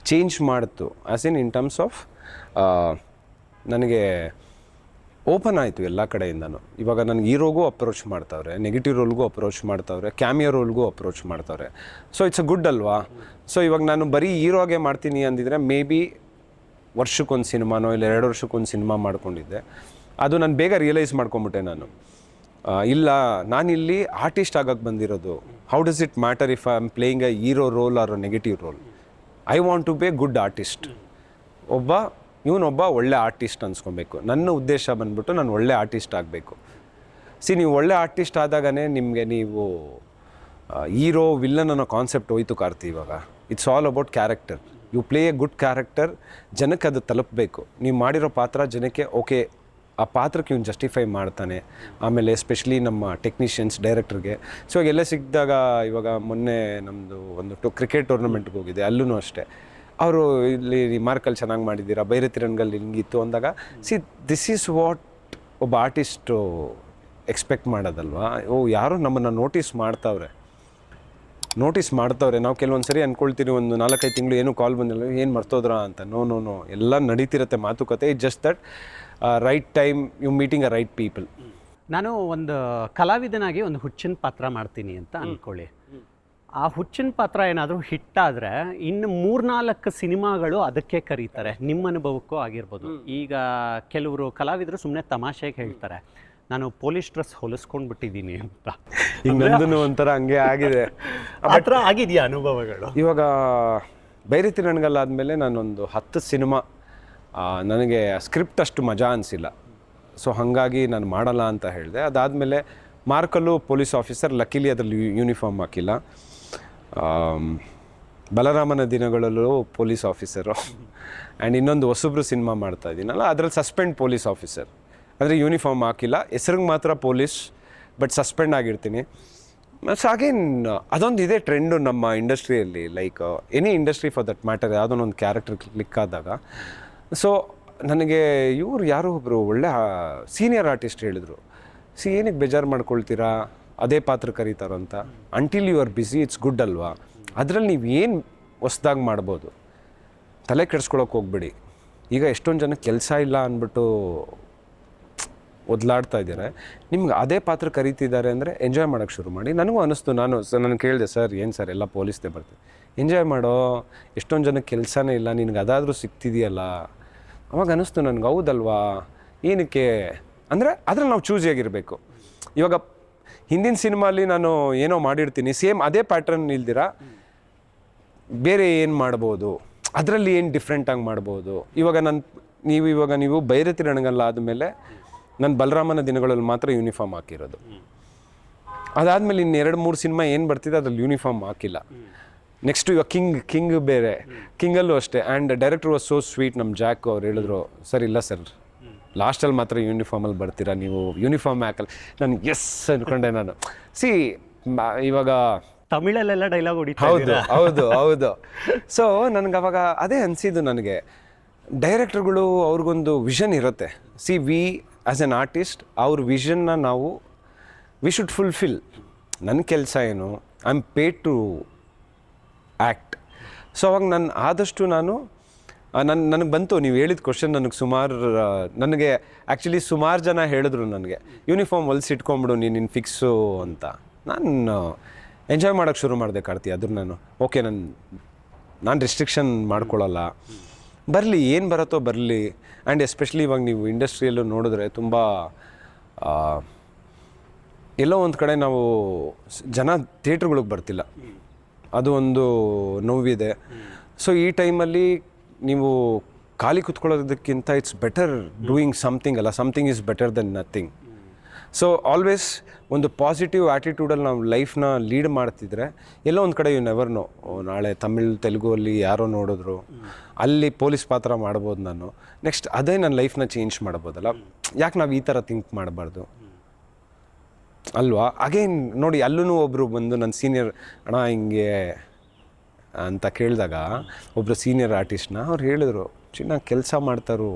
ಚೇಂಜ್ ಮಾಡಿತು. ಆ್ಯಸ್ ಇನ್ ಟರ್ಮ್ಸ್ ಆಫ್ ನನಗೆ ಓಪನ್ ಆಯಿತು ಎಲ್ಲ ಕಡೆಯಿಂದನೂ. ಇವಾಗ ನನಗೆ ಹೀರೋಗೂ ಅಪ್ರೋಚ್ ಮಾಡ್ತಾವ್ರೆ, ನೆಗೆಟಿವ್ ರೋಲ್ಗೂ ಅಪ್ರೋಚ್ ಮಾಡ್ತಾವ್ರೆ, ಕ್ಯಾಮಿಯೋ ರೋಲ್ಗೂ ಅಪ್ರೋಚ್ ಮಾಡ್ತಾವ್ರೆ. ಸೊ ಇಟ್ಸ್ ಅ ಗುಡ್ ಅಲ್ವಾ? ಸೊ ಇವಾಗ ನಾನು ಬರೀ ಹೀರೋಗೆ ಮಾಡ್ತೀನಿ ಅಂದಿದ್ರೆ ಮೇ ಬಿ ವರ್ಷಕ್ಕೊಂದು ಸಿನಿಮಾನೋ ಇಲ್ಲ 2 ವರ್ಷಕ್ಕೊಂದು ಸಿನಿಮಾ ಮಾಡ್ಕೊಂಡಿದ್ದೆ. ಅದು ನಾನು ಬೇಗ ರಿಯಲೈಸ್ ಮಾಡ್ಕೊಂಬಿಟ್ಟೆ ನಾನು. ಇಲ್ಲ, ನಾನಿಲ್ಲಿ ಆರ್ಟಿಸ್ಟ್ ಆಗೋಕ್ಕೆ ಬಂದಿರೋದು. How does it matter if I am playing a hero role or a negative role? I want to be a good artist. ಇವನೊಬ್ಬ ಒಳ್ಳೆ ಆರ್ಟಿಸ್ಟ್ ಅನ್ಸ್ಕೊಬೇಕು. ನನ್ನ ಉದ್ದೇಶ ಬಂದ್ಬಿಟ್ಟು ನಾನು ಒಳ್ಳೆ ಆರ್ಟಿಸ್ಟ್ ಆಗಬೇಕು. ನೀವು ಒಳ್ಳೆ ಆರ್ಟಿಸ್ಟ್ ಆದಾಗನೇ ನಿಮಗೆ ನೀವು ಹೀರೋ ವಿಲ್ಲನ್ ಅನ್ನೋ ಕಾನ್ಸೆಪ್ಟ್ ಹೋಯ್ತು ಕಾರ್ತಿ. ಇವಾಗ it's all about character. You play a good character. ಜನಕ್ಕೆ ಅದು ತಲುಪಬೇಕು. ನೀವು ಮಾಡಿರೋ ಪಾತ್ರ ಜನಕ್ಕೆ ಓಕೆ, ಆ ಪಾತ್ರಕ್ಕೆ ಇವ್ನು ಜಸ್ಟಿಫೈ ಮಾಡ್ತಾನೆ. ಆಮೇಲೆ ಎಸ್ಪೆಷಲಿ ನಮ್ಮ ಟೆಕ್ನಿಷಿಯನ್ಸ್, ಡೈರೆಕ್ಟ್ರಿಗೆ. ಸೊ ಎಲ್ಲ ಸಿಕ್ಕಿದಾಗ ಇವಾಗ ಮೊನ್ನೆ ನಮ್ಮದು ಒಂದು ಕ್ರಿಕೆಟ್ ಟೂರ್ನಮೆಂಟ್ಗೆ ಹೋಗಿದೆ, ಅಲ್ಲೂ ಅಷ್ಟೇ ಅವರು ಇಲ್ಲಿ ಮಾರ್ಕಲ್ಲಿ ಚೆನ್ನಾಗಿ ಮಾಡಿದ್ದೀರಾ, ಬೈರೆ ತಿರಂಗಲ್ ಹಿಂಗಿತ್ತು ಅಂದಾಗ ದಿಸ್ ಈಸ್ ವಾಟ್ ಒಬ್ಬ ಆರ್ಟಿಸ್ಟು ಎಕ್ಸ್ಪೆಕ್ಟ್ ಮಾಡೋದಲ್ವಾ. ಯಾರೋ ನಮ್ಮನ್ನು ನೋಟಿಸ್ ಮಾಡ್ತಾವ್ರೆ. ನೋಟಿಸ್ ಮಾಡ್ತವ್ರೆ. ನಾವು ಕೆಲವೊಂದು ಸರಿ ಅಂದ್ಕೊಳ್ತೀವಿ ಒಂದು 4-5 ತಿಂಗಳು ಏನೂ ಕಾಲ್ ಬಂದಿಲ್ಲ, ಏನು ಮರ್ತೋದ್ರಾ ಅಂತ. ನೋ ಎಲ್ಲ ನಡೀತಿರುತ್ತೆ ಮಾತುಕತೆ. It just that right time you meeting a right people. ನಾನು ಒಂದು ಕಲಾವಿದನಾಗಿ ಒಂದು ಹುಚ್ಚಿನ ಪಾತ್ರ ಮಾಡ್ತೀನಿ ಅಂತ ಅಂದ್ಕೊಳ್ಳಿ. ಆ ಹುಚ್ಚಿನ ಪಾತ್ರ ಏನಾದರೂ ಹಿಟ್ಟಾದರೆ ಇನ್ನು 3-4 ಸಿನಿಮಾಗಳು ಅದಕ್ಕೆ ಕರೀತಾರೆ. ನಿಮ್ಮ ಅನುಭವಕ್ಕೂ ಆಗಿರ್ಬೋದು. ಈಗ ಕೆಲವರು ಕಲಾವಿದರು ಸುಮ್ಮನೆ ತಮಾಷೆಗೆ ಹೇಳ್ತಾರೆ, ನಾನು ಪೊಲೀಸ್ ಡ್ರೆಸ್ ಹೊಲಿಸ್ಕೊಂಡು ಬಿಟ್ಟಿದ್ದೀನಿ ಅಂತ. ಈಗ ನಂದು ಒಂಥರ ಹಂಗೆ ಆಗಿದೆ. ಆ ಥರ ಆಗಿದೆಯಾ ಅನುಭವಗಳು? ಇವಾಗ ಬೈರತಿ ರಣಗಲ್ಲಾದಮೇಲೆ ನಾನೊಂದು 10 ಸಿನಿಮಾ ನನಗೆ ಸ್ಕ್ರಿಪ್ಟ್ ಅಷ್ಟು ಮಜಾ ಅನಿಸಿಲ್ಲ. ಸೊ ಹಾಗಾಗಿ ನಾನು ಮಾಡಲ್ಲ ಅಂತ ಹೇಳಿದೆ. ಅದಾದಮೇಲೆ ಮಾರ್ಕಲ್ಲೂ ಪೊಲೀಸ್ ಆಫೀಸರ್, ಲಕ್ಕಿಲಿ ಅದರಲ್ಲಿ ಯೂನಿಫಾರ್ಮ್ ಹಾಕಿಲ್ಲ. ಬಲರಾಮನ ದಿನಗಳಲ್ಲೂ ಪೊಲೀಸ್ ಆಫೀಸರು. ಆ್ಯಂಡ್ ಇನ್ನೊಂದು ಹೊಸಬ್ರು ಸಿನಿಮಾ ಮಾಡ್ತಾ ಇದ್ದೀನಲ್ಲ, ಅದರಲ್ಲಿ ಸಸ್ಪೆಂಡ್ ಪೊಲೀಸ್ ಆಫೀಸರ್. ಅಂದರೆ ಯೂನಿಫಾರ್ಮ್ ಹಾಕಿಲ್ಲ, ಹೆಸ್ರಿಗೆ ಮಾತ್ರ ಪೊಲೀಸ್, ಬಟ್ ಸಸ್ಪೆಂಡ್ ಆಗಿರ್ತೀನಿ. ಸೊ ಹಾಗೇನು ಅದೊಂದು ಇದೆ ಟ್ರೆಂಡು ನಮ್ಮ ಇಂಡಸ್ಟ್ರಿಯಲ್ಲಿ, like any industry for that matter. ಯಾವುದೋ ಒಂದು ಕ್ಯಾರೆಕ್ಟರ್ ಕ್ಲಿಕ್ ಆದಾಗ. ಸೊ ನನಗೆ ಇವರು ಯಾರೋ ಒಬ್ಬರು ಒಳ್ಳೆ ಸೀನಿಯರ್ ಆರ್ಟಿಸ್ಟ್ ಹೇಳಿದರು, ಏನಕ್ಕೆ ಬೇಜಾರು ಮಾಡ್ಕೊಳ್ತೀರಾ, ಅದೇ ಪಾತ್ರ ಕರೀತಾರೋ ಅಂತ. Until you are busy it's good ಅಲ್ವಾ. ಅದರಲ್ಲಿ ನೀವು ಏನು ಹೊಸ್ದಾಗಿ ಮಾಡ್ಬೋದು, ತಲೆ ಕೆಡಿಸ್ಕೊಳಕ್ಕೆ ಹೋಗ್ಬೇಡಿ. ಈಗ ಎಷ್ಟೊಂದು ಜನಕ್ಕೆ ಕೆಲಸ ಇಲ್ಲ ಅಂದ್ಬಿಟ್ಟು ಒದ್ಲಾಡ್ತಾ ಇದ್ದಾರೆ. ನಿಮ್ಗೆ ಅದೇ ಪಾತ್ರ ಕರೀತಿದ್ದಾರೆ ಅಂದರೆ ಎಂಜಾಯ್ ಮಾಡೋಕ್ಕೆ ಶುರು ಮಾಡಿ. ನನಗೂ ಅನ್ನಿಸ್ತು, ನಾನು ಕೇಳಿದೆ, ಸರ್ ಏನು ಸರ್ ಎಲ್ಲ ಪೊಲೀಸ್ದೇ ಬರ್ತೀವಿ, ಎಂಜಾಯ್ ಮಾಡೋ, ಎಷ್ಟೊಂದು ಜನಕ್ಕೆ ಕೆಲಸನೇ ಇಲ್ಲ, ನಿನಗೆ ಅದಾದರೂ ಸಿಗ್ತಿದೆಯಲ್ಲ. ಅವಾಗ ಅನ್ನಿಸ್ತು ನನಗೆ, ಹೌದಲ್ವಾ, ಏನಕ್ಕೆ ಅಂದರೆ ಅದ್ರಲ್ಲಿ ನಾವು ಚೂಸಿಯಾಗಿರಬೇಕು. ಇವಾಗ ಹಿಂದಿನ ಸಿನಿಮಾಲಿ ನಾನು ಏನೋ ಮಾಡಿರ್ತೀನಿ, ಸೇಮ್ ಅದೇ ಪ್ಯಾಟ್ರನ್ ಇಲ್ದಿರ ಬೇರೆ ಏನು ಮಾಡ್ಬೋದು, ಅದರಲ್ಲಿ ಏನು ಡಿಫ್ರೆಂಟಾಗಿ ಮಾಡ್ಬೋದು. ಇವಾಗ ನೀವು ಬೈರತಿ ರಣಗಲ್ಲ ಆದಮೇಲೆ ನಾನು ಬಲರಾಮನ ದಿನಗಳಲ್ಲಿ ಮಾತ್ರ ಯೂನಿಫಾರ್ಮ್ ಹಾಕಿರೋದು. ಅದಾದಮೇಲೆ ಇನ್ನು 2-3 ಸಿನಿಮಾ ಏನು ಬರ್ತಿದೆ ಅದ್ರಲ್ಲಿ ಯೂನಿಫಾರ್ಮ್ ಹಾಕಿಲ್ಲ. ನೆಕ್ಸ್ಟು ಇವಾಗ ಕಿಂಗ್ ಬೇರೆ, ಕಿಂಗಲ್ಲೂ ಅಷ್ಟೇ. And director was so sweet, ನಮ್ಮ ಜಾಕ್ ಅವ್ರು ಹೇಳಿದ್ರು, ಸರ್ ಇಲ್ಲ ಸರ್ ಲಾಸ್ಟಲ್ಲಿ ಮಾತ್ರ ಯೂನಿಫಾರ್ಮಲ್ಲಿ ಬರ್ತೀರಾ, ನೀವು ಯೂನಿಫಾರ್ಮ್ ಹಾಕಲ್ಲ. ನಾನು ಎಸ್ ಅಂದ್ಕೊಂಡೆ ನಾನು. ಇವಾಗ ತಮಿಳಲ್ಲೆಲ್ಲ ಡೈಲಾಗ್ ಹೊಡಿತಾ ಹೌದು. ಸೊ ನನಗೆ ಅವಾಗ ಅದೇ ಅನಿಸಿದ್ದು, ನನಗೆ ಡೈರೆಕ್ಟರ್ಗಳು ಅವ್ರಿಗೊಂದು ವಿಷನ್ ಇರುತ್ತೆ. ವಿ ಆ್ಯಸ್ ಎನ್ ಆರ್ಟಿಸ್ಟ್ ಅವ್ರ ವಿಷನ್ನ ವಿ ಶುಡ್ ಫುಲ್ಫಿಲ್. ನನ್ನ ಕೆಲಸ ಏನು, I am paid to act. So ಅವಾಗ ನಾನು ಆದಷ್ಟು ನನಗೆ ಬಂತು ನೀವು ಹೇಳಿದ ಕ್ವಶನ್. ನನಗೆ ಆ್ಯಕ್ಚುಲಿ ಸುಮಾರು ಜನ ಹೇಳಿದ್ರು ನನಗೆ, ಯೂನಿಫಾರ್ಮ್ ಹೊಲ್ಸಿಟ್ಕೊಂಬಿಡು ನೀನು ಫಿಕ್ಸು ಅಂತ. ನಾನು ಎಂಜಾಯ್ ಮಾಡೋಕ್ಕೆ ಶುರು ಮಾಡಿದೆ ಕಾರ್ತಿ. ಅದ್ರ ಓಕೆ ನಾನು ರಿಸ್ಟ್ರಿಕ್ಷನ್ ಮಾಡ್ಕೊಳ್ಳಲ್ಲ, ಬರಲಿ ಏನು ಬರುತ್ತೋ ಬರಲಿ. ಆ್ಯಂಡ್ ಎಸ್ಪೆಷಲಿ ಇವಾಗ ನೀವು ಇಂಡಸ್ಟ್ರಿಯಲ್ಲೂ ನೋಡಿದ್ರೆ ತುಂಬ ಎಲ್ಲೋ ಒಂದು ಕಡೆ ನಾವು ಜನ ಥಿಯೇಟ್ರ್ಗಳಿಗೆ ಬರ್ತಿಲ್ಲ, ಅದು ಒಂದು ನೋವಿದೆ. ಸೊ ಈ ಟೈಮಲ್ಲಿ ನೀವು ಖಾಲಿ ಕೂತ್ಕೊಳ್ಳೋದಕ್ಕಿಂತ ಇಟ್ಸ್ ಬೆಟರ್ ಡೂಯಿಂಗ್ ಸಮಥಿಂಗ್ ಅಲ್ಲ, something is better than nothing. So always ಒಂದು ಪಾಸಿಟಿವ್ ಆ್ಯಟಿಟ್ಯೂಡಲ್ಲಿ ನಾವು ಲೈಫ್ನ ಲೀಡ್ ಮಾಡ್ತಿದ್ರೆ ಎಲ್ಲೋ ಒಂದು ಕಡೆ ಯು ನೆವರ್ ನೋ, ನಾಳೆ ತಮಿಳ್ ತೆಲುಗು ಅಲ್ಲಿ ಯಾರೋ ನೋಡಿದ್ರು, ಅಲ್ಲಿ ಪೊಲೀಸ್ ಪಾತ್ರ ಮಾಡ್ಬೋದು ನಾನು, ನೆಕ್ಸ್ಟ್ ಅದೇ ನನ್ನ ಲೈಫ್ನ ಚೇಂಜ್ ಮಾಡ್ಬೋದಲ್ಲ. ಯಾಕೆ ನಾವು ಈ ಥರ ಥಿಂಕ್ ಮಾಡಬಾರ್ದು ಅಲ್ವಾ? ಅಗೇನ್ ನೋಡಿ, ಅಲ್ಲೂ ಒಬ್ಬರು ಬಂದು ನನ್ನ ಸೀನಿಯರ್ ಅಣ್ಣ ಹಿಂಗೆ ಅಂತ ಕೇಳಿದಾಗ ಒಬ್ಬರು ಸೀನಿಯರ್ ಆರ್ಟಿಸ್ಟ್ನ ಅವ್ರು ಹೇಳಿದ್ರು, ಚೆನ್ನಾಗಿ ಕೆಲಸ ಮಾಡ್ತಾರೋ,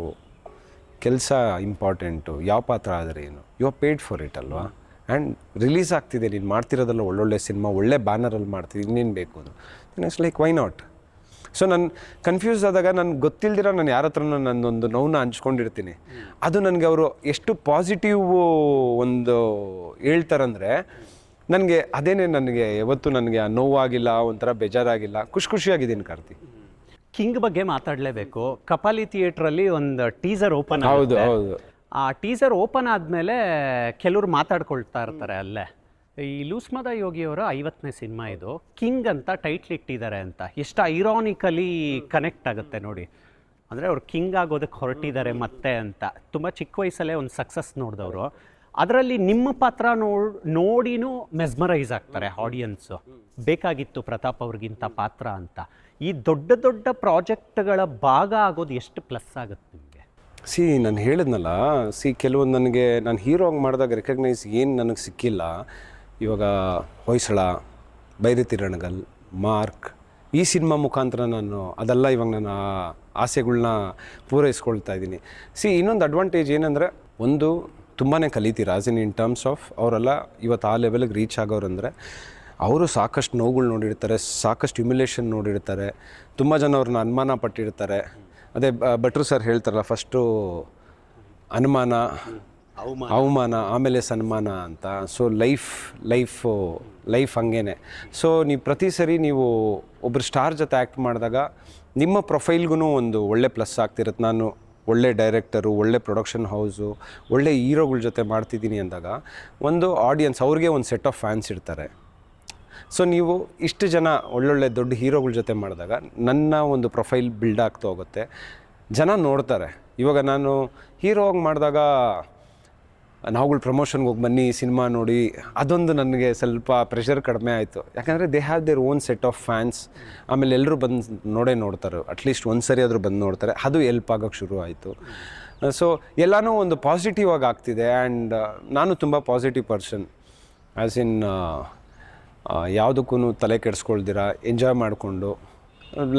ಕೆಲಸ ಇಂಪಾರ್ಟೆಂಟು, ಯಾವ ಪಾತ್ರ ಆದರೆ ಏನು, you are paid for it ಅಲ್ವಾ. ಆ್ಯಂಡ್ ರಿಲೀಸ್ ಆಗ್ತಿದೆ, ನೀನು ಮಾಡ್ತಿರೋದಲ್ಲ ಒಳ್ಳೊಳ್ಳೆ ಸಿನಿಮಾ, ಒಳ್ಳೆ ಬ್ಯಾನರಲ್ಲಿ ಮಾಡ್ತಿದ್ದೆ, ಇನ್ನೇನು ಬೇಕು ಅದು. It's like why not. So ನಾನು ಕನ್ಫ್ಯೂಸ್ ಆದಾಗ ನನಗೆ ಗೊತ್ತಿಲ್ದಿರ ನಾನು ಯಾರ ಹತ್ರ ನನ್ನೊಂದು ನೋವನ್ನ ಹಂಚ್ಕೊಂಡಿರ್ತೀನಿ. ಅದು ನನಗೆ ಅವರು ಎಷ್ಟು ಪಾಸಿಟಿವ್ ಒಂದು ಹೇಳ್ತಾರಂದರೆ ನನಗೆ ಅದೇನೇ, ನನಗೆ ಯಾವತ್ತೂ ನನಗೆ ಆ ನೋವಾಗಿಲ್ಲ, ಒಂಥರ ಬೇಜಾರಾಗಿಲ್ಲ, ಖುಷಿಯಾಗಿದ್ದೀನಿ ಕಾರ್ತಿ. ಕಿಂಗ್ ಬಗ್ಗೆ ಮಾತಾಡಲೇಬೇಕು. ಕಪಾಲಿ ಥಿಯೇಟ್ರಲ್ಲಿ ಒಂದು ಟೀಸರ್ ಓಪನ್ ಹೌದು. ಆ ಟೀಸರ್ ಓಪನ್ ಆದಮೇಲೆ ಕೆಲವರು ಮಾತಾಡ್ಕೊಳ್ತಾ ಇರ್ತಾರೆ ಅಲ್ಲೇ, ಈ ಲೂಸ್ಮದ ಯೋಗಿಯವರ 50ನೇ ಸಿನಿಮಾ ಇದು, ಕಿಂಗ್ ಅಂತ ಟೈಟ್ಲ್ ಇಟ್ಟಿದ್ದಾರೆ ಅಂತ. ಎಷ್ಟು ಐರಾನಿಕಲಿ ಕನೆಕ್ಟ್ ಆಗುತ್ತೆ ನೋಡಿ. ಅಂದರೆ ಅವ್ರು ಕಿಂಗ್ ಆಗೋದಕ್ಕೆ ಹೊರಟಿದ್ದಾರೆ ಮತ್ತೆ ಅಂತ. ತುಂಬ ಚಿಕ್ಕ ವಯಸ್ಸಲ್ಲೇ ಒಂದು ಸಕ್ಸಸ್ ನೋಡಿದವರು. ಅದರಲ್ಲಿ ನಿಮ್ಮ ಪಾತ್ರ ನೋಡಿನೂ ಮೆಸ್ಮರೈಸ್ ಆಗ್ತಾರೆ ಆಡಿಯನ್ಸು. ಬೇಕಾಗಿತ್ತು ಪ್ರತಾಪ್ ಅವ್ರಿಗಿಂತ ಪಾತ್ರ ಅಂತ. ಈ ದೊಡ್ಡ ದೊಡ್ಡ ಪ್ರಾಜೆಕ್ಟ್ಗಳ ಭಾಗ ಆಗೋದು ಎಷ್ಟು ಪ್ಲಸ್ ಆಗುತ್ತೆ ನಿಮಗೆ? ನಾನು ಹೇಳಿದ್ನಲ್ಲ, ಕೆಲವೊಂದು ನನಗೆ ನಾನು ಹೀರೋ ಆಗಿ ಮಾಡಿದಾಗ ರೆಕಗ್ನೈಸ್ ಏನು ನನಗೆ ಸಿಕ್ಕಿಲ್ಲ. ಇವಾಗ ಹೊಯ್ಸಳ, ಬೈರತಿ ರಣಗಲ್, ಮಾರ್ಕ್, ಈ ಸಿನಿಮಾ ಮುಖಾಂತರ ಅದೆಲ್ಲ ಇವಾಗ ನಾನು ಆಸೆಗಳ್ನ ಪೂರೈಸ್ಕೊಳ್ತಾ ಇದ್ದೀನಿ. ಇನ್ನೊಂದು ಅಡ್ವಾಂಟೇಜ್ ಏನಂದರೆ, ತುಂಬಾ ಕಲಿತೀರ ಆಸ್ ಇನ್ ಟರ್ಮ್ಸ್ ಆಫ್ ಅವರೆಲ್ಲ ಇವತ್ತು ಆ ಲೆವೆಲ್ಗೆ ರೀಚ್ ಆಗೋರಂದರೆ ಅವರು ಸಾಕಷ್ಟು ನೋವುಗಳು ನೋಡಿರ್ತಾರೆ, ಸಾಕಷ್ಟು ಹ್ಯುಮಿಲೇಷನ್ ನೋಡಿರ್ತಾರೆ, ತುಂಬ ಜನ ಅವ್ರನ್ನ ಅನುಮಾನ ಪಟ್ಟಿರ್ತಾರೆ. ಅದೇ ಭಟ್ರು ಸರ್ ಹೇಳ್ತಾರಲ್ಲ, ಫಸ್ಟು ಅನುಮಾನ, ಅವಮಾನ, ಆಮೇಲೆ ಸನ್ಮಾನ ಅಂತ. ಸೊ ಲೈಫ್ ಹಂಗೇನೆ. ಸೊ ನೀವು ಪ್ರತಿ ಸರಿ ನೀವು ಒಬ್ಬರು ಸ್ಟಾರ್ ಜೊತೆ ಆ್ಯಕ್ಟ್ ಮಾಡಿದಾಗ ನಿಮ್ಮ ಪ್ರೊಫೈಲ್ಗೂ ಒಂದು ಒಳ್ಳೆ ಪ್ಲಸ್ ಆಗ್ತಿರುತ್ತೆ. ನಾನು ಒಳ್ಳೆ ಡೈರೆಕ್ಟರು, ಒಳ್ಳೆ ಪ್ರೊಡಕ್ಷನ್ ಹೌಸು, ಒಳ್ಳೆ ಹೀರೋಗಳ ಜೊತೆ ಮಾಡ್ತಿದ್ದೀನಿ ಅಂದಾಗ ಒಂದು ಆಡಿಯನ್ಸ್, ಅವ್ರಿಗೆ ಒಂದು ಸೆಟ್ ಆಫ್ ಫ್ಯಾನ್ಸ್ ಇರ್ತಾರೆ. ಸೊ ನೀವು ಇಷ್ಟು ಜನ ಒಳ್ಳೊಳ್ಳೆ ದೊಡ್ಡ ಹೀರೋಗಳ ಜೊತೆ ಮಾಡಿದಾಗ ನನ್ನ ಒಂದು ಪ್ರೊಫೈಲ್ ಬಿಲ್ಡ್ ಆಗ್ತಾ ಹೋಗುತ್ತೆ, ಜನ ನೋಡ್ತಾರೆ. ಇವಾಗ ನಾನು ಹೀರೋ ಆಗಿ ಮಾಡಿದಾಗ ನಾವುಗಳು ಪ್ರಮೋಷನ್ಗೆ ಹೋಗಿ ಬನ್ನಿ, ಸಿನಿಮಾ ನೋಡಿ, ಅದೊಂದು ನನಗೆ ಸ್ವಲ್ಪ ಪ್ರೆಷರ್ ಕಡಿಮೆ ಆಯಿತು. ಯಾಕಂದರೆ they have their own set of fans. ಆಮೇಲೆ ಎಲ್ಲರೂ ಬಂದು ನೋಡ್ತಾರೆ, ಅಟ್ಲೀಸ್ಟ್ ಒಂದು ಸರಿ ಆದರೂ ಬಂದು ನೋಡ್ತಾರೆ. ಅದು ಎಲ್ಪ್ ಆಗೋಕ್ಕೆ ಶುರು ಆಯಿತು. ಸೊ ಎಲ್ಲನೂ ಒಂದು ಪಾಸಿಟಿವ್ ಆಗಿ ಆಗ್ತಿದೆ. ಆ್ಯಂಡ್ ನಾನು ತುಂಬ ಪಾಸಿಟಿವ್ ಪರ್ಸನ್, ಆ್ಯಸ್ ಇನ್ ಯಾವುದಕ್ಕೂ ತಲೆ ಕೆಡಿಸ್ಕೊಳ್ದಿರ ಎಂಜಾಯ್ ಮಾಡಿಕೊಂಡು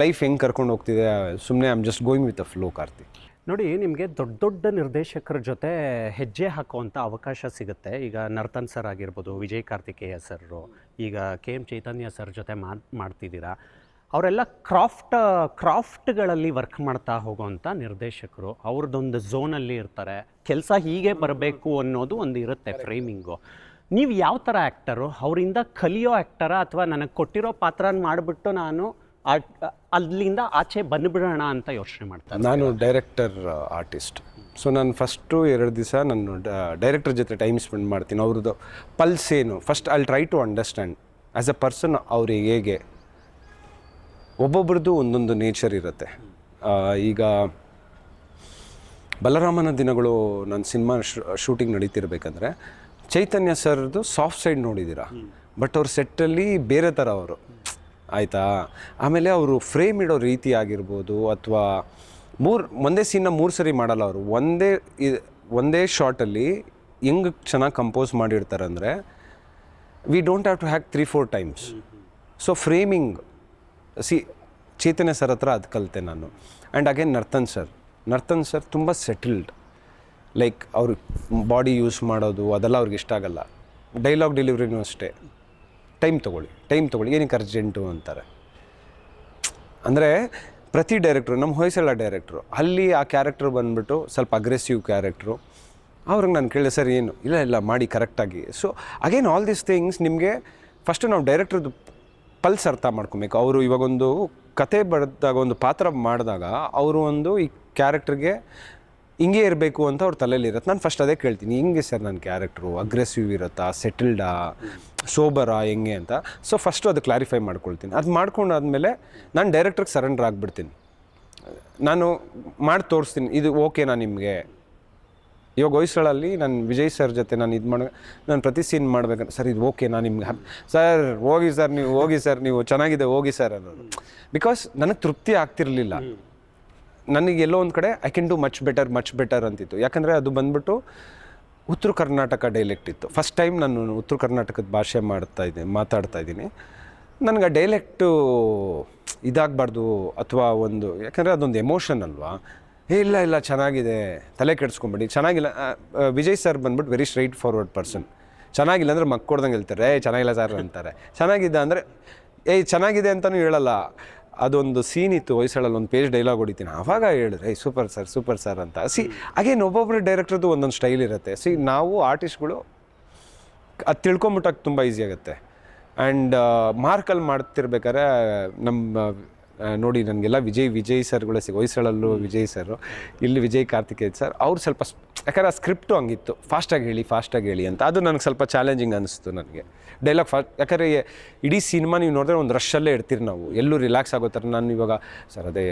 ಲೈಫ್ ಹೆಂಗೆ ಕರ್ಕೊಂಡು ಹೋಗ್ತಿದೆ, ಸುಮ್ಮನೆ I am just going with a flow. Karthik ನೋಡಿ, ನಿಮಗೆ ದೊಡ್ಡ ದೊಡ್ಡ ನಿರ್ದೇಶಕರ ಜೊತೆ ಹೆಜ್ಜೆ ಹಾಕುವಂಥ ಅವಕಾಶ ಸಿಗುತ್ತೆ. ಈಗ ನರ್ತನ್ ಸರ್ ಆಗಿರ್ಬೋದು, ವಿಜಯ್ ಕಾರ್ತಿಕೇಯ ಸರ್, ಈಗ KM ಚೈತನ್ಯ ಸರ್ ಜೊತೆ ಮಾಡ್ತಿದ್ದೀರಾ. ಅವರೆಲ್ಲ ಕ್ರಾಫ್ಟ್ಗಳಲ್ಲಿ ವರ್ಕ್ ಮಾಡ್ತಾ ಹೋಗೋವಂಥ ನಿರ್ದೇಶಕರು. ಅವ್ರದ್ದೊಂದು ಝೋನಲ್ಲಿ ಇರ್ತಾರೆ, ಕೆಲಸ ಹೀಗೆ ಬರಬೇಕು ಅನ್ನೋದು ಒಂದು ಇರುತ್ತೆ ಫ್ರೇಮಿಂಗು. ನೀವು ಯಾವ ಥರ ಆ್ಯಕ್ಟರು? ಅವರಿಂದ ಕಲಿಯೋ ಆ್ಯಕ್ಟರ, ಅಥವಾ ನನಗೆ ಕೊಟ್ಟಿರೋ ಪಾತ್ರನ ಮಾಡಿಬಿಟ್ಟು ನಾನು ಅಲ್ಲಿಂದ ಆಚೆ ಬಂದುಬಿಡೋಣ ಅಂತ ಯೋಚನೆ ಮಾಡ್ತಾರೆ? ನಾನು ಡೈರೆಕ್ಟರ್ ಆರ್ಟಿಸ್ಟ್. ಸೊ ನಾನು ಫಸ್ಟು 2 ದಿವಸ ನಾನು ಡೈರೆಕ್ಟರ್ ಜೊತೆ ಟೈಮ್ ಸ್ಪೆಂಡ್ ಮಾಡ್ತೀನಿ. ಅವ್ರದ್ದು ಪಲ್ಸ್ ಏನು, first I try to understand as a person ಅವ್ರು ಹೇಗೆ. ಒಬ್ಬೊಬ್ರದ್ದು ಒಂದೊಂದು ನೇಚರ್ ಇರುತ್ತೆ. ಈಗ ಬಲರಾಮನ ದಿನಗಳು ನನ್ನ ಸಿನಿಮಾ ಶೂಟಿಂಗ್ ನಡೀತಿರ್ಬೇಕಂದ್ರೆ ಚೈತನ್ಯ ಸರ್ದು ಸಾಫ್ಟ್ ಸೈಡ್ ನೋಡಿದ್ದೀರಾ, ಬಟ್ ಅವ್ರ ಸೆಟ್ಟಲ್ಲಿ ಬೇರೆ ಥರ ಅವರು, ಆಯಿತಾ. ಆಮೇಲೆ ಅವರು ಫ್ರೇಮ್ ಇಡೋ ರೀತಿ ಆಗಿರ್ಬೋದು, ಅಥವಾ ಒಂದೇ ಸೀನ್ನ 3 ಸರಿ ಮಾಡಲ್ಲ ಅವರು. ಒಂದೇ ಶಾರ್ಟಲ್ಲಿ ಹೆಂಗೆ ಚೆನ್ನಾಗಿ ಕಂಪೋಸ್ ಮಾಡಿರ್ತಾರೆ ಅಂದರೆ we don't have to hack 3-4 times. So framing Chaitanya sir ಹತ್ರ ಅದು ಕಲಿತೆ ನಾನು. ಆ್ಯಂಡ್ ಅಗೇನ್ ನರ್ತನ್ ಸರ್ ತುಂಬ ಸೆಟಲ್ಡ್. ಲೈಕ್ ಅವರು ಬಾಡಿ ಯೂಸ್ ಮಾಡೋದು ಅದೆಲ್ಲ ಅವ್ರಿಗೆ ಇಷ್ಟ ಆಗಲ್ಲ. ಡೈಲಾಗ್ ಡೆಲಿವ್ರಿನೂ ಅಷ್ಟೇ, ಟೈಮ್ ತೊಗೊಳ್ಳಿ, ಏನಕ್ಕೆ ಅರ್ಜೆಂಟು ಅಂತಾರೆ. ಅಂದರೆ ಪ್ರತಿ ಡೈರೆಕ್ಟ್ರು, ನಮ್ಮ ಹೊಯ್ಸಳ ಡೈರೆಕ್ಟ್ರು, ಅಲ್ಲಿ ಆ ಕ್ಯಾರೆಕ್ಟ್ರು ಬಂದುಬಿಟ್ಟು ಸ್ವಲ್ಪ ಅಗ್ರೆಸಿವ್ ಕ್ಯಾರೆಕ್ಟ್ರು. ಅವ್ರಿಗೆ ನಾನು ಕೇಳಿದೆ, ಸರ್ ಏನು, ಇಲ್ಲ ಮಾಡಿ ಕರೆಕ್ಟಾಗಿ. So again all these things ನಿಮಗೆ ಫಸ್ಟು ನಾವು ಡೈರೆಕ್ಟ್ರದ್ದು ಪಲ್ಸ್ ಅರ್ಥ ಮಾಡ್ಕೊಬೇಕು. ಅವರು ಇವಾಗೊಂದು ಕತೆ ಬರೆದಾಗ, ಒಂದು ಪಾತ್ರ ಮಾಡಿದಾಗ ಅವರು ಒಂದು ಈ ಕ್ಯಾರೆಕ್ಟ್ರಿಗೆ ಹಿಂಗೆ ಇರಬೇಕು ಅಂತ ಅವ್ರ ತಲೆಯಲ್ಲಿ ಇರುತ್ತೆ. ನಾನು ಫಸ್ಟ್ ಅದೇ ಕೇಳ್ತೀನಿ, ಹಿಂಗೆ ಸರ್ ನನ್ನ ಕ್ಯಾರೆಕ್ಟ್ರು ಅಗ್ರೆಸಿವ್ ಇರುತ್ತಾ, ಸೆಟಲ್ಡಾ, ಸೋಬರಾ, ಹೆಂಗೆ ಅಂತ. ಸೊ ಫಸ್ಟು ಅದು ಕ್ಲಾರಿಫೈ ಮಾಡ್ಕೊಳ್ತೀನಿ. ಅದು ಮಾಡ್ಕೊಂಡಾದ್ಮೇಲೆ ನಾನು ಡೈರೆಕ್ಟ್ರಿಗೆ ಸರೆಂಡರ್ ಆಗಿಬಿಡ್ತೀನಿ. ನಾನು ಮಾಡಿ ತೋರಿಸ್ತೀನಿ, ಇದು ಓಕೆನಾ ನಿಮಗೆ. ಇವಾಗ ಹೊಯ್ಸಳಲ್ಲಿ ನಾನು ವಿಜಯ್ ಸರ್ ಜೊತೆ ನಾನು ಪ್ರತಿ ಸೀನ್ ಮಾಡ್ಬೇಕಂದ್ರೆ, ಸರ್ ಇದು ಓಕೆನಾ ನಿಮ್ಗೆ, ಸರ್ ಹೋಗಿ ಸರ್ ನೀವು ಚೆನ್ನಾಗಿದೆ ಹೋಗಿ ಸರ್ ಅನ್ನೋದು. ಬಿಕಾಸ್ ನನಗೆ ತೃಪ್ತಿ ಆಗ್ತಿರಲಿಲ್ಲ. ನನಗೆ ಎಲ್ಲೋ ಒಂದು ಕಡೆ I can do much better ಅಂತಿತ್ತು. ಯಾಕಂದರೆ ಅದು ಬಂದ್ಬಿಟ್ಟು ಉತ್ತರ ಕರ್ನಾಟಕ ಡೈಲೆಕ್ಟ್ ಇತ್ತು. ಫಸ್ಟ್ ಟೈಮ್ ನಾನು ಉತ್ತರ ಕರ್ನಾಟಕದ ಭಾಷೆ ಮಾತಾಡ್ತಾ ಇದ್ದೀನಿ. ನನಗೆ ಆ ಡೈಲೆಕ್ಟು ಇದಾಗಬಾರ್ದು, ಅಥವಾ ಒಂದು, ಯಾಕಂದರೆ ಅದೊಂದು ಎಮೋಷನ್ ಅಲ್ವಾ. ಇಲ್ಲ ಚೆನ್ನಾಗಿದೆ, ತಲೆ ಕೆಡಿಸ್ಕೊಂಬೇಡಿ, ಚೆನ್ನಾಗಿಲ್ಲ. ವಿಜಯ್ ಸರ್ ಬಂದ್ಬಿಟ್ಟು ವೆರಿ ಸ್ಟ್ರೈಟ್ ಫಾರ್ವರ್ಡ್ ಪರ್ಸನ್. ಚೆನ್ನಾಗಿಲ್ಲ ಅಂದರೆ ಮಕ್ಕೊಡ್ದಂಗೆ ಹೇಳ್ತಾರೆ, ಚೆನ್ನಾಗಿಲ್ಲ ಸರ್ ಅಂತಾರೆ. ಚೆನ್ನಾಗಿದೆ ಅಂದರೆ ಚೆನ್ನಾಗಿದೆ ಅಂತಲೂ ಹೇಳಲ್ಲ. ಅದೊಂದು ಸೀನ್ ಇತ್ತು ಹೊಯ್ಸಳಲ್ಲಿ, ಒಂದು ಪೇಜ್ ಡೈಲಾಗ್ ಹೊಡಿತೀನಿ, ಆವಾಗ ಹೇಳಿದ್ರೆ ಸೂಪರ್ ಸರ್ ಅಂತ. ಅಗೇನ್ ಒಬ್ಬೊಬ್ಬರು ಡೈರೆಕ್ಟ್ರದ್ದು ಒಂದೊಂದು ಸ್ಟೈಲ್ ಇರುತ್ತೆ. ನಾವು ಆರ್ಟಿಸ್ಟ್ಗಳು ಅದು ತಿಳ್ಕೊಂಬಿಟ್ಟಾಗ ತುಂಬ ಈಸಿ ಆಗುತ್ತೆ. ಆ್ಯಂಡ್ ಮಾರ್ಕಲ್ಲಿ ಮಾಡ್ತಿರ್ಬೇಕಾದ್ರೆ ನಮ್ಮ ನೋಡಿ ನನಗೆಲ್ಲ ವಿಜಯ್ ಸರ್ಗಳೇ ಹೊಯ್ಸಳಲ್ಲೂ ವಿಜಯ್ ಸರ್, ಇಲ್ಲಿ ವಿಜಯ್ ಕಾರ್ತಿಕೇಯ ಸರ್, ಅವ್ರು ಸ್ವಲ್ಪ ಯಾಕಂದರೆ ಆ ಸ್ಕ್ರಿಪ್ಟು ಹಂಗಿತ್ತು, ಫಾಸ್ಟಾಗಿ ಹೇಳಿ ಅಂತ. ಅದು ನನಗೆ ಸ್ವಲ್ಪ ಚಾಲೆಂಜಿಂಗ್ ಅನಿಸ್ತು ನನಗೆ ಡೈಲಾಗ್ ಯಾಕಂದರೆ ಇಡೀ ಸಿನಿಮಾ ನೀವು ನೋಡಿದ್ರೆ ಒಂದು ರಶಲ್ಲೇ ಇರ್ತೀರಿ ನಾವು, ಎಲ್ಲೂ ರಿಲ್ಯಾಕ್ಸ್ ಆಗೋ ಥರ. ನಾನು ಇವಾಗ ಸರ್ ಅದೇ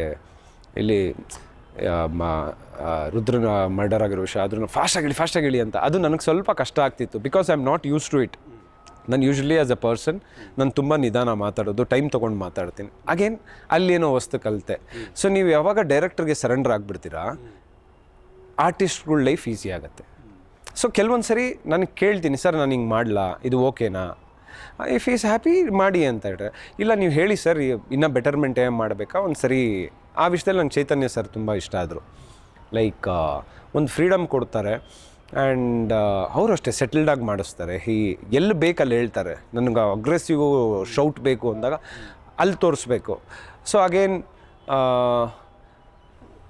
ಇಲ್ಲಿ ರುದ್ರನ ಮರ್ಡರ್ ಆಗಿರೋ ವಿಷಯ, ಆದ್ರೂ ಫಾಸ್ಟಾಗಿ ಹೇಳಿ ಅಂತ. ಅದು ನನಗೆ ಸ್ವಲ್ಪ ಕಷ್ಟ ಆಗ್ತಿತ್ತು, because I am not used to it. ನಾನು ಯೂಶ್ವಲಿ ಆ್ಯಸ್ ಎ ಪರ್ಸನ್ ನಾನು ತುಂಬ ನಿಧಾನ ಮಾತಾಡೋದು, ಟೈಮ್ ತೊಗೊಂಡು ಮಾತಾಡ್ತೀನಿ. ಅಗೇನ್ ಅಲ್ಲೇನೋ ವಸ್ತು ಕಲಿತೆ. ಸೊ ನೀವು ಯಾವಾಗ ಡೈರೆಕ್ಟರ್ಗೆ ಸರೆಂಡರ್ ಆಗಿಬಿಡ್ತೀರಾ, ಆರ್ಟಿಸ್ಟ್ಗಳ ಲೈಫ್ ಈಸಿ ಆಗುತ್ತೆ. ಸೊ ಕೆಲವೊಂದು ಸರಿ ನನಗೆ ಕೇಳ್ತೀನಿ, ಸರ್ ನಾನು ಹಿಂಗೆ ಮಾಡಲಾ, ಇದು ಓಕೆನಾ, ಇಫ್ ಈಸ್ ಹ್ಯಾಪಿ ಮಾಡಿ ಅಂತ ಹೇಳಿದ್ರೆ, ಇಲ್ಲ ನೀವು ಹೇಳಿ ಸರ್ ಇನ್ನೂ ಬೆಟರ್ಮೆಂಟ್ ಏನು ಮಾಡಬೇಕಾ ಒಂದು ಸರಿ. ಆ ವಿಷಯದಲ್ಲಿ ನಂಗೆ ಚೈತನ್ಯ ಸರ್ ತುಂಬ ಇಷ್ಟ ಆದರು. ಲೈಕ್ ಒಂದು ಫ್ರೀಡಮ್ ಕೊಡ್ತಾರೆ. ಆ್ಯಂಡ್ ಅವರು ಅಷ್ಟೇ ಸೆಟಲ್ಡಾಗಿ ಮಾಡಿಸ್ತಾರೆ. ಎಲ್ಲಿ ಬೇಕಲ್ಲಿ ಹೇಳ್ತಾರೆ. ನನಗೆ ಅಗ್ರೆಸಿವ್ ಶೌಟ್ ಬೇಕು ಅಂದಾಗ ಅಲ್ಲಿ ತೋರಿಸ್ಬೇಕು. ಸೊ ಅಗೇನ್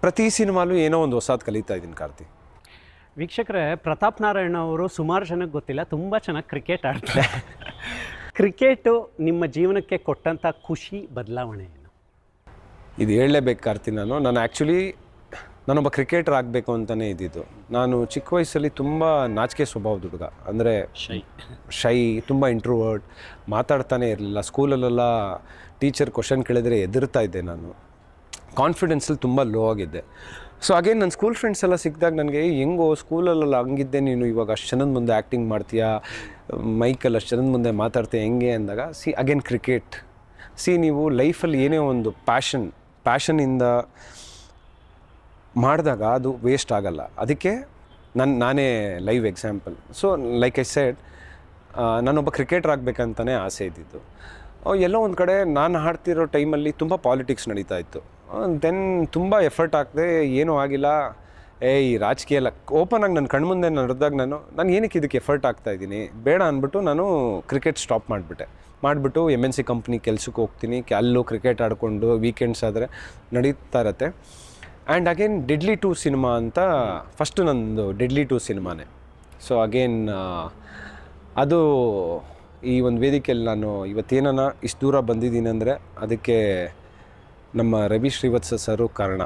ಪ್ರತಿ ಸಿನಿಮಾಲು ಏನೋ ಒಂದು ಹೊಸದು ಕಲಿತಾ ಇದ್ದೀನಿ ಕಾರ್ತಿ. ವೀಕ್ಷಕರೇ, ಪ್ರತಾಪ್ ನಾರಾಯಣ ಅವರು ಸುಮಾರು ಜನಕ್ಕೆ ಗೊತ್ತಿಲ್ಲ, ತುಂಬ ಚೆನ್ನಾಗಿ ಕ್ರಿಕೆಟ್ ಆಡ್ತಾರೆ. ಕ್ರಿಕೆಟು ನಿಮ್ಮ ಜೀವನಕ್ಕೆ ಕೊಟ್ಟಂಥ ಖುಷಿ ಬದಲಾವಣೆ ಏನು? ಇದು ಹೇಳಲೇಬೇಕು ಕಾರ್ತಿ. ನಾನು ಆ್ಯಕ್ಚುಲಿ ನಾನೊಬ್ಬ ಕ್ರಿಕೆಟರ್ ಆಗಬೇಕು ಅಂತಲೇ ಇದ್ದಿದ್ದು. ನಾನು ಚಿಕ್ಕ ವಯಸ್ಸಲ್ಲಿ ತುಂಬ ನಾಚಿಕೆ ಸ್ವಭಾವದ ಹುಡುಗ. ಅಂದರೆ ಶೈ, ತುಂಬ ಇಂಟ್ರೋವರ್ಟ್, ಮಾತಾಡ್ತಾನೆ ಇರಲಿಲ್ಲ. ಸ್ಕೂಲಲ್ಲೆಲ್ಲ ಟೀಚರ್ ಕ್ವಶನ್ ಕೇಳಿದ್ರೆ ಹೆದರ್ತಾ ಇದ್ದೆ. ನಾನು ಕಾನ್ಫಿಡೆನ್ಸಲ್ಲಿ ತುಂಬ ಲೋ ಆಗಿದ್ದೆ. ಸೊ ಅಗೇನ್ ನನ್ನ ಸ್ಕೂಲ್ ಫ್ರೆಂಡ್ಸ್ ಎಲ್ಲ ಸಿಕ್ಕಿದಾಗ ನನಗೆ ಹೆಂಗೋ ಸ್ಕೂಲಲ್ಲೆಲ್ಲ ಹಂಗಿದ್ದೆ ನೀನು, ಇವಾಗ ಅಷ್ಟು ಜನದ ಮುಂದೆ ಆ್ಯಕ್ಟಿಂಗ್ ಮಾಡ್ತೀಯಾ, ಮೈಕಲ್ಲಿ ಅಷ್ಟು ಜನದ ಮುಂದೆ ಮಾತಾಡ್ತೀಯ ಹೆಂಗೆ ಅಂದಾಗ, ಅಗೇನ್ ಕ್ರಿಕೆಟ್. ನೀವು ಲೈಫಲ್ಲಿ ಏನೇ ಒಂದು ಪ್ಯಾಷನ್ನಿಂದ ಮಾಡಿದಾಗ ಅದು ವೇಸ್ಟ್ ಆಗಲ್ಲ. ಅದಕ್ಕೆ ನಾನೇ live example. So like I said, ನಾನೊಬ್ಬ ಕ್ರಿಕೆಟರ್ ಆಗಬೇಕಂತಲೇ ಆಸೆ ಇದ್ದಿದ್ದು. ಎಲ್ಲೋ ಒಂದು ಕಡೆ ನಾನು ಆಡ್ತಿರೋ ಟೈಮಲ್ಲಿ ತುಂಬ ಪಾಲಿಟಿಕ್ಸ್ ನಡೀತಾ ಇತ್ತು. ದೆನ್ ತುಂಬ ಎಫರ್ಟ್ ಹಾಕಿದೆ, ಏನೂ ಆಗಿಲ್ಲ. ಈ ರಾಜಕೀಯ ಎಲ್ಲ ಓಪನ್ ಆಗಿ ನನ್ನ ಕಣ್ಮುಂದೆ ನಡೆದಾಗ ನಾನು ಏನಕ್ಕೆ ಇದಕ್ಕೆ ಎಫರ್ಟ್ ಆಗ್ತಾಯಿದ್ದೀನಿ ಬೇಡ ಅಂದ್ಬಿಟ್ಟು ನಾನು ಕ್ರಿಕೆಟ್ ಸ್ಟಾಪ್ ಮಾಡಿಬಿಟ್ಟು MNC ಕಂಪ್ನಿ ಕೆಲ್ಸಕ್ಕೆ ಹೋಗ್ತೀನಿ. ಅಲ್ಲೂ ಕ್ರಿಕೆಟ್ ಆಡಿಕೊಂಡು ವೀಕೆಂಡ್ಸ್ ಆದರೆ ನಡೀತಾ ಇರತ್ತೆ. ಆ್ಯಂಡ್ ಅಗೇನ್ ಡೆಡ್ಲಿ 2 ಸಿನಿಮಾ ಅಂತ ಫಸ್ಟು ನಂದು ಡೆಡ್ಲಿ 2 ಸಿನಿಮಾನೇ. ಸೊ ಅಗೇನ್ ಅದು ಈ ಒಂದು ವೇದಿಕೆಯಲ್ಲಿ ನಾನು ಇವತ್ತೇನ ಇಷ್ಟು ದೂರ ಬಂದಿದ್ದೀನಿ ಅಂದರೆ ಅದಕ್ಕೆ ನಮ್ಮ ರವಿ ಶ್ರೀವತ್ಸ ಸರು ಕಾರಣ.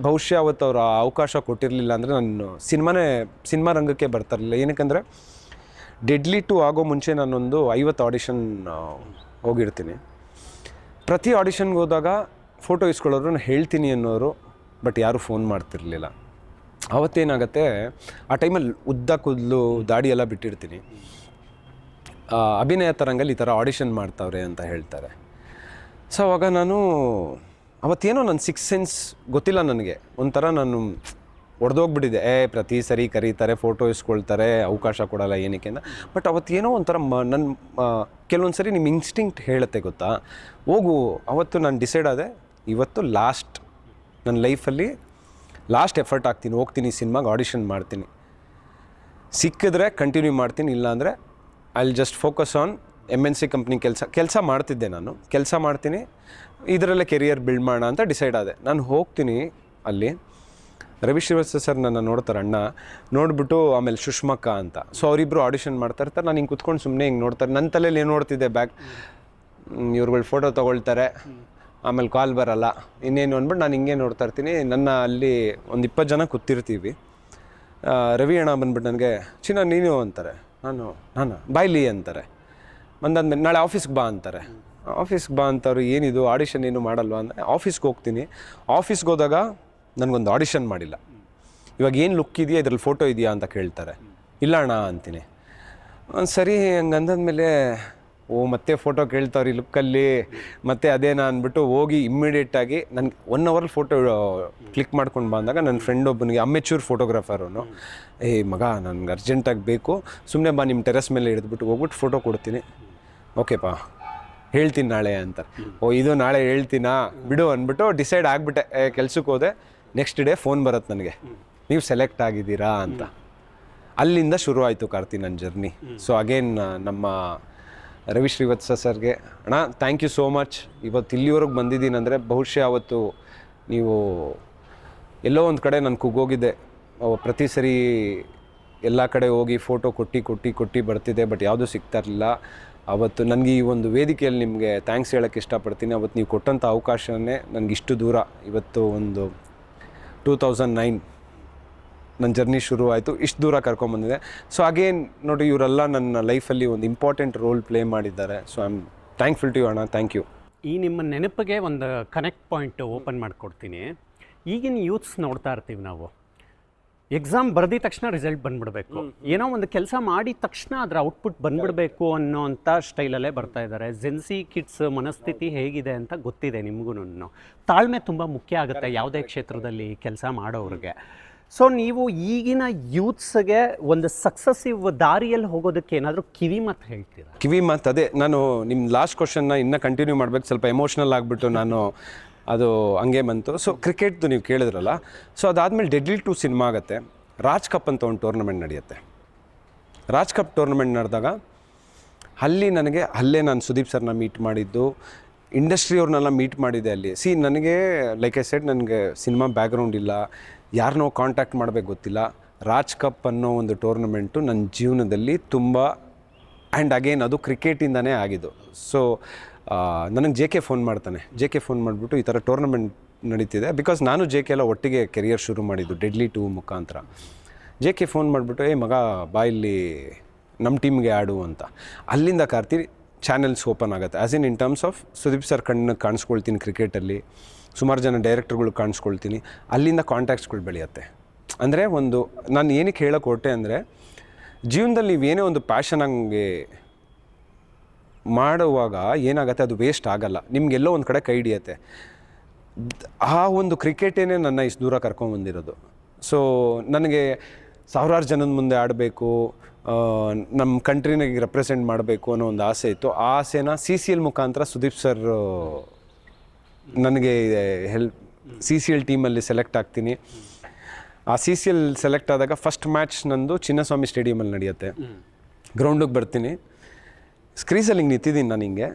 ಬಹುಶಃ ಅವತ್ತು ಅವರು ಅವಕಾಶ ಕೊಟ್ಟಿರಲಿಲ್ಲ ಅಂದರೆ ನಾನು ಸಿನಿಮಾ ರಂಗಕ್ಕೆ ಬರ್ತಾಯಿರಲಿಲ್ಲ. ಏನಕ್ಕೆಂದರೆ ಡೆಡ್ಲಿ 2 ಆಗೋ ಮುಂಚೆ ನಾನೊಂದು 50 ಆಡಿಷನ್ ಹೋಗಿರ್ತೀನಿ. ಪ್ರತಿ ಆಡಿಷನ್ಗೆ ಹೋದಾಗ ಫೋಟೋ ಇಸ್ಕೊಳ್ಳೋರು ನಾನು ಹೇಳ್ತೀನಿ ಅನ್ನೋರು, ಬಟ್ ಯಾರೂ ಫೋನ್ ಮಾಡ್ತಿರ್ಲಿಲ್ಲ. ಅವತ್ತೇನಾಗುತ್ತೆ, ಆ ಟೈಮಲ್ಲಿ ಉದ್ದ ಕೂದಲು ದಾಡಿ ಎಲ್ಲ ಬಿಟ್ಟಿರ್ತೀನಿ. ಅಭಿನಯ ತರಂಗಲ್ಲಿ ಈ ಥರ ಆಡಿಷನ್ ಮಾಡ್ತಾವ್ರೆ ಅಂತ ಹೇಳ್ತಾರೆ. ಸೊ ಅವಾಗ ನಾನು ಅವತ್ತೇನೋ ನನ್ನ 6th ಸೆನ್ಸ್ ಗೊತ್ತಿಲ್ಲ ನನಗೆ, ಒಂಥರ ನಾನು ಹೊಡೆದೋಗ್ಬಿಟ್ಟಿದೆ. ಪ್ರತಿ ಸರಿ ಕರೀತಾರೆ, ಫೋಟೋ ಇಸ್ಕೊಳ್ತಾರೆ, ಅವಕಾಶ ಕೊಡೋಲ್ಲ ಏನಕ್ಕೆ ಅಂತ. ಬಟ್ ಅವತ್ತೇನೋ ಒಂಥರ ನನ್ನ ಕೆಲವೊಂದು ಸರಿ ನಿಮ್ಮ ಇನ್ಸ್ಟಿಂಕ್ಟ್ ಹೇಳುತ್ತೆ ಗೊತ್ತಾ, ಹೋಗು. ಅವತ್ತು ನಾನು ಡಿಸೈಡ್ ಆದೆ, ಇವತ್ತು ನನ್ನ ಲೈಫಲ್ಲಿ ಲಾಸ್ಟ್ ಎಫರ್ಟ್ ಹಾಕ್ತೀನಿ, ಹೋಗ್ತೀನಿ ಸಿನಿಮಾಗೆ ಆಡಿಷನ್ ಮಾಡ್ತೀನಿ. ಸಿಕ್ಕಿದ್ರೆ ಕಂಟಿನ್ಯೂ ಮಾಡ್ತೀನಿ, ಇಲ್ಲಾಂದರೆ I will just focus on MNC company ಕೆಲಸ ಮಾಡ್ತಿದ್ದೆ. ನಾನು ಕೆಲಸ ಮಾಡ್ತೀನಿ, ಇದರಲ್ಲೇ ಕೆರಿಯರ್ ಬಿಲ್ಡ್ ಮಾಡೋಣ ಅಂತ ಡಿಸೈಡ್ ಆದೆ. ನಾನು ಹೋಗ್ತೀನಿ ಅಲ್ಲಿ. ರವಿ ಶ್ರೀವತ್ಸ ಸರ್ ನನ್ನ ನೋಡ್ತಾರೆ, ಅಣ್ಣ ನೋಡಿಬಿಟ್ಟು ಆಮೇಲೆ ಸುಷ್ಮಕ್ಕ ಅಂತ. ಸೊ ಅವರಿಬ್ಬರು ಆಡಿಷನ್ ಮಾಡ್ತಾ ಇರ್ತಾರೆ. ನಾನು ಹಿಂಗೆ ಕುತ್ಕೊಂಡು ಸುಮ್ಮನೆ ಹಿಂಗೆ ನೋಡ್ತಾರೆ. ನನ್ನ ತಲೆಯಲ್ಲಿ ಏನು ನೋಡ್ತಿದ್ದೆ, ಇವ್ರುಗಳು ಫೋಟೋ ತೊಗೊಳ್ತಾರೆ, ಆಮೇಲೆ ಕಾಲ್ ಬರಲ್ಲ, ಇನ್ನೇನು ಅಂದ್ಬಿಟ್ಟು ನಾನು ಹಿಂಗೆ ನೋಡ್ತಾ ಇರ್ತೀನಿ. ನನ್ನ ಅಲ್ಲಿ ಒಂದು 20 ಜನ ಕೂತಿರ್ತೀವಿ. ರವಿ ಅಣ್ಣ ಬಂದ್ಬಿಟ್ಟು ನನಗೆ, ಚಿನ್ನ ನೀನು ಅಂತಾರೆ. ನಾನು ಬಾಯ್ಲಿ ಅಂತಾರೆ. ಬಂದಾದ್ಮೇಲೆ ನಾಳೆ ಆಫೀಸ್ಗೆ ಬಾ ಅಂತಾರೆ. ಆಫೀಸ್ಗೆ ಬಾ ಅಂತವ್ರು, ಏನಿದು ಆಡಿಷನ್ ಏನು ಮಾಡಲ್ವಾ ಅಂದರೆ ಆಫೀಸ್ಗೆ ಹೋಗ್ತೀನಿ. ಆಫೀಸ್ಗೆ ಹೋದಾಗ ನನಗೊಂದು ಆಡಿಷನ್ ಮಾಡಿಲ್ಲ. ಇವಾಗ ಏನು ಲುಕ್ ಇದೆಯಾ, ಇದ್ರಲ್ಲಿ ಫೋಟೋ ಇದೆಯಾ ಅಂತ ಕೇಳ್ತಾರೆ. ಇಲ್ಲ ಅಣ್ಣ ಅಂತೀನಿ. ಸರಿ ಹಂಗಂದಾದ್ಮೇಲೆ ಮತ್ತೆ ಫೋಟೋ ಕೇಳ್ತಾವ್ರಿ ಲುಕ್ಕಲ್ಲಿ, ಮತ್ತೆ ಅದೇನಾ ಅಂದ್ಬಿಟ್ಟು ಹೋಗಿ ಇಮ್ಮಿಡಿಯೇಟಾಗಿ ನನಗೆ 1 ಅವರಲ್ಲಿ ಫೋಟೋ ಕ್ಲಿಕ್ ಮಾಡ್ಕೊಂಡು ಬಂದಾಗ ನನ್ನ ಫ್ರೆಂಡ್ ಒಬ್ಬನಿಗೆ, ಅಮೆಚೂರ್ ಫೋಟೋಗ್ರಾಫರ್ ಅವನು, ಮಗ ನನಗೆ ಅರ್ಜೆಂಟಾಗಿ ಬೇಕು, ಸುಮ್ಮನೆ ಬಾ ನಿಮ್ಮ ಟೆರೆಸ್ ಮೇಲೆ ಹಿಡಿದ್ಬಿಟ್ಟು ಹೋಗ್ಬಿಟ್ಟು ಫೋಟೋ ಕೊಡ್ತೀನಿ. ಓಕೆಪಾ ಹೇಳ್ತೀನಿ ನಾಳೆ ಅಂತಾರೆ. ಇದು ನಾಳೆ ಹೇಳ್ತೀನಾ ಬಿಡು ಅಂದ್ಬಿಟ್ಟು ಡಿಸೈಡ್ ಆಗಿಬಿಟ್ಟೆ. ಕೆಲ್ಸಕ್ಕೆ ಹೋದೆ. ನೆಕ್ಸ್ಟ್ ಡೇ ಫೋನ್ ಬರುತ್ತೆ ನನಗೆ, ನೀವು ಸೆಲೆಕ್ಟ್ ಆಗಿದ್ದೀರಾ ಅಂತ. ಅಲ್ಲಿಂದ ಶುರು ಆಯಿತು ಕಾರ್ತಿ ನನ್ನ ಜರ್ನಿ. ಸೊ ಅಗೇನ್ ನಮ್ಮ ರವಿ ಶ್ರೀವತ್ಸ ಸರ್ಗೆ, ಅಣ್ಣ ಥ್ಯಾಂಕ್ ಯು ಸೋ ಮಚ್. ಇವತ್ತು ಇಲ್ಲಿವರೆಗೆ ಬಂದಿದ್ದೀನಿ ಅಂದರೆ ಬಹುಶಃ ಅವತ್ತು ನೀವು ಎಲ್ಲೋ ಒಂದು ಕಡೆ ನಾನು ಕುಗ್ಗೋಗಿದ್ದೆ. ಪ್ರತಿ ಸರಿ ಎಲ್ಲ ಕಡೆ ಹೋಗಿ ಫೋಟೋ ಕೊಟ್ಟು ಬರ್ತಿದ್ದೆ, ಬಟ್ ಯಾವುದೂ ಸಿಗ್ತಾ ಇರಲಿಲ್ಲ. ಅವತ್ತು ನನಗೆ ಈ ಒಂದು ವೇದಿಕೆಯಲ್ಲಿ ನಿಮಗೆ ಥ್ಯಾಂಕ್ಸ್ ಹೇಳೋಕ್ಕೆ ಇಷ್ಟಪಡ್ತೀನಿ. ಅವತ್ತು ನೀವು ಕೊಟ್ಟಂಥ ಅವಕಾಶವೇ ನನಗಿಷ್ಟು ದೂರ, ಇವತ್ತು ಒಂದು 2009 ನನ್ನ ಜರ್ನಿ ಶುರು ಆಯಿತು, ಇಷ್ಟು ದೂರ ಕರ್ಕೊಂಬಂದಿದೆ. ಸೊ ಅಗೇನ್ ನೋಡಿ, ಇವರೆಲ್ಲ ನನ್ನ ಲೈಫಲ್ಲಿ ಒಂದು ಇಂಪಾರ್ಟೆಂಟ್ ರೋಲ್ ಪ್ಲೇ ಮಾಡಿದ್ದಾರೆ. So I am thankful to you ಅಣ್ಣ, ಥ್ಯಾಂಕ್ ಯು. ಈ ನಿಮ್ಮ ನೆನಪಿಗೆ ಒಂದು ಕನೆಕ್ಟ್ ಪಾಯಿಂಟ್ ಓಪನ್ ಮಾಡಿಕೊಡ್ತೀನಿ. ಈಗಿನ ಯೂತ್ಸ್ ನೋಡ್ತಾ ಇರ್ತೀವಿ ನಾವು, ಎಕ್ಸಾಮ್ ಬರೆದಿದ ತಕ್ಷಣ ರಿಸಲ್ಟ್ ಬಂದ್ಬಿಡಬೇಕು, ಏನೋ ಒಂದು ಕೆಲಸ ಮಾಡಿದ ತಕ್ಷಣ ಅದರ ಔಟ್ಪುಟ್ ಬಂದ್ಬಿಡಬೇಕು ಅನ್ನೋಂಥ ಸ್ಟೈಲಲ್ಲೇ ಬರ್ತಾ ಇದ್ದಾರೆ. ಜೆನ್ಸಿ ಕಿಡ್ಸ್ ಮನಸ್ಥಿತಿ ಹೇಗಿದೆ ಅಂತ ಗೊತ್ತಿದೆ ನಿಮಗೂ. ತಾಳ್ಮೆ ತುಂಬ ಮುಖ್ಯ ಆಗುತ್ತೆ ಯಾವುದೇ ಕ್ಷೇತ್ರದಲ್ಲಿ ಕೆಲಸ ಮಾಡೋರಿಗೆ. ಸೊ ನೀವು ಈಗಿನ ಯೂತ್ಸ್ಗೆ ಒಂದು ಸಕ್ಸಸ್ಸಿವ್ ದಾರಿಯಲ್ಲಿ ಹೋಗೋದಕ್ಕೆ ಏನಾದರೂ ಕಿವಿ ಮಾತು ಹೇಳ್ತೀರಾ? ಕಿವಿ ಮಾತು ಅದೇ, ನಾನು ನಿಮ್ಮ ಲಾಸ್ಟ್ ಕ್ವಶನ್ನ ಇನ್ನೂ ಕಂಟಿನ್ಯೂ ಮಾಡಬೇಕು. ಸ್ವಲ್ಪ ಎಮೋಷ್ನಲ್ ಆಗಿಬಿಟ್ಟು ನಾನು ಅದು ಹಂಗೆ ಬಂತು. ಸೊ ಕ್ರಿಕೆಟ್ದು ನೀವು ಕೇಳಿದ್ರಲ್ಲ, ಸೊ ಅದಾದಮೇಲೆ ಡೆಡ್ಲಿ 2 ಸಿನಿಮಾ ಆಗುತ್ತೆ. ರಾಜ್ ಕಪ್ ಅಂತ ಒಂದು ಟೂರ್ನಮೆಂಟ್ ನಡೆಯುತ್ತೆ. ರಾಜ್ ಕಪ್ ಟೂರ್ನಮೆಂಟ್ ನಡೆದಾಗ ಅಲ್ಲೇ ನಾನು ಸುದೀಪ್ ಸರ್ನ ಮೀಟ್ ಮಾಡಿದ್ದು, ಇಂಡಸ್ಟ್ರಿಯವ್ರನ್ನೆಲ್ಲ ಮೀಟ್ ಮಾಡಿದೆ ಅಲ್ಲಿ. ನನಗೆ ಲೈಕ್ ಐ ಸೆಡ್, ನನಗೆ ಸಿನಿಮಾ ಬ್ಯಾಕ್ಗ್ರೌಂಡ್ ಇಲ್ಲ, ಯಾರನ್ನೋ ಕಾಂಟ್ಯಾಕ್ಟ್ ಮಾಡಬೇಕು ಗೊತ್ತಿಲ್ಲ. ರಾಜ್ ಕಪ್ ಅನ್ನೋ ಒಂದು ಟೂರ್ನಮೆಂಟು ನನ್ನ ಜೀವನದಲ್ಲಿ ತುಂಬ, ಆ್ಯಂಡ್ ಅಗೇನ್ ಅದು ಕ್ರಿಕೆಟಿಂದನೇ ಆಗಿದ್ದು. ಸೊ ನನಗೆ JK ಫೋನ್ ಮಾಡ್ತಾನೆ. JK ಫೋನ್ ಮಾಡಿಬಿಟ್ಟು ಈ ಥರ ಟೂರ್ನಮೆಂಟ್ ನಡೀತಿದೆ, ಬಿಕಾಸ್ ನಾನು JK ಎಲ್ಲ ಒಟ್ಟಿಗೆ ಕೆರಿಯರ್ ಶುರು ಮಾಡಿದ್ದು ಡೆಡ್ಲಿ 2 ಮುಖಾಂತರ. JK ಫೋನ್ ಮಾಡಿಬಿಟ್ಟು ಮಗ ಬಾ ಇಲ್ಲಿ ನಮ್ಮ ಟೀಮ್ಗೆ ಆಡು ಅಂತ. ಅಲ್ಲಿಂದ ಕಾರ್ತಿ ಚಾನೆಲ್ಸ್ ಓಪನ್ ಆಗುತ್ತೆ. As in terms of Sudeep sir ಕಣ್ಣು ಕಾಣಿಸ್ಕೊಳ್ತೀನಿ ಕ್ರಿಕೆಟಲ್ಲಿ, ಸುಮಾರು ಜನ ಡೈರೆಕ್ಟರ್ಗಳು ಕಾಣಿಸ್ಕೊಳ್ತೀನಿ, ಅಲ್ಲಿಂದ ಕಾಂಟ್ಯಾಕ್ಟ್ಸ್ಗಳು ಬೆಳೆಯುತ್ತೆ. ಅಂದರೆ ನಾನು ಏನಕ್ಕೆ ಹೇಳೋಕೆ ಹೊರಟೆ ಅಂದರೆ, ಜೀವನದಲ್ಲಿ ನೀವೇನೇ ಒಂದು ಪ್ಯಾಷನಾಗಿ ಮಾಡುವಾಗ ಏನಾಗುತ್ತೆ, ಅದು ವೇಸ್ಟ್ ಆಗಲ್ಲ, ನಿಮಗೆಲ್ಲೋ ಒಂದು ಕಡೆ ಕೈ ಹಿಡಿಯುತ್ತೆ. ಆ ಒಂದು ಕ್ರಿಕೆಟೇನೆ ನನ್ನ ಇಷ್ಟು ದೂರ ಕರ್ಕೊಂಬಂದಿರೋದು. ಸೊ ನನಗೆ ಸಾವಿರಾರು ಜನದ ಮುಂದೆ ಆಡಬೇಕು, ನಮ್ಮ ಕಂಟ್ರಿನಾಗೆ ರೆಪ್ರೆಸೆಂಟ್ ಮಾಡಬೇಕು ಅನ್ನೋ ಒಂದು ಆಸೆ ಇತ್ತು. ಆ ಆಸೆನ CCL ಮುಖಾಂತರ ಸುದೀಪ್ ಸರ್ ನನಗೆ CCL ಟೀಮಲ್ಲಿ ಸೆಲೆಕ್ಟ್ ಆಗ್ತೀನಿ. ಆ CCL ಸೆಲೆಕ್ಟ್ ಆದಾಗ ಫಸ್ಟ್ ಮ್ಯಾಚ್ ನಂದು ಚಿನ್ನಸ್ವಾಮಿ ಸ್ಟೇಡಿಯಮಲ್ಲಿ ನಡೆಯುತ್ತೆ. ಗ್ರೌಂಡಿಗೆ ಬರ್ತೀನಿ, ಸ್ಕ್ರೀಸಲ್ಲಿ ಹಿಂಗೆ ನಿಂತಿದ್ದೀನಿ ನಾನು, ಹಿಂಗೆ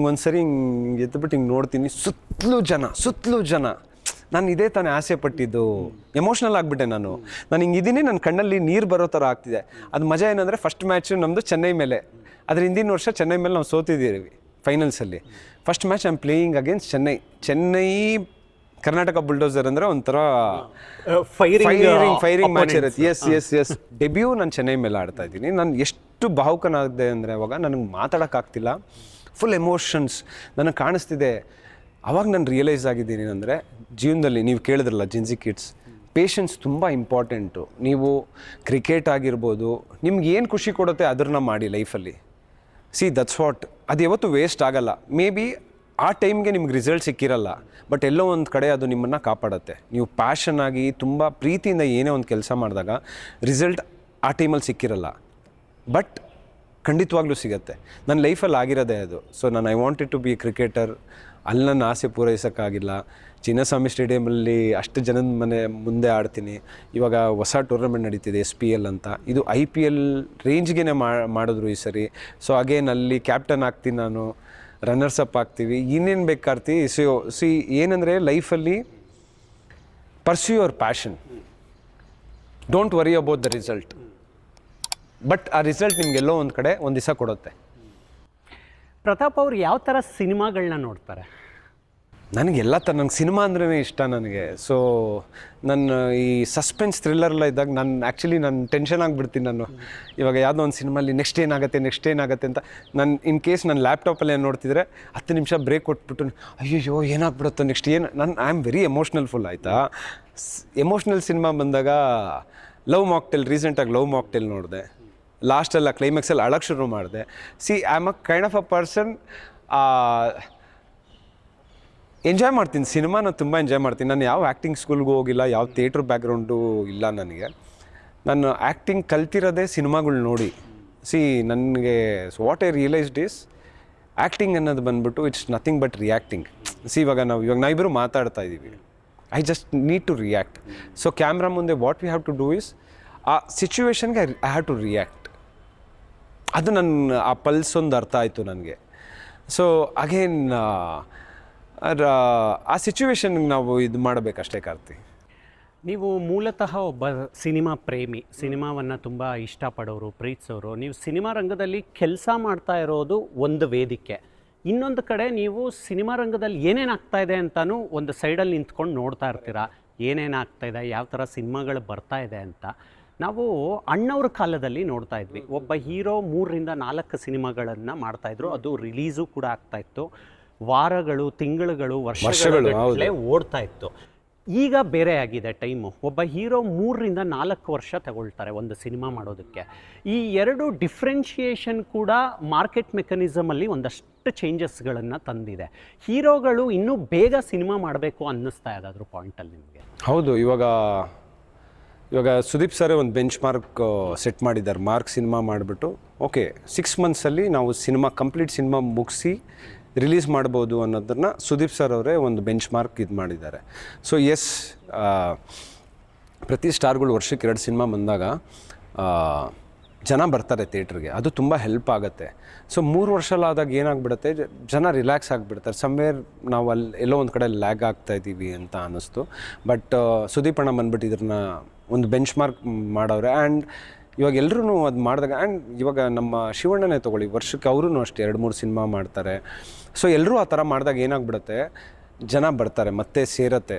ಒಂದು ಸರಿ ಹಿಂಗೆ ಎದ್ದುಬಿಟ್ಟು ಹಿಂಗೆ ನೋಡ್ತೀನಿ, ಸುತ್ತಲೂ ಜನ. ನಾನು ಇದೇ ತಾನೇ ಆಸೆ ಪಟ್ಟಿದ್ದು. ಎಮೋಷ್ನಲ್ ಆಗಿಬಿಟ್ಟೆ ನಾನು ಹಿಂಗಿದ್ದೀನಿ, ನನ್ನ ಕಣ್ಣಲ್ಲಿ ನೀರು ಬರೋ ಥರ ಆಗ್ತಿದೆ. ಅದು ಮಜಾ ಏನಂದರೆ, ಫಸ್ಟ್ ಮ್ಯಾಚು ನಮ್ಮದು ಚೆನ್ನೈ ಮೇಲೆ, ಅದ್ರ ಹಿಂದಿನ ವರ್ಷ ಚೆನ್ನೈ ಮೇಲೆ ನಾವು ಸೋತಿದ್ದೀವಿ ಫೈನಲ್ಸಲ್ಲಿ. First match I am playing against Chennai Karnataka bulldozer ಅಂದರೆ ಒಂಥರ ಫೈರಿಂಗ್ ಮ್ಯಾಚ್ ಇರುತ್ತೆ. ಎಸ್ ಡೆಬ್ಯೂ ನಾನು ಚೆನ್ನೈ ಮೇಲೆ ಆಡ್ತಾ ಇದ್ದೀನಿ. ನಾನು ಎಷ್ಟು ಭಾವುಕನಾದೆ ಅಂದರೆ ಅವಾಗ ನನಗೆ ಮಾತಾಡೋಕ್ಕಾಗ್ತಿಲ್ಲ, ಫುಲ್ ಎಮೋಷನ್ಸ್ ನನಗೆ ಕಾಣಿಸ್ತಿದೆ. ಆವಾಗ ನಾನು ರಿಯಲೈಸ್ ಆಗಿದ್ದೀನಿ ಅಂದರೆ, ಜೀವನದಲ್ಲಿ ನೀವು ಕೇಳಿದ್ರಲ್ಲ ಜಿನ್ಸಿ ಕಿಡ್ಸ್, ಪೇಷನ್ಸ್ ತುಂಬ ಇಂಪಾರ್ಟೆಂಟು. ನೀವು ಕ್ರಿಕೆಟ್ ಆಗಿರ್ಬೋದು, ನಿಮ್ಗೆ ಏನು ಖುಷಿ ಕೊಡುತ್ತೆ ಅದನ್ನ ಮಾಡಿ ಲೈಫಲ್ಲಿ. That's what. ಅದು ಯಾವತ್ತೂ ವೇಸ್ಟ್ ಆಗಲ್ಲ. ಮೇ ಬಿ ಆ ಟೈಮ್ಗೆ ನಿಮ್ಗೆ ರಿಸಲ್ಟ್ ಸಿಕ್ಕಿರಲ್ಲ, ಬಟ್ ಎಲ್ಲೋ ಒಂದು ಕಡೆ ಅದು ನಿಮ್ಮನ್ನು ಕಾಪಾಡುತ್ತೆ. ನೀವು ಪ್ಯಾಷನ್ ಆಗಿ ತುಂಬ ಪ್ರೀತಿಯಿಂದ ಏನೇ ಒಂದು ಕೆಲಸ ಮಾಡಿದಾಗ ರಿಸಲ್ಟ್ ಆ ಟೈಮಲ್ಲಿ ಸಿಕ್ಕಿರಲ್ಲ, ಬಟ್ ಖಂಡಿತವಾಗ್ಲೂ ಸಿಗುತ್ತೆ. ನನ್ನ ಲೈಫಲ್ಲಿ ಆಗಿರೋದೇ ಅದು. So I wanted to be cricketer. ಅಲ್ಲಿ ನನ್ನ ಆಸೆ ಪೂರೈಸೋಕ್ಕಾಗಿಲ್ಲ. ಚಿನ್ನಸ್ವಾಮಿ ಸ್ಟೇಡಿಯಮಲ್ಲಿ ಅಷ್ಟು ಜನದ ಮನೆ ಮುಂದೆ ಆಡ್ತೀನಿ. ಇವಾಗ ಹೊಸ ಟೂರ್ನಮೆಂಟ್ ನಡೀತಿದೆ SPL ಅಂತ. ಇದು IPL ರೇಂಜ್ಗೆ ಮಾಡಿದ್ರು ಈ ಸರಿ. ಸೊ ಅಗೇನ್ ಅಲ್ಲಿ ಕ್ಯಾಪ್ಟನ್ ಆಗ್ತೀನಿ ನಾನು, ರನ್ನರ್ಸ್ ಅಪ್ ಆಗ್ತೀವಿ, ಇನ್ನೇನು ಬೇಕಾರ್ತಿ. ಏನಂದರೆ ಲೈಫಲ್ಲಿ pursue your passion, don't worry about the result, but ಆ ರಿಸಲ್ಟ್ ನಿಮಗೆಲ್ಲೋ ಒಂದು ಕಡೆ ಒಂದು ದಿವಸ ಕೊಡುತ್ತೆ. ಪ್ರತಾಪ್ ಅವ್ರು ಯಾವ ಥರ ಸಿನಿಮಾಗಳನ್ನ ನೋಡ್ತಾರೆ? ನನಗೆಲ್ಲ ನಂಗೆ ಸಿನಿಮಾ ಅಂದ್ರೇ ಇಷ್ಟ ನನಗೆ. ಸೊ ನನ್ನ ಈ ಸಸ್ಪೆನ್ಸ್ ಥ್ರಿಲ್ಲರ್ಲ್ಲ ಇದ್ದಾಗ ನಾನು ಟೆನ್ಷನ್ ಆಗಿಬಿಡ್ತೀನಿ. ನಾನು ಇವಾಗ ಯಾವುದೋ ಒಂದು ಸಿನಿಮಾಲಿ ನೆಕ್ಸ್ಟ್ ಏನಾಗುತ್ತೆ ಅಂತ ನಾನು ಇನ್ ಕೇಸ್ ನನ್ನ ಲ್ಯಾಪ್ಟಾಪಲ್ಲಿ ಏನು ನೋಡ್ತಿದ್ರೆ 10 ನಿಮಿಷ ಬ್ರೇಕ್ ಕೊಟ್ಬಿಟ್ಟು ಅಯ್ಯೋ ಏನಾಗ್ಬಿಡುತ್ತೋ ನೆಕ್ಸ್ಟ್ ಏನು, I am very emotional full ಆಯಿತಾ. ಎಮೋಷ್ನಲ್ ಸಿನಿಮಾ ಬಂದಾಗ ರೀಸೆಂಟಾಗಿ ಲವ್ ಮಾಕ್ಟೇಲ್ ನೋಡಿದೆ. ಲಾಸ್ಟೆಲ್ಲ ಕ್ಲೈಮ್ಯಾಕ್ಸಲ್ಲಿ ಅಳಕ್ಕೆ ಶುರು ಮಾಡಿದೆ. I am a kind of a person, enjoy ಮಾಡ್ತೀನಿ ಸಿನಿಮಾನ, ತುಂಬ ಎಂಜಾಯ್ ಮಾಡ್ತೀನಿ. ನಾನು ಯಾವ ಆ್ಯಕ್ಟಿಂಗ್ ಸ್ಕೂಲ್ಗೂ ಹೋಗಿಲ್ಲ, ಯಾವ ಥಿಯೇಟ್ರ್ ಬ್ಯಾಕ್ಗ್ರೌಂಡು ಇಲ್ಲ ನನಗೆ. ನಾನು ಆ್ಯಕ್ಟಿಂಗ್ ಕಲ್ತಿರೋದೇ ಸಿನಿಮಾಗಳು ನೋಡಿ. ನನಗೆ what I realised is, acting ಅನ್ನೋದು ಬಂದ್ಬಿಟ್ಟು ಇಟ್ಸ್ ನಥಿಂಗ್ ಬಟ್ ರಿಯಾಕ್ಟಿಂಗ್. ಇವಾಗ ನಾವಿಬ್ಬರು ಮಾತಾಡ್ತಾ ಇದ್ದೀವಿ, I just need to react. So camera ಮುಂದೆ what we have to do is, ಆ ಸಿಚುವೇಶನ್ಗೆ ಐ ಹ್ಯಾವ್ ಟು ರಿಯಾಕ್ಟ್. ಅದು ಆ ಪಲ್ಸ್ ಒಂದು ಅರ್ಥ ಆಯಿತು ನನಗೆ. ಸೊ ಅಗೇನ್ ಆ ಸಿಚುವೇಶನ್ಗೆ ನಾವು ಇದು ಮಾಡಬೇಕಷ್ಟೇ ಕಾರ್ತಿ. ನೀವು ಮೂಲತಃ ಒಬ್ಬ ಸಿನಿಮಾ ಪ್ರೇಮಿ, ಸಿನಿಮಾವನ್ನು ತುಂಬ ಇಷ್ಟಪಡೋರು, ಪ್ರೀತಿಸೋರು. ನೀವು ಸಿನಿಮಾ ರಂಗದಲ್ಲಿ ಕೆಲಸ ಮಾಡ್ತಾ ಇರೋದು ಒಂದು ವೇದಿಕೆ, ಇನ್ನೊಂದು ಕಡೆ ನೀವು ಸಿನಿಮಾ ರಂಗದಲ್ಲಿ ಏನೇನಾಗ್ತಾ ಇದೆ ಅಂತಲೂ ಒಂದು ಸೈಡಲ್ಲಿ ನಿಂತ್ಕೊಂಡು ನೋಡ್ತಾ ಇರ್ತೀರಾ. ಏನೇನಾಗ್ತಾ ಇದೆ, ಯಾವ ಥರ ಸಿನಿಮಾಗಳು ಬರ್ತಾ ಇದೆ ಅಂತ. ನಾವು ಅಣ್ಣವ್ರ ಕಾಲದಲ್ಲಿ ನೋಡ್ತಾ ಇದ್ವಿ, ಒಬ್ಬ ಹೀರೋ 3ರಿಂದ 4 ಸಿನಿಮಾಗಳನ್ನು ಮಾಡ್ತಾಯಿದ್ರು. ಅದು ರಿಲೀಸು ಕೂಡ ಆಗ್ತಾಯಿತ್ತು. ವಾರಗಳು, ತಿಂಗಳುಗಳು, ವರ್ಷಗಳು ಓಡ್ತಾ ಇತ್ತು. ಈಗ ಬೇರೆ ಆಗಿದೆ ಟೈಮು. ಒಬ್ಬ ಹೀರೋ 3ರಿಂದ 4 ವರ್ಷ ತಗೊಳ್ತಾರೆ ಒಂದು ಸಿನಿಮಾ ಮಾಡೋದಕ್ಕೆ. ಈ 2 ಡಿಫ್ರೆನ್ಷಿಯೇಷನ್ ಕೂಡ ಮಾರ್ಕೆಟ್ ಮೆಕ್ಯಾನಿಸಮಲ್ಲಿ ಒಂದಷ್ಟು ಚೇಂಜಸ್ಗಳನ್ನು ತಂದಿದೆ. ಹೀರೋಗಳು ಇನ್ನೂ ಬೇಗ ಸಿನಿಮಾ ಮಾಡಬೇಕು ಅನ್ನಿಸ್ತಾ ಇದ್ದಾದ್ರು ಪಾಯಿಂಟಲ್ಲಿ ನಿಮಗೆ? ಹೌದು. ಇವಾಗ ಸುದೀಪ್ ಸರೇ ಒಂದು ಬೆಂಚ್ ಮಾರ್ಕ್ ಸೆಟ್ ಮಾಡಿದ್ದಾರೆ. ಮಾರ್ಕ್ ಸಿನಿಮಾ ಮಾಡಿಬಿಟ್ಟು ಓಕೆ 6 ಮಂತ್ಸಲ್ಲಿ ನಾವು ಕಂಪ್ಲೀಟ್ ಸಿನಿಮಾ ಮುಗಿಸಿ ರಿಲೀಸ್ ಮಾಡ್ಬೋದು ಅನ್ನೋದನ್ನು ಸುದೀಪ್ ಸರ್ ಅವರೇ ಒಂದು ಬೆಂಚ್ ಮಾರ್ಕ್ ಇದು ಮಾಡಿದ್ದಾರೆ. ಸೊ ಎಸ್, ಪ್ರತಿ ಸ್ಟಾರ್ಗಳು ವರ್ಷಕ್ಕೆ 2 ಸಿನಿಮಾ ಬಂದಾಗ ಜನ ಬರ್ತಾರೆ ಥಿಯೇಟ್ರಿಗೆ, ಅದು ತುಂಬ ಹೆಲ್ಪ್ ಆಗುತ್ತೆ. ಸೊ 3 ವರ್ಷಲಾದಾಗ ಏನಾಗ್ಬಿಡುತ್ತೆ, ಜನ ರಿಲ್ಯಾಕ್ಸ್ ಆಗಿಬಿಡ್ತಾರೆ. ಸಮ್ವೇರ್ ನಾವು ಅಲ್ಲಿ ಎಲ್ಲೋ ಒಂದು ಕಡೆ ಲ್ಯಾಗ್ ಆಗ್ತಾಯಿದ್ದೀವಿ ಅಂತ ಅನ್ನಿಸ್ತು. ಬಟ್ ಸುದೀಪ್ ಅಣ್ಣ ಬಂದ್ಬಿಟ್ಟು ಇದನ್ನ ಒಂದು ಬೆಂಚ್ ಮಾರ್ಕ್ ಮಾಡವ್ರೆ. ಆ್ಯಂಡ್ ಇವಾಗ ಎಲ್ಲರೂ ಅದು ಮಾಡಿದಾಗ, ಆ್ಯಂಡ್ ಇವಾಗ ನಮ್ಮ ಶಿವಣ್ಣನೇ ತೊಗೊಳ್ಳಿ, ವರ್ಷಕ್ಕೆ ಅವರೂ ಅಷ್ಟೇ 2-3 ಸಿನಿಮಾ ಮಾಡ್ತಾರೆ. ಸೊ ಎಲ್ಲರೂ ಆ ಥರ ಮಾಡಿದಾಗ ಏನಾಗ್ಬಿಡುತ್ತೆ, ಜನ ಬರ್ತಾರೆ, ಮತ್ತೆ ಸೇರತ್ತೆ.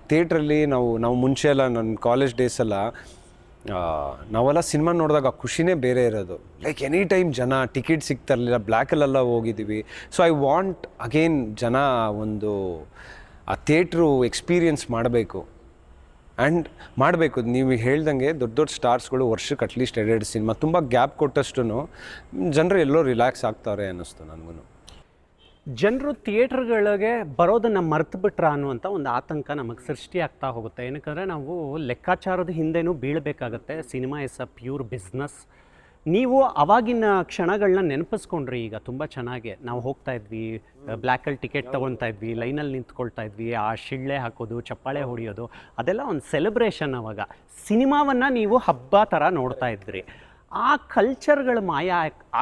ಥಿಯೇಟ್ರಲ್ಲಿ ನಾವು ಮುಂಚೆ ಎಲ್ಲ ನನ್ನ ಕಾಲೇಜ್ ಡೇಸೆಲ್ಲ ನಾವೆಲ್ಲ ಸಿನಿಮಾ ನೋಡಿದಾಗ ಖುಷಿನೇ ಬೇರೆ ಇರೋದು. ಲೈಕ್ ಎನಿ ಟೈಮ್ ಜನ ಟಿಕೆಟ್ ಸಿಗ್ತಾ ಇರಲಿಲ್ಲ, ಬ್ಲ್ಯಾಕಲ್ಲೆಲ್ಲ ಹೋಗಿದ್ದೀವಿ. ಸೊ ಐ ವಾಂಟ್ ಅಗೇನ್ ಜನ ಒಂದು ಆ ಥಿಯೇಟ್ರು ಎಕ್ಸ್ಪೀರಿಯನ್ಸ್ ಮಾಡಬೇಕು. ಆ್ಯಂಡ್ ಮಾಡಬೇಕು. ನೀವು ಹೇಳ್ದಂಗೆ ದೊಡ್ಡ ದೊಡ್ಡ ಸ್ಟಾರ್ಸ್ಗಳು ವರ್ಷಕ್ಕೆ ಅಟ್ಲೀಸ್ಟ್ 2 ಸಿನಿಮಾ, ತುಂಬ ಗ್ಯಾಪ್ ಕೊಟ್ಟಷ್ಟು ಜನರು ಎಲ್ಲೋ ರಿಲ್ಯಾಕ್ಸ್ ಆಗ್ತಾರೆ ಅನ್ನಿಸ್ತು ನನಗೂ. ಜನರು ಥಿಯೇಟ್ರ್ಗಳಿಗೆ ಬರೋದನ್ನು ಮರೆತು ಬಿಟ್ರ ಅನ್ನುವಂಥ ಒಂದು ಆತಂಕ ನಮಗೆ ಸೃಷ್ಟಿ ಆಗ್ತಾ ಹೋಗುತ್ತೆ. ಏನಕ್ಕಂದರೆ ನಾವು ಲೆಕ್ಕಾಚಾರದ ಹಿಂದೆನೂ ಬೀಳಬೇಕಾಗತ್ತೆ. Cinema is a pure business. ನೀವು ಅವಾಗಿನ ಕ್ಷಣಗಳನ್ನ ನೆನಪಿಸ್ಕೊಂಡ್ರಿ. ಈಗ ತುಂಬ ಚೆನ್ನಾಗಿ ನಾವು ಹೋಗ್ತಾ ಇದ್ವಿ, ಬ್ಲ್ಯಾಕಲ್ಲಿ ಟಿಕೆಟ್ ತೊಗೊಳ್ತಾ ಇದ್ವಿ, ಲೈನಲ್ಲಿ ನಿಂತ್ಕೊಳ್ತಾ ಇದ್ವಿ, ಆ ಶಿಳ್ಳೆ ಹಾಕೋದು, ಚಪ್ಪಾಳೆ ಹೊಡೆಯೋದು, ಅದೆಲ್ಲ ಒಂದು ಸೆಲೆಬ್ರೇಷನ್. ಅವಾಗ ಸಿನಿಮಾವನ್ನು ನೀವು ಹಬ್ಬ ಥರ ನೋಡ್ತಾ ಇದ್ರಿ. ಆ ಕಲ್ಚರ್ಗಳು ಮಾಯ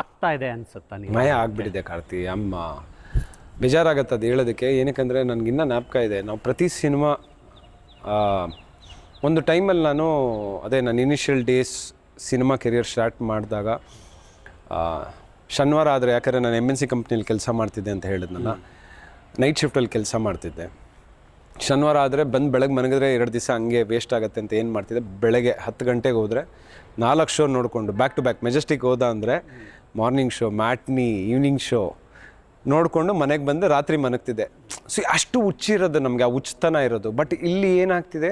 ಆಗ್ತಾ ಇದೆ ಅನ್ಸುತ್ತಾ? ನೀವು ಮಾಯ ಆಗಿಬಿಟ್ಟಿದೆ ಕಾರ್ತಿ. ಬೇಜಾರಾಗತ್ತೆ ಅದು ಹೇಳೋದಕ್ಕೆ. ಏನಕ್ಕೆಂದರೆ ನನಗಿನ್ನ ಜ್ಞಾಪಕ ಇದೆ, ನಾವು ಪ್ರತಿ ಸಿನಿಮಾ ಒಂದು ಟೈಮಲ್ಲಿ ನನ್ನ initial days cinema career start ಮಾಡಿದಾಗ ಶನಿವಾರ ಆದರೆ, ಯಾಕಂದರೆ ನಾನು MNC ಕಂಪ್ನಿಯಲ್ಲಿ ಕೆಲಸ ಮಾಡ್ತಿದ್ದೆ ಅಂತ ಹೇಳಿದ್ನಲ್ಲ, ನೈಟ್ ಶಿಫ್ಟಲ್ಲಿ ಕೆಲಸ ಮಾಡ್ತಿದ್ದೆ. ಶನಿವಾರ ಆದರೆ ಬೆಳಗ್ಗೆ ಮನಗಿದ್ರೆ 2 ದಿವಸ ಹಂಗೆ ವೇಸ್ಟ್ ಆಗುತ್ತೆ ಅಂತ ಏನು ಮಾಡ್ತಿದ್ದೆ, ಬೆಳಗ್ಗೆ 10 ಗಂಟೆಗೆ ಹೋದರೆ 4 ಶೋ ನೋಡಿಕೊಂಡು ಬ್ಯಾಕ್ ಟು ಬ್ಯಾಕ್. ಮೆಜೆಸ್ಟಿಕ್ ಹೋದ ಅಂದರೆ morning show, matinee, evening show ನೋಡಿಕೊಂಡು ಮನೆಗೆ ಬಂದು ರಾತ್ರಿ ಮನಗ್ತಿದ್ದೆ. ಸೊ ಅಷ್ಟು ಹುಚ್ಚಿರೋದು ನಮಗೆ, ಆ ಹುಚ್ಚತನ ಇರೋದು. ಬಟ್ ಇಲ್ಲಿ ಏನಾಗ್ತಿದೆ,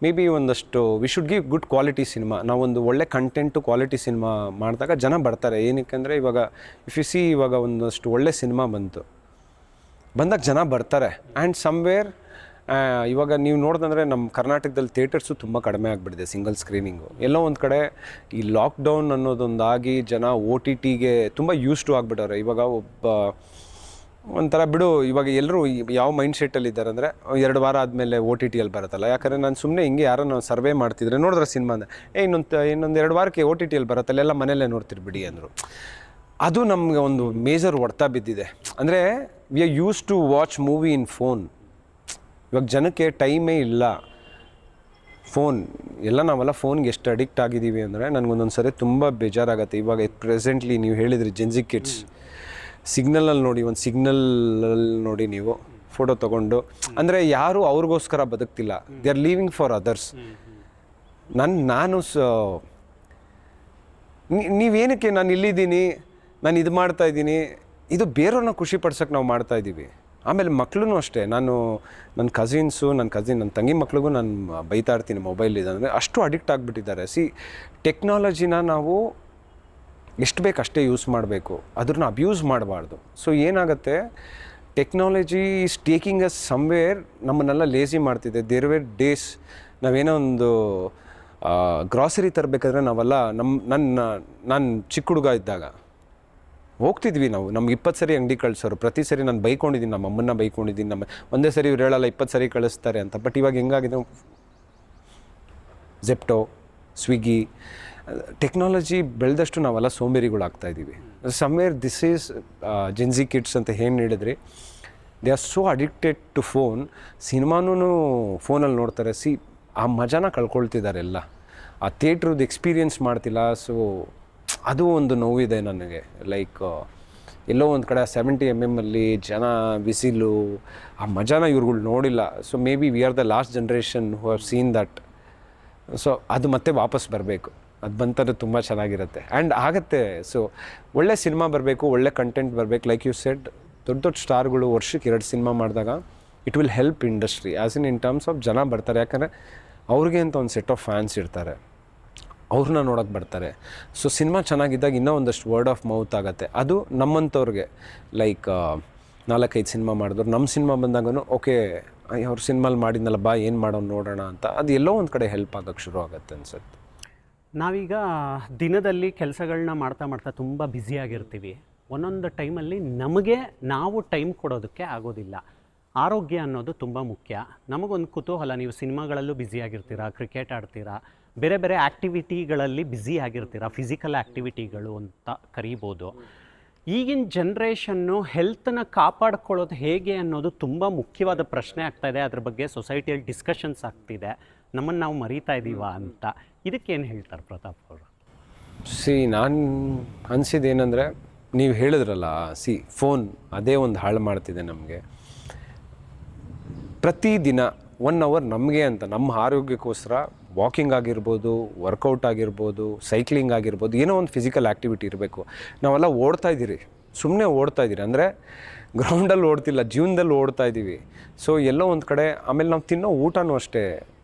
ಮೇ ಬಿ ಒಂದಷ್ಟು we should give good quality cinema. ನಾವೊಂದು ಒಳ್ಳೆ ಕಂಟೆಂಟು ಕ್ವಾಲಿಟಿ ಸಿನಿಮಾ ಮಾಡಿದಾಗ ಜನ ಬರ್ತಾರೆ. ಏನಕ್ಕೆಂದರೆ ಇವಾಗ ಇಫ್ ಯು ಸಿ, ಇವಾಗ ಒಂದಷ್ಟು ಒಳ್ಳೆ ಸಿನಿಮಾ ಬಂದಾಗ ಜನ ಬರ್ತಾರೆ. ಆ್ಯಂಡ್ ಸಮ್ವೇರ್ ಇವಾಗ ನೀವು ನೋಡಿದಂದರೆ ನಮ್ಮ ಕರ್ನಾಟಕದಲ್ಲಿ ಥಿಯೇಟರ್ಸು ತುಂಬ ಕಡಿಮೆ ಆಗಿಬಿಟ್ಟಿದೆ, ಸಿಂಗಲ್ ಸ್ಕ್ರೀನಿಂಗು. ಎಲ್ಲೋ ಒಂದು ಕಡೆ ಈ ಲಾಕ್ಡೌನ್ ಅನ್ನೋದೊಂದಾಗಿ ಜನ OTTಗೆ ತುಂಬ ಯೂಸ್ ಟು ಆಗಿಬಿಟ್ಟವ್ರೆ. ಇವಾಗ ಒಂಥರ ಬಿಡು, ಇವಾಗ ಎಲ್ಲರೂ ಯಾವ ಮೈಂಡ್ ಸೆಟ್ಟಲ್ಲಿ ಇದ್ದಾರೆ ಅಂದರೆ 2 ವಾರ ಆದಮೇಲೆ OTTಯಲ್ಲಿ ಬರುತ್ತಲ್ಲ. ಯಾಕಂದರೆ ನಾನು ಸುಮ್ಮನೆ ಹಿಂಗೆ ಯಾರೋ ನಾವು ಸರ್ವೆ ಮಾಡ್ತಿದ್ರೆ ನೋಡಿದ್ರೆ ಸಿನಿಮಾ ಅಂದರೆ ಇನ್ನೊಂದು 2 ವಾರಕ್ಕೆ OTTಯಲ್ಲಿ ಬರುತ್ತಲ್ಲ, ಎಲ್ಲ ಮನೆಯಲ್ಲೇ ನೋಡ್ತಿರ್ಬಿಡಿ ಅಂದರು. ಅದು ನಮಗೆ ಒಂದು ಮೇಜರ್ ಹೊಡ್ತಾ ಬಿದ್ದಿದೆ. ಅಂದರೆ we are used to watch movie in phone. ಇವಾಗ ಜನಕ್ಕೆ ಟೈಮೇ ಇಲ್ಲ. ಫೋನ್ ಎಲ್ಲ ನಾವೆಲ್ಲ ಫೋನ್ಗೆ ಎಷ್ಟು ಅಡಿಕ್ಟ್ ಆಗಿದ್ದೀವಿ ಅಂದರೆ ನನಗೊಂದೊಂದು ಸರಿ ತುಂಬ ಬೇಜಾರಾಗುತ್ತೆ. ಇವಾಗ ಪ್ರೆಸೆಂಟ್ಲಿ ನೀವು ಹೇಳಿದ್ರಿ ಜೆನ್ಜಿ ಕಿಡ್ಸ್, ಸಿಗ್ನಲಲ್ಲಿ ನೋಡಿ, ಒಂದು ಸಿಗ್ನಲಲ್ಲಿ ನೋಡಿ ನೀವು ಫೋಟೋ ತೊಗೊಂಡು, ಅಂದರೆ ಯಾರು ಅವ್ರಿಗೋಸ್ಕರ ಬದುಕ್ತಿಲ್ಲ, they are living for others. ನಾನು ನೀವೇನಕ್ಕೆ ನಾನು ಇಲ್ಲಿದ್ದೀನಿ, ನಾನು ಇದು ಮಾಡ್ತಾಯಿದ್ದೀನಿ, ಇದು ಬೇರೆಯವ್ರನ್ನ ಖುಷಿ ಪಡ್ಸೋಕ್ಕೆ ನಾವು ಮಾಡ್ತಾಯಿದ್ದೀವಿ. ಆಮೇಲೆ ಮಕ್ಕಳು ಅಷ್ಟೇ. ನನ್ನ ಕಸಿನ್ಸು, ನನ್ನ ತಂಗಿ ಮಕ್ಳಿಗೂ ನಾನು ಬೈತಾ ಇರ್ತೀನಿ ಮೊಬೈಲ್ ಇದೆ ಅಂದರೆ, ಅಷ್ಟು ಅಡಿಕ್ಟ್ ಆಗಿಬಿಟ್ಟಿದ್ದಾರೆ. ಟೆಕ್ನಾಲಜಿನ ನಾವು ಎಷ್ಟು ಬೇಕು ಅಷ್ಟೇ ಯೂಸ್ ಮಾಡಬೇಕು, ಅದನ್ನ ಅಬ್ಯೂಸ್ ಮಾಡಬಾರ್ದು. ಸೊ ಏನಾಗುತ್ತೆ, technology is taking us somewhere, ನಮ್ಮನ್ನೆಲ್ಲ ಲೇಸಿ ಮಾಡ್ತಿದೆ. ದೇರ್ ವೇರ್ ಡೇಸ್ ನಾವೇನೋ ಒಂದು ಗ್ರಾಸರಿ ತರಬೇಕಾದ್ರೆ ನಾವೆಲ್ಲ ನಾನು ಚಿಕ್ಕ ಹುಡುಗ ಇದ್ದಾಗ ಹೋಗ್ತಿದ್ವಿ ನಾವು, ನಮ್ಗೆ 20 ಸರಿ ಅಂಗಡಿ ಕಳಿಸೋರು. ಪ್ರತಿ ಸರಿ ನಾನು ಬೈಕೊಂಡಿದ್ದೀನಿ, ನಮ್ಮ ಅಮ್ಮನ್ನ ಬೈಕೊಂಡಿದ್ದೀನಿ. ಒಂದೇ ಸರಿ ಇವ್ರು ಹೇಳಲ್ಲ 20 ಸರಿ ಕಳಿಸ್ತಾರೆ ಅಂತ. ಬಟ್ ಇವಾಗ ಹೆಂಗಾಗಿದೆ, ಜೆಪ್ಟೋ, ಸ್ವಿಗ್ಗಿ, ಟೆಕ್ನಾಲಜಿ ಬೆಳೆದಷ್ಟು ನಾವೆಲ್ಲ ಸೋಂಬೇರಿಗಳಾಗ್ತಾಯಿದ್ದೀವಿ. Somewhere this is gen Z kids ಅಂತ ಏನು ಹೇಳಿದ್ರಿ, they are so addicted to phone. ಸಿನಿಮಾನೂ ಫೋನಲ್ಲಿ ನೋಡ್ತಾರೆ. ಆ ಮಜಾನ ಕಳ್ಕೊಳ್ತಿದ್ದಾರೆ ಎಲ್ಲ. ಆ ಥಿಯೇಟ್ರದ್ದು ಎಕ್ಸ್ಪೀರಿಯನ್ಸ್ ಮಾಡ್ತಿಲ್ಲ. ಸೊ ಅದು ಒಂದು ನೋವಿದೆ ನನಗೆ. ಲೈಕ್ ಎಲ್ಲೋ ಒಂದು ಕಡೆ 70 mm ಜನ ಬಿಸಿಲು, ಆ ಮಜಾನ ಇವ್ರುಗಳು ನೋಡಿಲ್ಲ. So may be we are the last generation who have seen that. So ಅದು ಮತ್ತೆ ವಾಪಸ್ ಬರಬೇಕು. ಅದು ಬಂತಂದ್ರೆ ತುಂಬ ಚೆನ್ನಾಗಿರುತ್ತೆ. ಆ್ಯಂಡ್ ಆಗುತ್ತೆ. ಸೊ ಒಳ್ಳೆ ಸಿನಿಮಾ ಬರಬೇಕು, ಒಳ್ಳೆ ಕಂಟೆಂಟ್ ಬರಬೇಕು. ಲೈಕ್ ಯು ಸೆಡ್, ದೊಡ್ಡ ಸ್ಟಾರ್ಗಳು ವರ್ಷಕ್ಕೆ 2 ಸಿನಿಮಾ ಮಾಡಿದಾಗ it will help industry as in terms of ಜನ ಬರ್ತಾರೆ. ಯಾಕಂದರೆ ಅವ್ರಿಗೆ ಅಂತ ಒಂದು ಸೆಟ್ ಆಫ್ ಫ್ಯಾನ್ಸ್ ಇರ್ತಾರೆ, ಅವ್ರನ್ನ ನೋಡೋಕ್ಕೆ ಬರ್ತಾರೆ. ಸೊ ಸಿನಿಮಾ ಚೆನ್ನಾಗಿದ್ದಾಗ ಇನ್ನೂ ಒಂದಷ್ಟು ವರ್ಡ್ ಆಫ್ ಮೌತ್ ಆಗುತ್ತೆ. ಅದು ನಮ್ಮಂಥವ್ರಿಗೆ ಲೈಕ್ 4-5 ಸಿನಿಮಾ ಮಾಡಿದ್ರು, ನಮ್ಮ ಸಿನಿಮಾ ಬಂದಾಗೂ ಓಕೆ ಅವ್ರ ಸಿನಿಮಾಲಿ ಮಾಡಿದ್ನಲ್ಲ ಬಾ ಏನು ಮಾಡೋಣ ನೋಡೋಣ ಅಂತ, ಅದು ಎಲ್ಲೋ ಒಂದು ಕಡೆ ಹೆಲ್ಪ್ ಆಗೋಕ್ಕೆ ಶುರು ಆಗುತ್ತೆ ಅನ್ಸುತ್ತೆ. ನಾವೀಗ ದಿನದಲ್ಲಿ ಕೆಲಸಗಳನ್ನ ಮಾಡ್ತಾ ತುಂಬ ಬ್ಯುಸಿಯಾಗಿರ್ತೀವಿ. ಒಂದೊಂದು ಟೈಮಲ್ಲಿ ನಮಗೆ ನಾವು ಟೈಮ್ ಕೊಡೋದಕ್ಕೆ ಆಗೋದಿಲ್ಲ. ಆರೋಗ್ಯ ಅನ್ನೋದು ತುಂಬ ಮುಖ್ಯ. ನಮಗೊಂದು ಕುತೂಹಲ, ನೀವು ಸಿನಿಮಾಗಳಲ್ಲೂ ಬ್ಯುಸಿಯಾಗಿರ್ತೀರಾ, ಕ್ರಿಕೆಟ್ ಆಡ್ತೀರಾ, ಬೇರೆ ಬೇರೆ ಆ್ಯಕ್ಟಿವಿಟಿಗಳಲ್ಲಿ ಬ್ಯುಸಿ ಆಗಿರ್ತೀರಾ, ಫಿಸಿಕಲ್ ಆ್ಯಕ್ಟಿವಿಟಿಗಳು ಅಂತ ಕರಿಬೋದು. ಈಗಿನ ಜನ್ರೇಷನ್ನು ಹೆಲ್ತನ್ನ ಕಾಪಾಡ್ಕೊಳ್ಳೋದು ಹೇಗೆ ಅನ್ನೋದು ತುಂಬ ಮುಖ್ಯವಾದ ಪ್ರಶ್ನೆ ಆಗ್ತಾಯಿದೆ. ಅದ್ರ ಬಗ್ಗೆ ಸೊಸೈಟಿಯಲ್ಲಿ ಡಿಸ್ಕಷನ್ಸ್ ಆಗ್ತಿದೆ. ನಮ್ಮನ್ನು ನಾವು ಮರೀತಾ ಇದ್ದೀವಾ ಅಂತ. ಇದಕ್ಕೇನು ಹೇಳ್ತಾರೆ ಪ್ರತಾಪ್ ಅವರು? ನಾನು ಅನಿಸಿದ್ದೇನೆಂದರೆ, ನೀವು ಹೇಳಿದ್ರಲ್ಲ, ಫೋನ್ ಅದೇ ಒಂದು ಹಾಳು ಮಾಡ್ತಿದೆ ನಮಗೆ. ಪ್ರತಿದಿನ 1 ಅವರ್ ನಮಗೆ ಅಂತ, ನಮ್ಮ ಆರೋಗ್ಯಕ್ಕೋಸ್ಕರ ವಾಕಿಂಗ್ ಆಗಿರ್ಬೋದು, ವರ್ಕೌಟ್ ಆಗಿರ್ಬೋದು, ಸೈಕ್ಲಿಂಗ್ ಆಗಿರ್ಬೋದು, ಏನೋ ಒಂದು ಫಿಸಿಕಲ್ ಆ್ಯಕ್ಟಿವಿಟಿ ಇರಬೇಕು. ನಾವೆಲ್ಲ ಓಡ್ತಾ ಇದ್ದೀರಿ, ಸುಮ್ಮನೆ ಓಡ್ತಾ ಇದ್ದೀರಿ ಅಂದರೆ ಗ್ರೌಂಡಲ್ಲಿ ಓಡ್ತಿಲ್ಲ, ಜೀವನದಲ್ಲಿ ಓಡ್ತಾ ಇದ್ದೀವಿ. ಸೊ ಎಲ್ಲೋ ಒಂದು ಕಡೆ. ಆಮೇಲೆ ನಾವು ತಿನ್ನೋ ಊಟನೂ ಅಷ್ಟೇ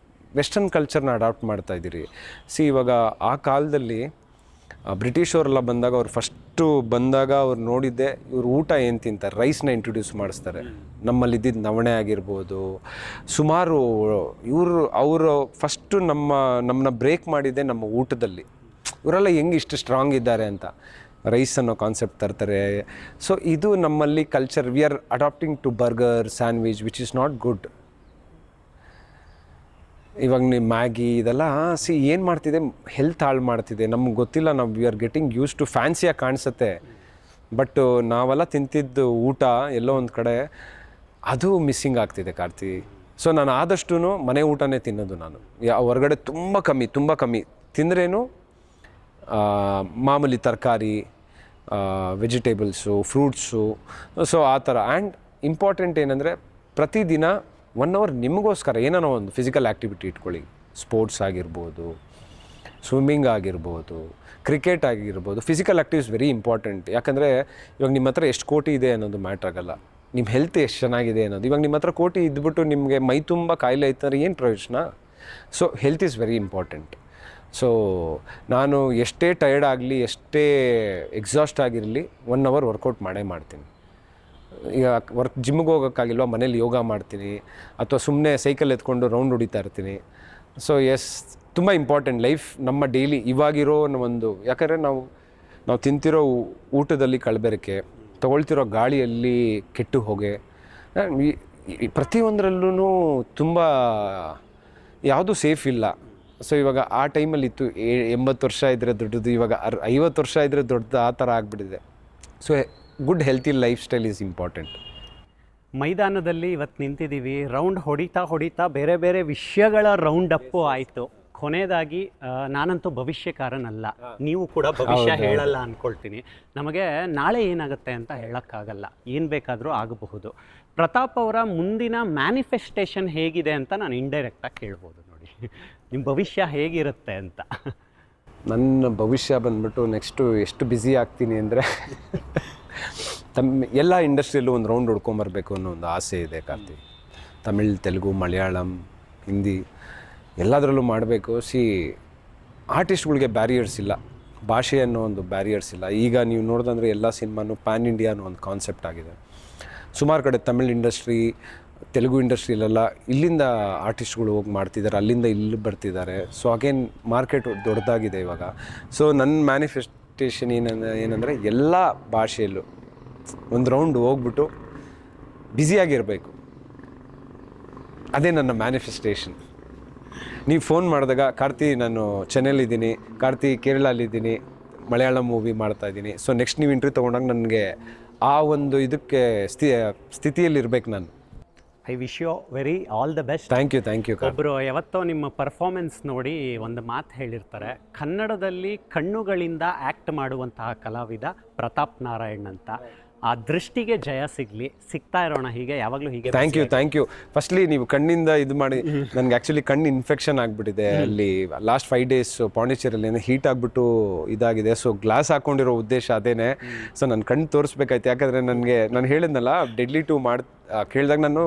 ವೆಸ್ಟರ್ನ್ ಕಲ್ಚರ್ನ ಅಡಾಪ್ಟ್ ಮಾಡ್ತಾ ಇದ್ದೀರಿ. ಇವಾಗ ಆ ಕಾಲದಲ್ಲಿ ಬ್ರಿಟಿಷವರೆಲ್ಲ ಬಂದಾಗ, ಅವ್ರು ಫಸ್ಟು ಬಂದಾಗ ಅವ್ರು ನೋಡಿದ್ದೆ, ಇವ್ರು ಊಟ ಏನು ತಿಂತಾರೆ, ರೈಸ್ನ ಇಂಟ್ರೊಡ್ಯೂಸ್ ಮಾಡಿಸ್ತಾರೆ. ನಮ್ಮಲ್ಲಿ ಇದ್ದಿದ್ದು ನವಣೆ ಆಗಿರ್ಬೋದು, ಸುಮಾರು ಅವರು ಫಸ್ಟು ನಮ್ಮನ್ನ ಬ್ರೇಕ್ ಮಾಡಿದ್ದೆ ನಮ್ಮ ಊಟದಲ್ಲಿ. ಇವರೆಲ್ಲ ಹೆಂಗೆ ಇಷ್ಟು ಸ್ಟ್ರಾಂಗ್ ಇದ್ದಾರೆ ಅಂತ ರೈಸ್ ಅನ್ನೋ ಕಾನ್ಸೆಪ್ಟ್ ತರ್ತಾರೆ. ಸೊ ಇದು ನಮ್ಮಲ್ಲಿ culture. We are adapting to burger, sandwich, which is not good. ಇವಾಗ ನೀವು ಮ್ಯಾಗಿ ಇದೆಲ್ಲ ಏನು ಮಾಡ್ತಿದೆ, ಹೆಲ್ತ್ ಹಾಳು ಮಾಡ್ತಿದೆ. ನಮ್ಗೆ ಗೊತ್ತಿಲ್ಲ, ನಾವು we are getting used to ಫ್ಯಾನ್ಸಿಯಾಗಿ ಕಾಣಿಸುತ್ತೆ. ಬಟ್ ನಾವೆಲ್ಲ ತಿಂತಿದ್ದು ಊಟ ಎಲ್ಲೋ ಒಂದು ಕಡೆ ಅದು ಮಿಸ್ಸಿಂಗ್ ಆಗ್ತಿದೆ ಕಾರ್ತಿ. ಸೊ ನಾನು ಆದಷ್ಟು ಮನೆ ಊಟನೇ ತಿನ್ನೋದು. ನಾನು ಹೊರಗಡೆ ತುಂಬ ಕಮ್ಮಿ ತಿಂದ್ರೇನು ಮಾಮೂಲಿ ತರಕಾರಿ, ವೆಜಿಟೇಬಲ್ಸು, ಫ್ರೂಟ್ಸು, ಸೊ ಆ ಥರ. ಆ್ಯಂಡ್ ಇಂಪಾರ್ಟೆಂಟ್ ಏನಂದರೆ, ಪ್ರತಿದಿನ 1 ಅವರ್ ನಿಮಗೋಸ್ಕರ ಏನೋ ಒಂದು ಫಿಸಿಕಲ್ ಆ್ಯಕ್ಟಿವಿಟಿ ಇಟ್ಕೊಳ್ಳಿ. ಸ್ಪೋರ್ಟ್ಸ್ ಆಗಿರ್ಬೋದು, ಸ್ವಿಮ್ಮಿಂಗ್ ಆಗಿರ್ಬೋದು, ಕ್ರಿಕೆಟ್ ಆಗಿರ್ಬೋದು. Physical active is very important. ಯಾಕಂದರೆ ಇವಾಗ ನಿಮ್ಮ ಹತ್ರ ಎಷ್ಟು ಕೋಟಿ ಇದೆ ಅನ್ನೋದು ಮ್ಯಾಟ್ರ್ ಆಗಲ್ಲ, ನಿಮ್ಮ ಹೆಲ್ತ್ ಎಷ್ಟು ಚೆನ್ನಾಗಿದೆ ಅನ್ನೋದು. ಇವಾಗ ನಿಮ್ಮ ಹತ್ರ ಕೋಟಿ ಇದ್ಬಿಟ್ಟು ನಿಮಗೆ ಮೈ ತುಂಬ ಕಾಯಿಲೆ ಐತಂದ್ರೆ ಏನು ಪ್ರಯೋಜನ? So health is very important. So ನಾನು ಎಷ್ಟೇ ಟಯರ್ಡ್ ಆಗಲಿ, ಎಷ್ಟೇ ಎಕ್ಸಾಸ್ಟ್ ಆಗಿರಲಿ, 1 ಅವರ್ ವರ್ಕೌಟ್ ಮಾಡ್ತೀನಿ. ಈಗ ಜಿಮ್ಗೆ ಹೋಗೋಕ್ಕಾಗಿಲ್ವ, ಮನೇಲಿ ಯೋಗ ಮಾಡ್ತೀನಿ, ಅಥವಾ ಸುಮ್ಮನೆ ಸೈಕಲ್ ಎತ್ಕೊಂಡು ರೌಂಡ್ ಹೊಡಿತಾ ಇರ್ತೀನಿ. ಸೊ ತುಂಬ ಇಂಪಾರ್ಟೆಂಟ್ ಲೈಫ್ ನಮ್ಮ ಡೈಲಿ ಇವಾಗಿರೋ ಒಂದು. ಯಾಕಂದರೆ ನಾವು ತಿಂತಿರೋ ಊಟದಲ್ಲಿ ಕಲಬೆರಕೆ, ತೊಗೊಳ್ತಿರೋ ಗಾಳಿಯಲ್ಲಿ ಕೆಟ್ಟು ಹೋಗೆ, ಪ್ರತಿಯೊಂದರಲ್ಲೂ ತುಂಬ ಯಾವುದೂ ಸೇಫ್ ಇಲ್ಲ. ಸೊ ಇವಾಗ ಆ ಟೈಮಲ್ಲಿ ಇತ್ತು 80 ವರ್ಷ ಇದ್ದರೆ ದೊಡ್ಡದು, ಇವಾಗ 50 ವರ್ಷ ಇದ್ದರೆ ದೊಡ್ಡದು, ಆ ಥರ ಆಗಿಬಿಟ್ಟಿದೆ. So good healthy life style is important. ಮೈದಾನದಲ್ಲಿ ಇವತ್ತು ನಿಂತಿದ್ದೀವಿ, ರೌಂಡ್ ಹೊಡಿತಾ ಬೇರೆ ಬೇರೆ ವಿಷಯಗಳ ರೌಂಡ್ ಅಪ್ಪು ಆಯಿತು. ಕೊನೆಯದಾಗಿ ನಾನಂತೂ ಭವಿಷ್ಯಕಾರನಲ್ಲ, ನೀವು ಕೂಡ ಭವಿಷ್ಯ ಹೇಳಲ್ಲ ಅಂದ್ಕೊಳ್ತೀನಿ. ನಮಗೆ ನಾಳೆ ಏನಾಗುತ್ತೆ ಅಂತ ಹೇಳೋಕ್ಕಾಗಲ್ಲ, ಏನು ಬೇಕಾದರೂ ಆಗಬಹುದು. ಪ್ರತಾಪ್ ಅವರ ಮುಂದಿನ ಮ್ಯಾನಿಫೆಸ್ಟೇಷನ್ ಹೇಗಿದೆ ಅಂತ ನಾನು ಇಂಡೈರೆಕ್ಟಾಗಿ ಕೇಳ್ಬೋದು. ನೋಡಿ, ನಿಮ್ಮ ಭವಿಷ್ಯ ಹೇಗಿರುತ್ತೆ ಅಂತ. ನನ್ನ ಭವಿಷ್ಯ ಬಂದ್ಬಿಟ್ಟು ನೆಕ್ಸ್ಟು ಎಷ್ಟು ಬ್ಯುಸಿ ಆಗ್ತೀನಿ ಅಂದರೆ, ಎಲ್ಲ ಇಂಡಸ್ಟ್ರಿಯಲ್ಲೂ ಒಂದು ರೌಂಡ್ ಹೊಡ್ಕೊಂಬರ್ಬೇಕು ಅನ್ನೋ ಒಂದು ಆಸೆ ಇದೆ ಕಾರ್ತಿ. ತಮಿಳ್, ತೆಲುಗು, ಮಲಯಾಳಂ, ಹಿಂದಿ ಎಲ್ಲದರಲ್ಲೂ ಮಾಡಬೇಕು. ಆರ್ಟಿಸ್ಟ್ಗಳಿಗೆ ಬ್ಯಾರಿಯರ್ಸ್ ಇಲ್ಲ, ಭಾಷೆ ಅನ್ನೋ ಒಂದು ಬ್ಯಾರಿಯರ್ಸ್ ಇಲ್ಲ. ಈಗ ನೀವು ನೋಡಿದಂದರೆ ಎಲ್ಲ ಸಿನಿಮಾನು ಪ್ಯಾನ್ ಇಂಡಿಯಾ ಅನ್ನೋ ಒಂದು ಕಾನ್ಸೆಪ್ಟ್ ಆಗಿದೆ. ಸುಮಾರು ಕಡೆ ತಮಿಳ್ ಇಂಡಸ್ಟ್ರಿ, ತೆಲುಗು ಇಂಡಸ್ಟ್ರಿಯಲ್ಲೆಲ್ಲ ಇಲ್ಲಿಂದ ಆರ್ಟಿಸ್ಟ್ಗಳು ಹೋಗಿ ಮಾಡ್ತಿದ್ದಾರೆ, ಅಲ್ಲಿಂದ ಇಲ್ಲಿ ಬರ್ತಿದ್ದಾರೆ. ಸೊ ಅಗೇನ್ ಮಾರ್ಕೆಟ್ ದೊಡ್ಡದಾಗಿದೆ ಇವಾಗ. ಸೊ ನನ್ನ ಮ್ಯಾನಿಫೆಸ್ಟೇಷನ್ ಏನಂದರೆ, ಎಲ್ಲ ಭಾಷೆಯಲ್ಲೂ ಒಂದು ರೌಂಡ್ ಹೋಗ್ಬಿಟ್ಟು ಬ್ಯುಸಿಯಾಗಿರಬೇಕು. ಅದೇ ನನ್ನ ಮ್ಯಾನಿಫೆಸ್ಟೇಷನ್. ನೀವು ಫೋನ್ ಮಾಡಿದಾಗ, ಕಾರ್ತಿ ನಾನು ಚೆನ್ನೈಲಿದ್ದೀನಿ, ಕಾರ್ತಿ ಕೇರಳಲ್ಲಿದ್ದೀನಿ, ಮಲಯಾಳಂ ಮೂವಿ ಮಾಡ್ತಾಯಿದ್ದೀನಿ. ಸೊ ನೆಕ್ಸ್ಟ್ ನೀವು ಇಂಟರ್ವ್ಯೂ ತೊಗೊಂಡಾಗ ನನಗೆ ಆ ಒಂದು ಇದಕ್ಕೆ ಸ್ಥಿತಿಯಲ್ಲಿರ್ಬೇಕು ನಾನು. I wish you very all the best. Thank you. ಒಬ್ಬರು ಯಾವತ್ತೋ ನಿಮ್ಮ ಪರ್ಫಾರ್ಮೆನ್ಸ್ ನೋಡಿ ಒಂದು ಮಾತು ಹೇಳಿರ್ತಾರೆ, ಕನ್ನಡದಲ್ಲಿ ಕಣ್ಣುಗಳಿಂದ ಆ್ಯಕ್ಟ್ ಮಾಡುವಂತಹ ಕಲಾವಿದ ಪ್ರತಾಪ್ ನಾರಾಯಣ್ ಅಂತ. ಆ ದೃಷ್ಟಿಗೆ ಜಯ ಸಿಗ್ತಾ ಇರೋಣ ಹೀಗೆ, ಯಾವಾಗಲೂ ಹೀಗೆ. Thank you. ಫಸ್ಟ್ಲಿ ನೀವು ಕಣ್ಣಿಂದ ಇದು ಮಾಡಿ, ನನಗೆ ಆ್ಯಕ್ಚುಲಿ ಕಣ್ಣು ಇನ್ಫೆಕ್ಷನ್ ಆಗಿಬಿಟ್ಟಿದೆ. ಅಲ್ಲಿ ಲಾಸ್ಟ್ 5 days ಪಾಂಡಿಚೇರಿಯಲ್ಲಿ ಹೀಟ್ ಆಗಿಬಿಟ್ಟು ಇದಾಗಿದೆ. ಸೊ ಗ್ಲಾಸ್ ಹಾಕ್ಕೊಂಡಿರೋ ಉದ್ದೇಶ ಅದೇನೆ. ಸೊ ನನ್ನ ಕಣ್ಣು ತೋರಿಸ್ಬೇಕಾಯ್ತು. ಯಾಕಂದರೆ ನಾನು ಹೇಳಿದ್ನಲ್ಲ, ಡೆಡ್ಲಿ 2 ಕೇಳಿದಾಗ ನಾನು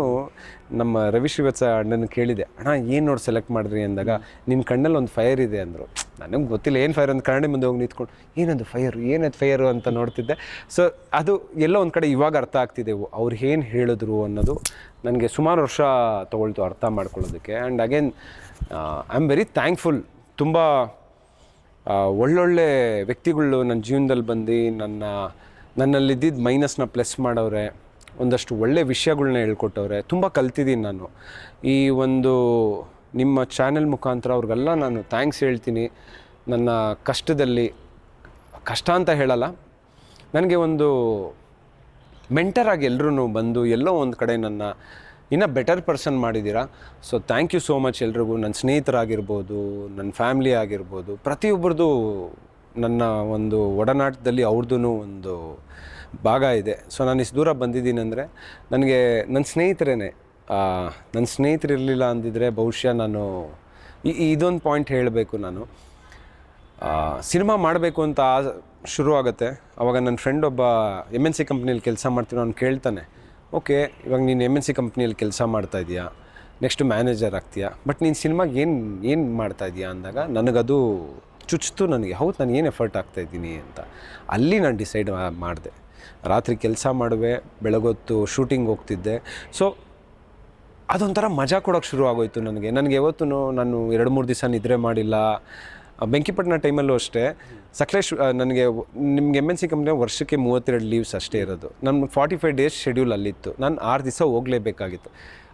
ನಮ್ಮ ರವಿ ಶ್ರೀವತ್ಸ ಅಣ್ಣನ ಕೇಳಿದೆ, ಅಣ್ಣ ಏನು ನೋಡಿ ಸೆಲೆಕ್ಟ್ ಮಾಡಿದ್ರಿ ಅಂದಾಗ, ನಿನ್ನ ಕಣ್ಣಲ್ಲಿ ಒಂದು ಫೈರ್ ಇದೆ ಅಂದರು. ನನಗೆ ಗೊತ್ತಿಲ್ಲ ಏನು ಫೈರ್ ಅಂತ, ಕನ್ನಡಿ ಮುಂದೆ ಹೋಗಿ ನಿಂತ್ಕೊಂಡು ಏನದು ಫೈರು ಅಂತ ನೋಡ್ತಿದ್ದೆ. ಸೊ ಅದು ಎಲ್ಲೋ ಒಂದು ಕಡೆ ಇವಾಗ ಅರ್ಥ ಆಗ್ತಿದ್ದೆವು ಅವ್ರು ಏನು ಹೇಳಿದ್ರು ಅನ್ನೋದು. ನನಗೆ ಸುಮಾರು ವರ್ಷ ತೊಗೊಳ್ತು ಅರ್ಥ ಮಾಡ್ಕೊಳ್ಳೋದಕ್ಕೆ. And again I am very thankful. ತುಂಬ ಒಳ್ಳೊಳ್ಳೆ ವ್ಯಕ್ತಿಗಳು ನನ್ನ ಜೀವನದಲ್ಲಿ ಬಂದು ನನ್ನಲ್ಲಿದ್ದಿದ್ದು ಮೈನಸ್ನ ಪ್ಲಸ್ ಮಾಡವ್ರೆ. ಒಂದಷ್ಟು ಒಳ್ಳೆ ವಿಷಯಗಳ್ನ ಹೇಳ್ಕೊಟ್ಟವ್ರೆ. ತುಂಬ ಕಲ್ತಿದ್ದೀನಿ ನಾನು ಈ ಒಂದು ನಿಮ್ಮ ಚಾನೆಲ್ ಮುಖಾಂತರ. ಅವ್ರಿಗೆಲ್ಲ ನಾನು ಥ್ಯಾಂಕ್ಸ್ ಹೇಳ್ತೀನಿ. ನನ್ನ ಕಷ್ಟದಲ್ಲಿ, ಕಷ್ಟ ಅಂತ ಹೇಳಲ್ಲ, ನನಗೆ ಒಂದು ಮೆಂಟರಾಗಿ ಎಲ್ಲರೂ ಬಂದು ಎಲ್ಲೋ ಒಂದು ಕಡೆ ನನ್ನ ಇನ್ನೂ ಬೆಟರ್ ಪರ್ಸನ್ ಮಾಡಿದ್ದೀರಾ. So thank you so much ಎಲ್ರಿಗೂ. ನನ್ನ ಸ್ನೇಹಿತರಾಗಿರ್ಬೋದು, ನನ್ನ ಫ್ಯಾಮ್ಲಿ ಆಗಿರ್ಬೋದು, ಪ್ರತಿಯೊಬ್ಬರದು ನನ್ನ ಒಂದು ಒಡನಾಟದಲ್ಲಿ ಅವ್ರದ್ದು ಒಂದು ಭಾಗ ಇದೆ. ಸೊ ನಾನು ಇಷ್ಟು ದೂರ ಬಂದಿದ್ದೀನಿ ಅಂದರೆ ನನಗೆ ನನ್ನ ಸ್ನೇಹಿತರೇ. ನನ್ನ ಸ್ನೇಹಿತರಿರಲಿಲ್ಲ ಅಂದಿದ್ರೆ ಬಹುಶಃ ನಾನು ಇದೊಂದು ಪಾಯಿಂಟ್ ಹೇಳಬೇಕು. ನಾನು ಸಿನಿಮಾ ಮಾಡಬೇಕು ಅಂತ ಶುರು ಆಗುತ್ತೆ. ಆವಾಗ ನನ್ನ ಫ್ರೆಂಡ್ ಒಬ್ಬ MNC ಕಂಪ್ನಿಯಲ್ಲಿ ಕೆಲಸ ಮಾಡ್ತೀನಿ. ಅವ್ನು ಕೇಳ್ತಾನೆ, ಓಕೆ ಇವಾಗ ನೀನು MNC ಕಂಪ್ನಿಯಲ್ಲಿ ಕೆಲಸ ಮಾಡ್ತಾಯಿದ್ದೀಯಾ, ನೆಕ್ಸ್ಟು ಮ್ಯಾನೇಜರ್ ಆಗ್ತೀಯಾ, ಬಟ್ ನೀನು ಸಿನಿಮಾಗೆ ಏನು ಮಾಡ್ತಾಯಿದ್ದೀಯಾ ಅಂದಾಗ ನನಗದು ಚುಚ್ಚಿತು. ನನಗೆ ಹೌದು ನಾನು ಏನು ಎಫರ್ಟ್ ಆಗ್ತಾಯಿದ್ದೀನಿ ಅಂತ. ಅಲ್ಲಿ ನಾನು ಡಿಸೈಡ್ ಮಾಡಿದೆ. ರಾತ್ರಿ ಕೆಲಸ ಮಾಡುವೆ, ಬೆಳಗೊತ್ತು ಶೂಟಿಂಗ್ ಹೋಗ್ತಿದ್ದೆ. ಸೊ ಅದೊಂಥರ ಮಜಾ ಕೊಡೋಕ್ಕೆ ಶುರು ಆಗೋಯ್ತು ನನಗೆ. ಯಾವತ್ತೂ ನಾನು 2-3 ದಿವಸ ನಿದ್ರೆ ಮಾಡಿಲ್ಲ. ಬೆಂಕಿಪಟ್ಟಣ ಟೈಮಲ್ಲೂ ಅಷ್ಟೇ. ಸಕಲೇಶ್ ನನಗೆ ನಿಮ್ಗೆ MNC ಕಂಪ್ನಿ ವರ್ಷಕ್ಕೆ 32 ಲೀವ್ಸ್ ಅಷ್ಟೇ ಇರೋದು. ನನ್ನ 45 ಡೇಸ್ ಶೆಡ್ಯೂಲ್ ಅಲ್ಲಿತ್ತು. ನಾನು 6 ದಿವಸ ಹೋಗಲೇಬೇಕಾಗಿತ್ತು.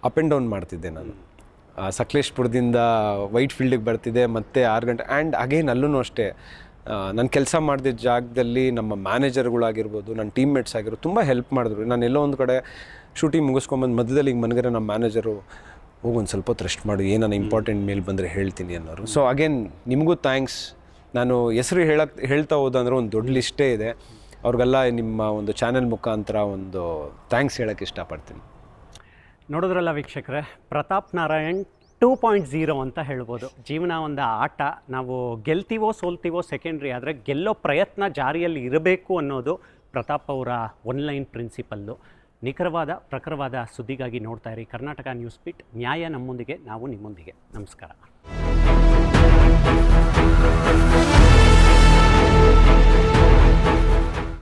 ಅಪ್ ಆ್ಯಂಡ್ ಡೌನ್ ಮಾಡ್ತಿದ್ದೆ ನಾನು. ಸಕಲೇಶ್ಪುರದಿಂದ ವೈಟ್ ಫೀಲ್ಡಿಗೆ ಬರ್ತಿದ್ದೆ, ಮತ್ತೆ 6 ಗಂಟೆ. ಆ್ಯಂಡ್ ಅಗೇನ್ ಅಲ್ಲೂ ಅಷ್ಟೇ ನಾನು ಕೆಲಸ ಮಾಡಿದ ಜಾಗದಲ್ಲಿ ನಮ್ಮ ಮ್ಯಾನೇಜರ್ಗಳಾಗಿರ್ಬೋದು, ನನ್ನ ಟೀಮ್ಮೇಟ್ಸ್ ಆಗಿರ್ಬೋದು ತುಂಬ ಹೆಲ್ಪ್ ಮಾಡಿದ್ರು. ನಾನು ಎಲ್ಲೋ ಒಂದು ಕಡೆ ಶೂಟಿಂಗ್ ಮುಗಿಸ್ಕೊಂಬಂದು ಮಧ್ಯದಲ್ಲಿ ಈಗ ಮನಗರೆ ನಮ್ಮ ಮ್ಯಾನೇಜರು ಹೋಗಿ ಒಂದು ಸ್ವಲ್ಪ ಹೊತ್ತು ರೆಸ್ಟ್ ಮಾಡು, ಏನಾನ ಇಂಪಾರ್ಟೆಂಟ್ ಮೇಲ್ ಬಂದರೆ ಹೇಳ್ತೀನಿ ಅನ್ನೋರು. ಸೊ ಅಗೇನ್ ನಿಮಗೂ ಥ್ಯಾಂಕ್ಸ್. ನಾನು ಹೆಸರು ಹೇಳ್ತಾ ಹೋದಂದ್ರೆ ಒಂದು ದೊಡ್ಡ ಲಿಸ್ಟೇ ಇದೆ. ಅವ್ರಿಗೆಲ್ಲ ನಿಮ್ಮ ಒಂದು ಚಾನೆಲ್ ಮುಖಾಂತರ ಒಂದು ಥ್ಯಾಂಕ್ಸ್ ಹೇಳೋಕ್ಕೆ ಇಷ್ಟಪಡ್ತೀನಿ. ನೋಡಿದ್ರಲ್ಲ ವೀಕ್ಷಕರೇ, ಪ್ರತಾಪ್ ನಾರಾಯಣ್ 2.0 ಅಂತ ಹೇಳ್ಬೋದು. ಜೀವನ ಒಂದು ಆಟ. ನಾವು ಗೆಲ್ತೀವೋ ಸೋಲ್ತೀವೋ ಸೆಕೆಂಡ್ರಿ, ಆದರೆ ಗೆಲ್ಲೋ ಪ್ರಯತ್ನ ಜಾರಿಯಲ್ಲಿ ಇರಬೇಕು ಅನ್ನೋದು ಪ್ರತಾಪ್ ಅವರ ಒನ್ಲೈನ್ ಪ್ರಿನ್ಸಿಪಲ್ಲು. ನಿಖರವಾದ ಪ್ರಖರವಾದ ಸುದ್ದಿಗಾಗಿ ನೋಡ್ತಾ ಇರಿ ಕರ್ನಾಟಕ ನ್ಯೂಸ್ ಬೀಟ್. ನ್ಯಾಯ ನಮ್ಮೊಂದಿಗೆ, ನಾವು ನಿಮ್ಮೊಂದಿಗೆ. ನಮಸ್ಕಾರ.